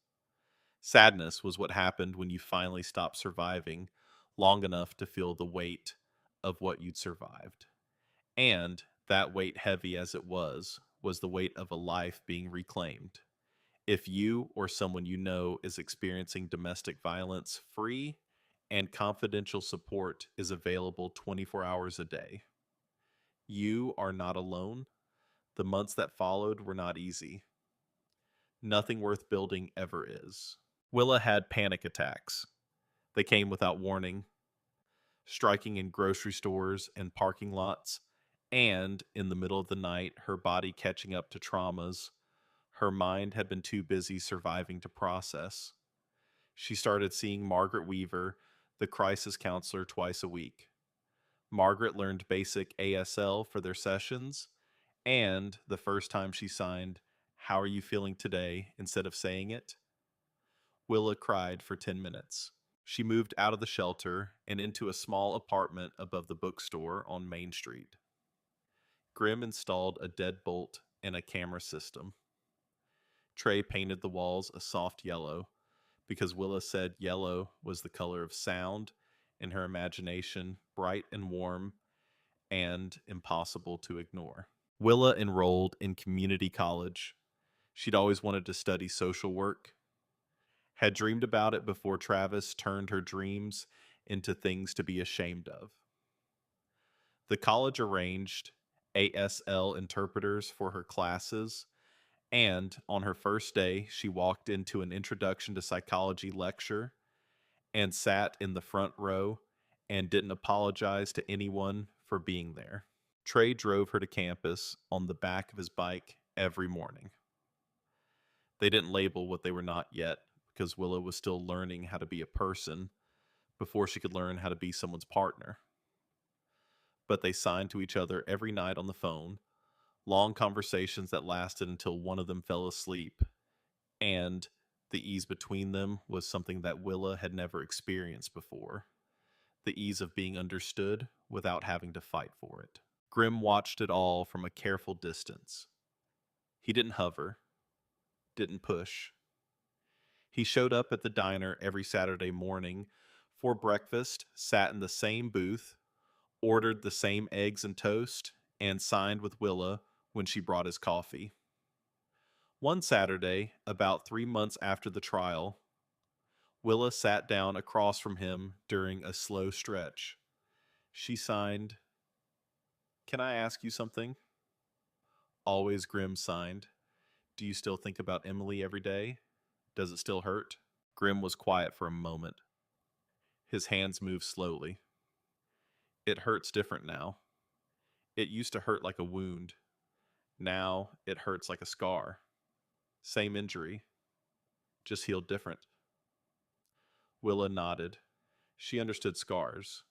Sadness was what happened when you finally stopped surviving long enough to feel the weight of what you'd survived. And that weight, heavy as it was the weight of a life being reclaimed. If you or someone you know is experiencing domestic violence, free and confidential support is available 24 hours a day. You are not alone. The months that followed were not easy. Nothing worth building ever is. Willa had panic attacks. They came without warning, striking in grocery stores and parking lots, and in the middle of the night, her body catching up to traumas her mind had been too busy surviving to process. She started seeing Margaret Weaver, the crisis counselor, twice a week. Margaret learned basic ASL for their sessions, and the first time she signed, "How are you feeling today?" instead of saying it, Willa cried for 10 minutes. She moved out of the shelter and into a small apartment above the bookstore on Main Street. Grimm installed a deadbolt and a camera system. Trey painted the walls a soft yellow because Willa said yellow was the color of sound in her imagination, bright and warm and impossible to ignore. Willa enrolled in community college. She'd always wanted to study social work, had dreamed about it before Travis turned her dreams into things to be ashamed of. The college arranged ASL interpreters for her classes, and on her first day, she walked into an introduction to psychology lecture and sat in the front row and didn't apologize to anyone for being there. Trey drove her to campus on the back of his bike every morning. They didn't label what they were not yet because Willow was still learning how to be a person before she could learn how to be someone's partner. But they signed to each other every night on the phone, long conversations that lasted until one of them fell asleep, and the ease between them was something that Willa had never experienced before. The ease of being understood without having to fight for it. Grim watched it all from a careful distance. He didn't hover, didn't push. He showed up at the diner every Saturday morning for breakfast, sat in the same booth, ordered the same eggs and toast, and signed with Willa when she brought his coffee. One Saturday, about 3 months after the trial, Willa sat down across from him during a slow stretch. She signed, "Can I ask you something?" Always Grim signed, "Do you still think about Emily every day? Does it still hurt?" Grim was quiet for a moment. His hands moved slowly. "It hurts different now. It used to hurt like a wound. Now it hurts like a scar. Same injury, just healed different." Willa nodded. She understood scars.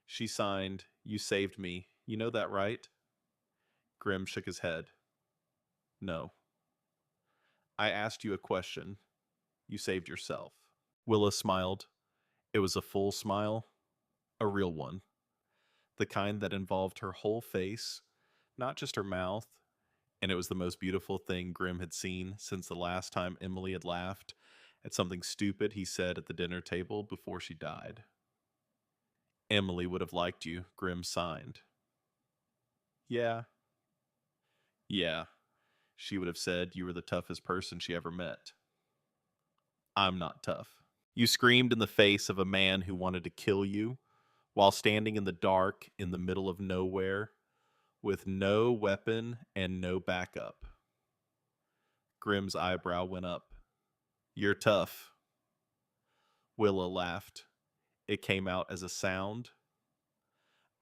She signed, "You saved me. You know that, right?" Grim shook his head. "No. I asked you a question. You saved yourself." Willa smiled. It was a full smile, a real one. The kind that involved her whole face, not just her mouth, and it was the most beautiful thing Grim had seen since the last time Emily had laughed at something stupid he said at the dinner table before she died. "Emily would have liked you," Grim signed. "Yeah." "Yeah. She would have said you were the toughest person she ever met." "I'm not tough." You screamed in the face of a man who wanted to kill you while standing in the dark in the middle of nowhere with no weapon and no backup. Grim's eyebrow went up. "You're tough." Willa laughed. It came out as a sound,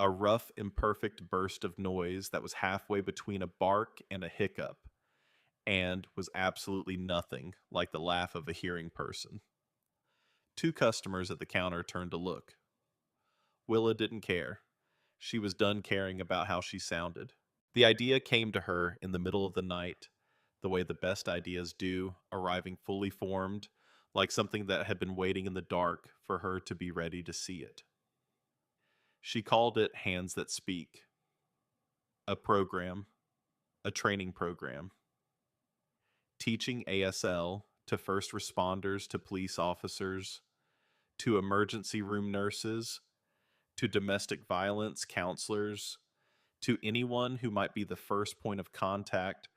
a rough, imperfect burst of noise that was halfway between a bark and a hiccup, and was absolutely nothing like the laugh of a hearing person. Two customers at the counter turned to look. Willa didn't care. She was done caring about how she sounded. The idea came to her in the middle of the night, the way the best ideas do, arriving fully formed, like something that had been waiting in the dark for her to be ready to see it. She called it Hands That Speak, a program, a training program, teaching ASL to first responders, to police officers, to emergency room nurses, to domestic violence counselors, to anyone who might be the first point of contact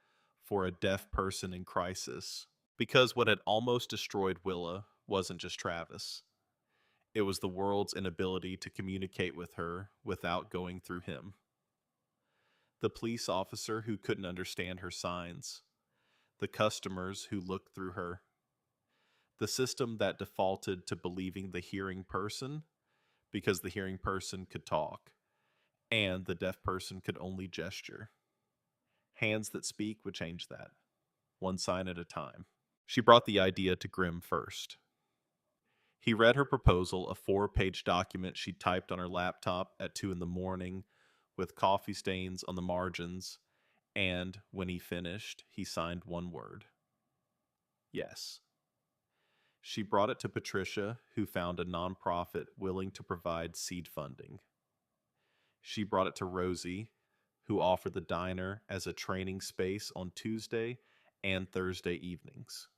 for a deaf person in crisis. Because what had almost destroyed Willa wasn't just Travis. It was the world's inability to communicate with her without going through him. The police officer who couldn't understand her signs. The customers who looked through her. The system that defaulted to believing the hearing person because the hearing person could talk, and the deaf person could only gesture. Hands That Speak would change that, one sign at a time. She brought the idea to Grim first. He read her proposal, a 4-page document she typed on her laptop at 2 in the morning with coffee stains on the margins, and when he finished, he signed one word. Yes. She brought it to Patricia, who found a nonprofit willing to provide seed funding. She brought it to Rosie, who offered the diner as a training space on Tuesday and Thursday evenings.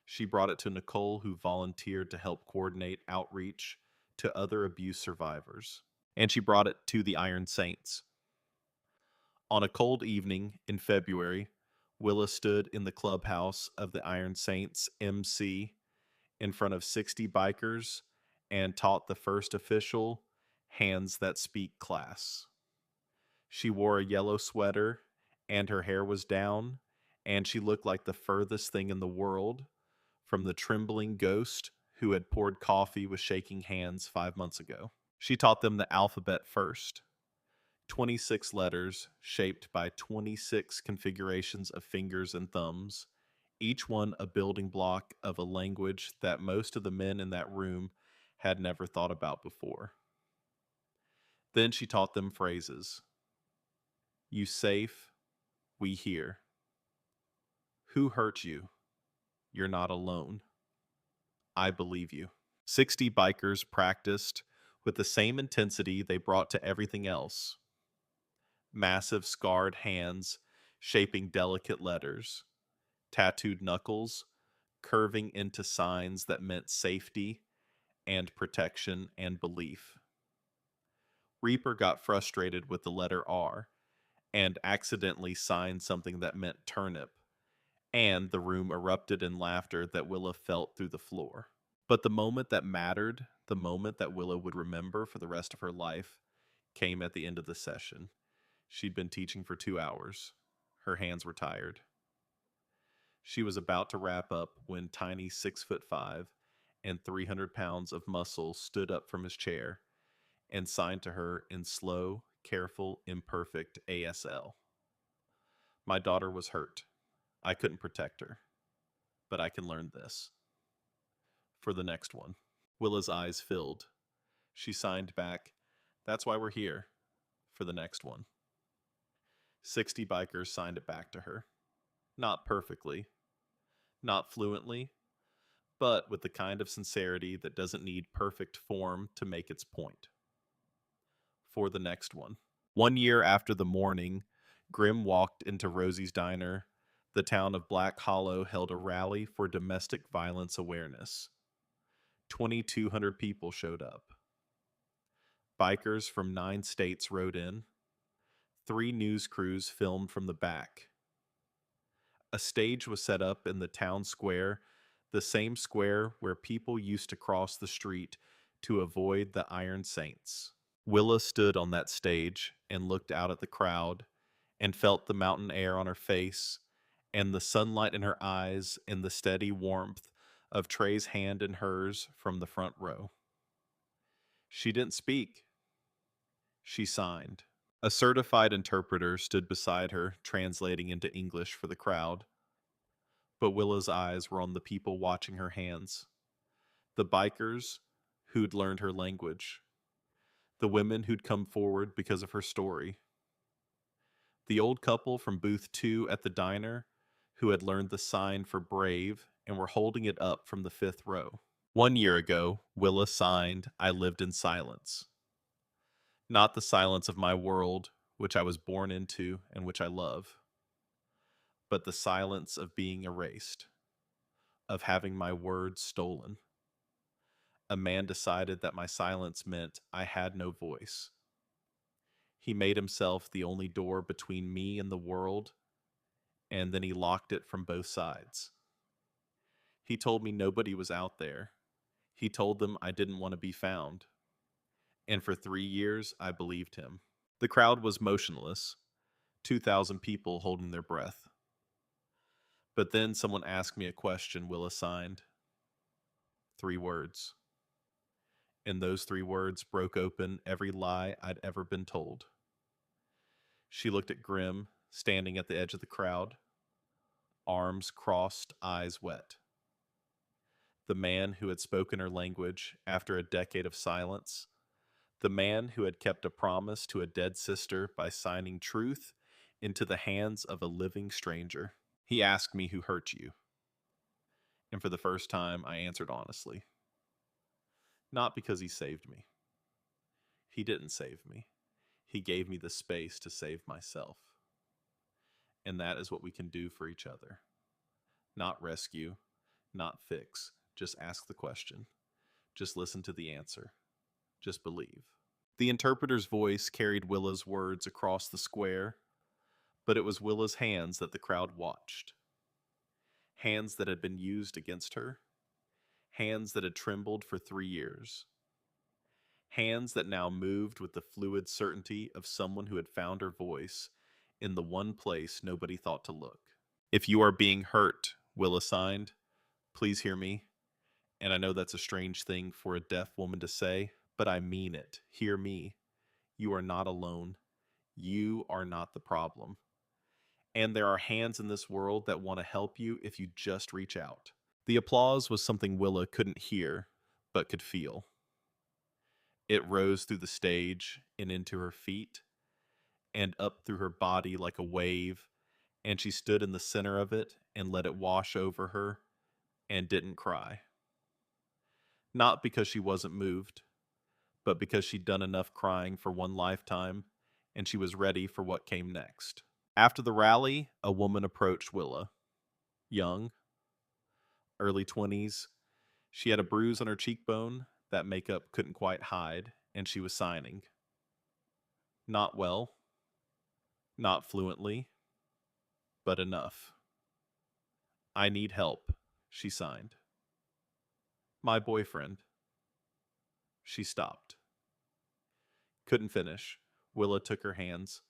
She brought it to Nicole, who volunteered to help coordinate outreach to other abuse survivors. And she brought it to the Iron Saints. On a cold evening in February, Willa stood in the clubhouse of the Iron Saints MC in front of 60 bikers and taught the first official Hands That Speak class. She wore a yellow sweater and her hair was down, and she looked like the furthest thing in the world from the trembling ghost who had poured coffee with shaking hands 5 months ago. She taught them the alphabet first. 26 letters shaped by 26 configurations of fingers and thumbs, each one a building block of a language that most of the men in that room had never thought about before. Then she taught them phrases. You safe, we here. Who hurt you? You're not alone. I believe you. 60 bikers practiced with the same intensity they brought to everything else. Massive scarred hands shaping delicate letters, tattooed knuckles curving into signs that meant safety and protection and belief. Reaper got frustrated with the letter R and accidentally signed something that meant turnip, and the room erupted in laughter that Willa felt through the floor. But the moment that mattered, the moment that Willa would remember for the rest of her life, came at the end of the session. She'd been teaching for 2 hours. Her hands were tired. She was about to wrap up when tiny 6'5" and 300 pounds of muscle stood up from his chair and signed to her in slow, careful, imperfect ASL. My daughter was hurt. I couldn't protect her, but I can learn this. For the next one. Willa's eyes filled. She signed back, that's why we're here. For the next one. 60 bikers signed it back to her. Not perfectly, not fluently, but with the kind of sincerity that doesn't need perfect form to make its point. For the next one. 1 year after the morning, Grim walked into Rosie's diner. The town of Black Hollow held a rally for domestic violence awareness. 2,200 people showed up. Bikers from 9 states rode in. 3 news crews filmed from the back. A stage was set up in the town square, the same square where people used to cross the street to avoid the Iron Saints. Willa stood on that stage and looked out at the crowd and felt the mountain air on her face and the sunlight in her eyes and the steady warmth of Trey's hand in hers from the front row. She didn't speak. She signed. A certified interpreter stood beside her, translating into English for the crowd. But Willa's eyes were on the people watching her hands. The bikers who'd learned her language. The women who'd come forward because of her story. The old couple from booth 2 at the diner who had learned the sign for brave and were holding it up from the 5th row. 1 year ago, Willa signed, I lived in silence. Not the silence of my world, which I was born into and which I love, but the silence of being erased, of having my words stolen. A man decided that my silence meant I had no voice. He made himself the only door between me and the world, and then he locked it from both sides. He told me nobody was out there. He told them I didn't want to be found. And for 3 years, I believed him. The crowd was motionless, 2,000 people holding their breath. But then someone asked me a question Willa signed. 3 words. And those 3 words broke open every lie I'd ever been told. She looked at Grim, standing at the edge of the crowd, arms crossed, eyes wet. The man who had spoken her language after a decade of silence, the man who had kept a promise to a dead sister by signing truth into the hands of a living stranger. He asked me who hurt you. And for the first time, I answered honestly. Not because he saved me. He didn't save me. He gave me the space to save myself. And that is what we can do for each other. Not rescue, not fix. Just ask the question. Just listen to the answer. Just believe. The interpreter's voice carried Willa's words across the square, but it was Willa's hands that the crowd watched. Hands that had been used against her. Hands that had trembled for 3 years. Hands that now moved with the fluid certainty of someone who had found her voice in the one place nobody thought to look. If you are being hurt, Willa signed, please hear me. And I know that's a strange thing for a deaf woman to say, but I mean it. Hear me. You are not alone. You are not the problem. And there are hands in this world that want to help you if you just reach out. The applause was something Willa couldn't hear, but could feel. It rose through the stage and into her feet and up through her body like a wave, and she stood in the center of it and let it wash over her and didn't cry. Not because she wasn't moved, but because she'd done enough crying for one lifetime and she was ready for what came next. After the rally, a woman approached Willa. Young, early 20s. She had a bruise on her cheekbone that makeup couldn't quite hide, and she was signing. Not well, not fluently, but enough. I need help, she signed. My boyfriend. She stopped. Couldn't finish. Willa took her hands.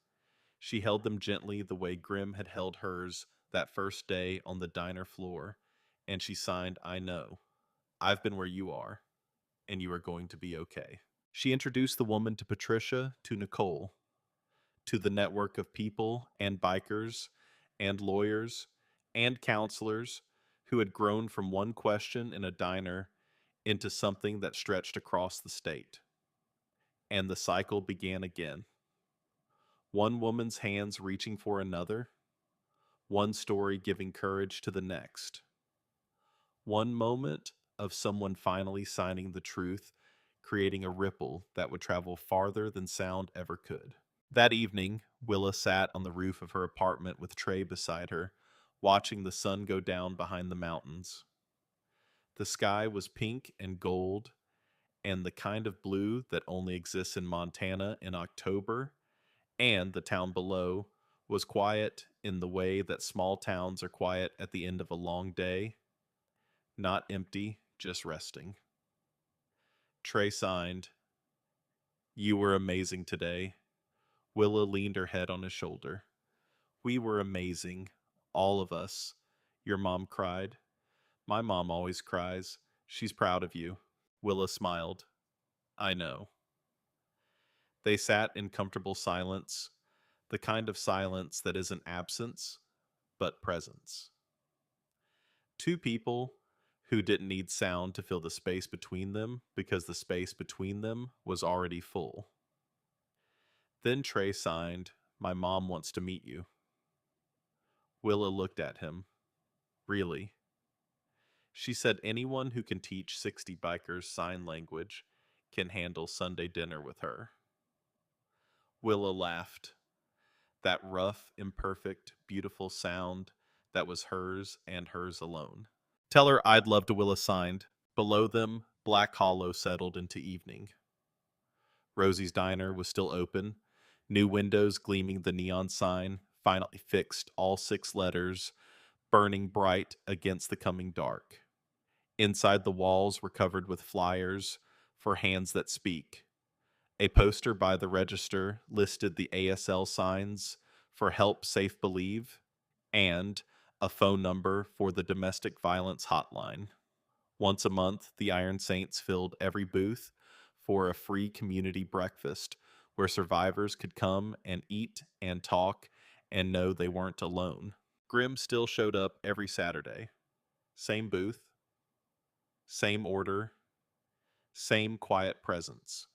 She held them gently the way Grim had held hers that first day on the diner floor, and she signed, I know. I've been where you are, and you are going to be okay. She introduced the woman to Patricia, to Nicole, to the network of people and bikers and lawyers and counselors who had grown from one question in a diner into something that stretched across the state. And the cycle began again. One woman's hands reaching for another, one story giving courage to the next. One moment of someone finally signing the truth, creating a ripple that would travel farther than sound ever could. That evening, Willa sat on the roof of her apartment with Trey beside her, watching the sun go down behind the mountains. The sky was pink and gold, and the kind of blue that only exists in Montana in October, and the town below was quiet in the way that small towns are quiet at the end of a long day, not empty, just resting. Trey signed, You were amazing today. Willa leaned her head on his shoulder. We were amazing, all of us. Your mom cried. My mom always cries. She's proud of you. Willa smiled. I know. They sat in comfortable silence, the kind of silence that isn't absence, but presence. Two people who didn't need sound to fill the space between them because the space between them was already full. Then Trey signed, My mom wants to meet you. Willa looked at him. Really? She said anyone who can teach 60 bikers sign language can handle Sunday dinner with her. Willa laughed. That rough, imperfect, beautiful sound that was hers and hers alone. Tell her I'd love to. Willa signed. Below them, Black Hollow settled into evening. Rosie's diner was still open, new windows gleaming the neon sign, finally fixed, all 6 letters, burning bright against the coming dark. Inside the walls were covered with flyers for Hands That Speak. A poster by the register listed the ASL signs for Help Safe Believe and a phone number for the domestic violence hotline. Once a month, the Iron Saints filled every booth for a free community breakfast where survivors could come and eat and talk and know they weren't alone. Grim still showed up every Saturday. Same booth, same order, same quiet presence.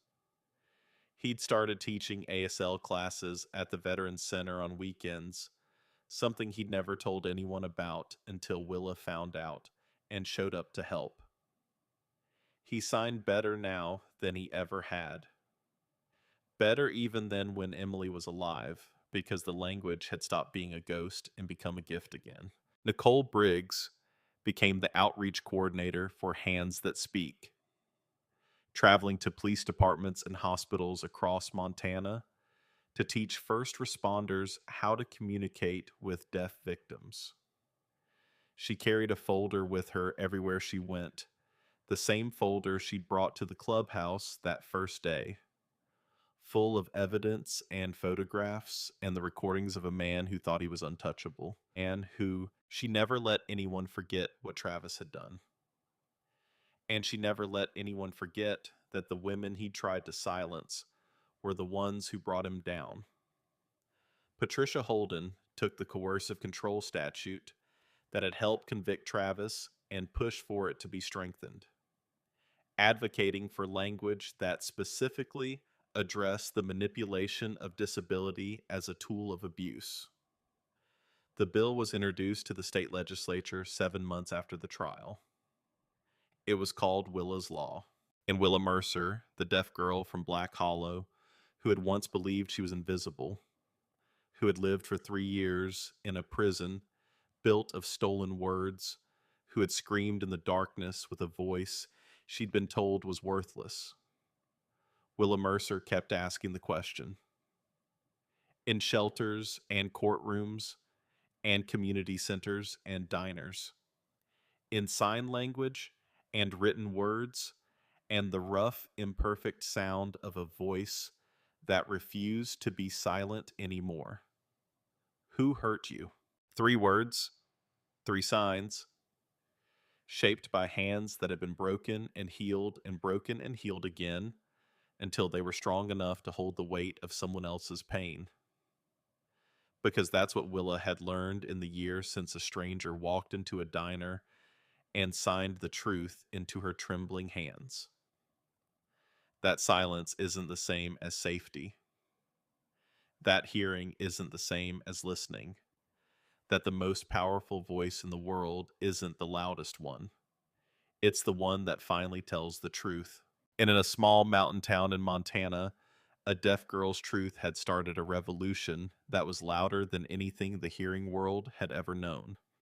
He'd started teaching ASL classes at the Veterans Center on weekends, something he'd never told anyone about until Willa found out and showed up to help. He signed better now than he ever had. Better even than when Emily was alive, because the language had stopped being a ghost and become a gift again. Nicole Briggs became the outreach coordinator for Hands That Speak, traveling to police departments and hospitals across Montana to teach first responders how to communicate with deaf victims. She carried a folder with her everywhere she went, the same folder she'd brought to the clubhouse that first day, full of evidence and photographs and the recordings of a man who thought he was untouchable, and who she never let anyone forget what Travis had done. And she never let anyone forget that the women he tried to silence were the ones who brought him down. Patricia Holden took the coercive control statute that had helped convict Travis and pushed for it to be strengthened, advocating for language that specifically addressed the manipulation of disability as a tool of abuse. The bill was introduced to the state legislature 7 months after the trial. It was called Willa's Law. And Willa Mercer, the deaf girl from Black Hollow, who had once believed she was invisible, who had lived for 3 years in a prison built of stolen words, who had screamed in the darkness with a voice she'd been told was worthless. Willa Mercer kept asking the question. In shelters and courtrooms and community centers and diners, in sign language and written words, and the rough, imperfect sound of a voice that refused to be silent anymore. Who hurt you? 3 words, 3 signs, shaped by hands that had been broken and broken and healed again until they were strong enough to hold the weight of someone else's pain. Because that's what Willa had learned in the years since a stranger walked into a diner and signed the truth into her trembling hands. That silence isn't the same as safety. That hearing isn't the same as listening. That the most powerful voice in the world isn't the loudest one. It's the one that finally tells the truth. And in a small mountain town in Montana, a deaf girl's truth had started a revolution that was louder than anything the hearing world had ever known.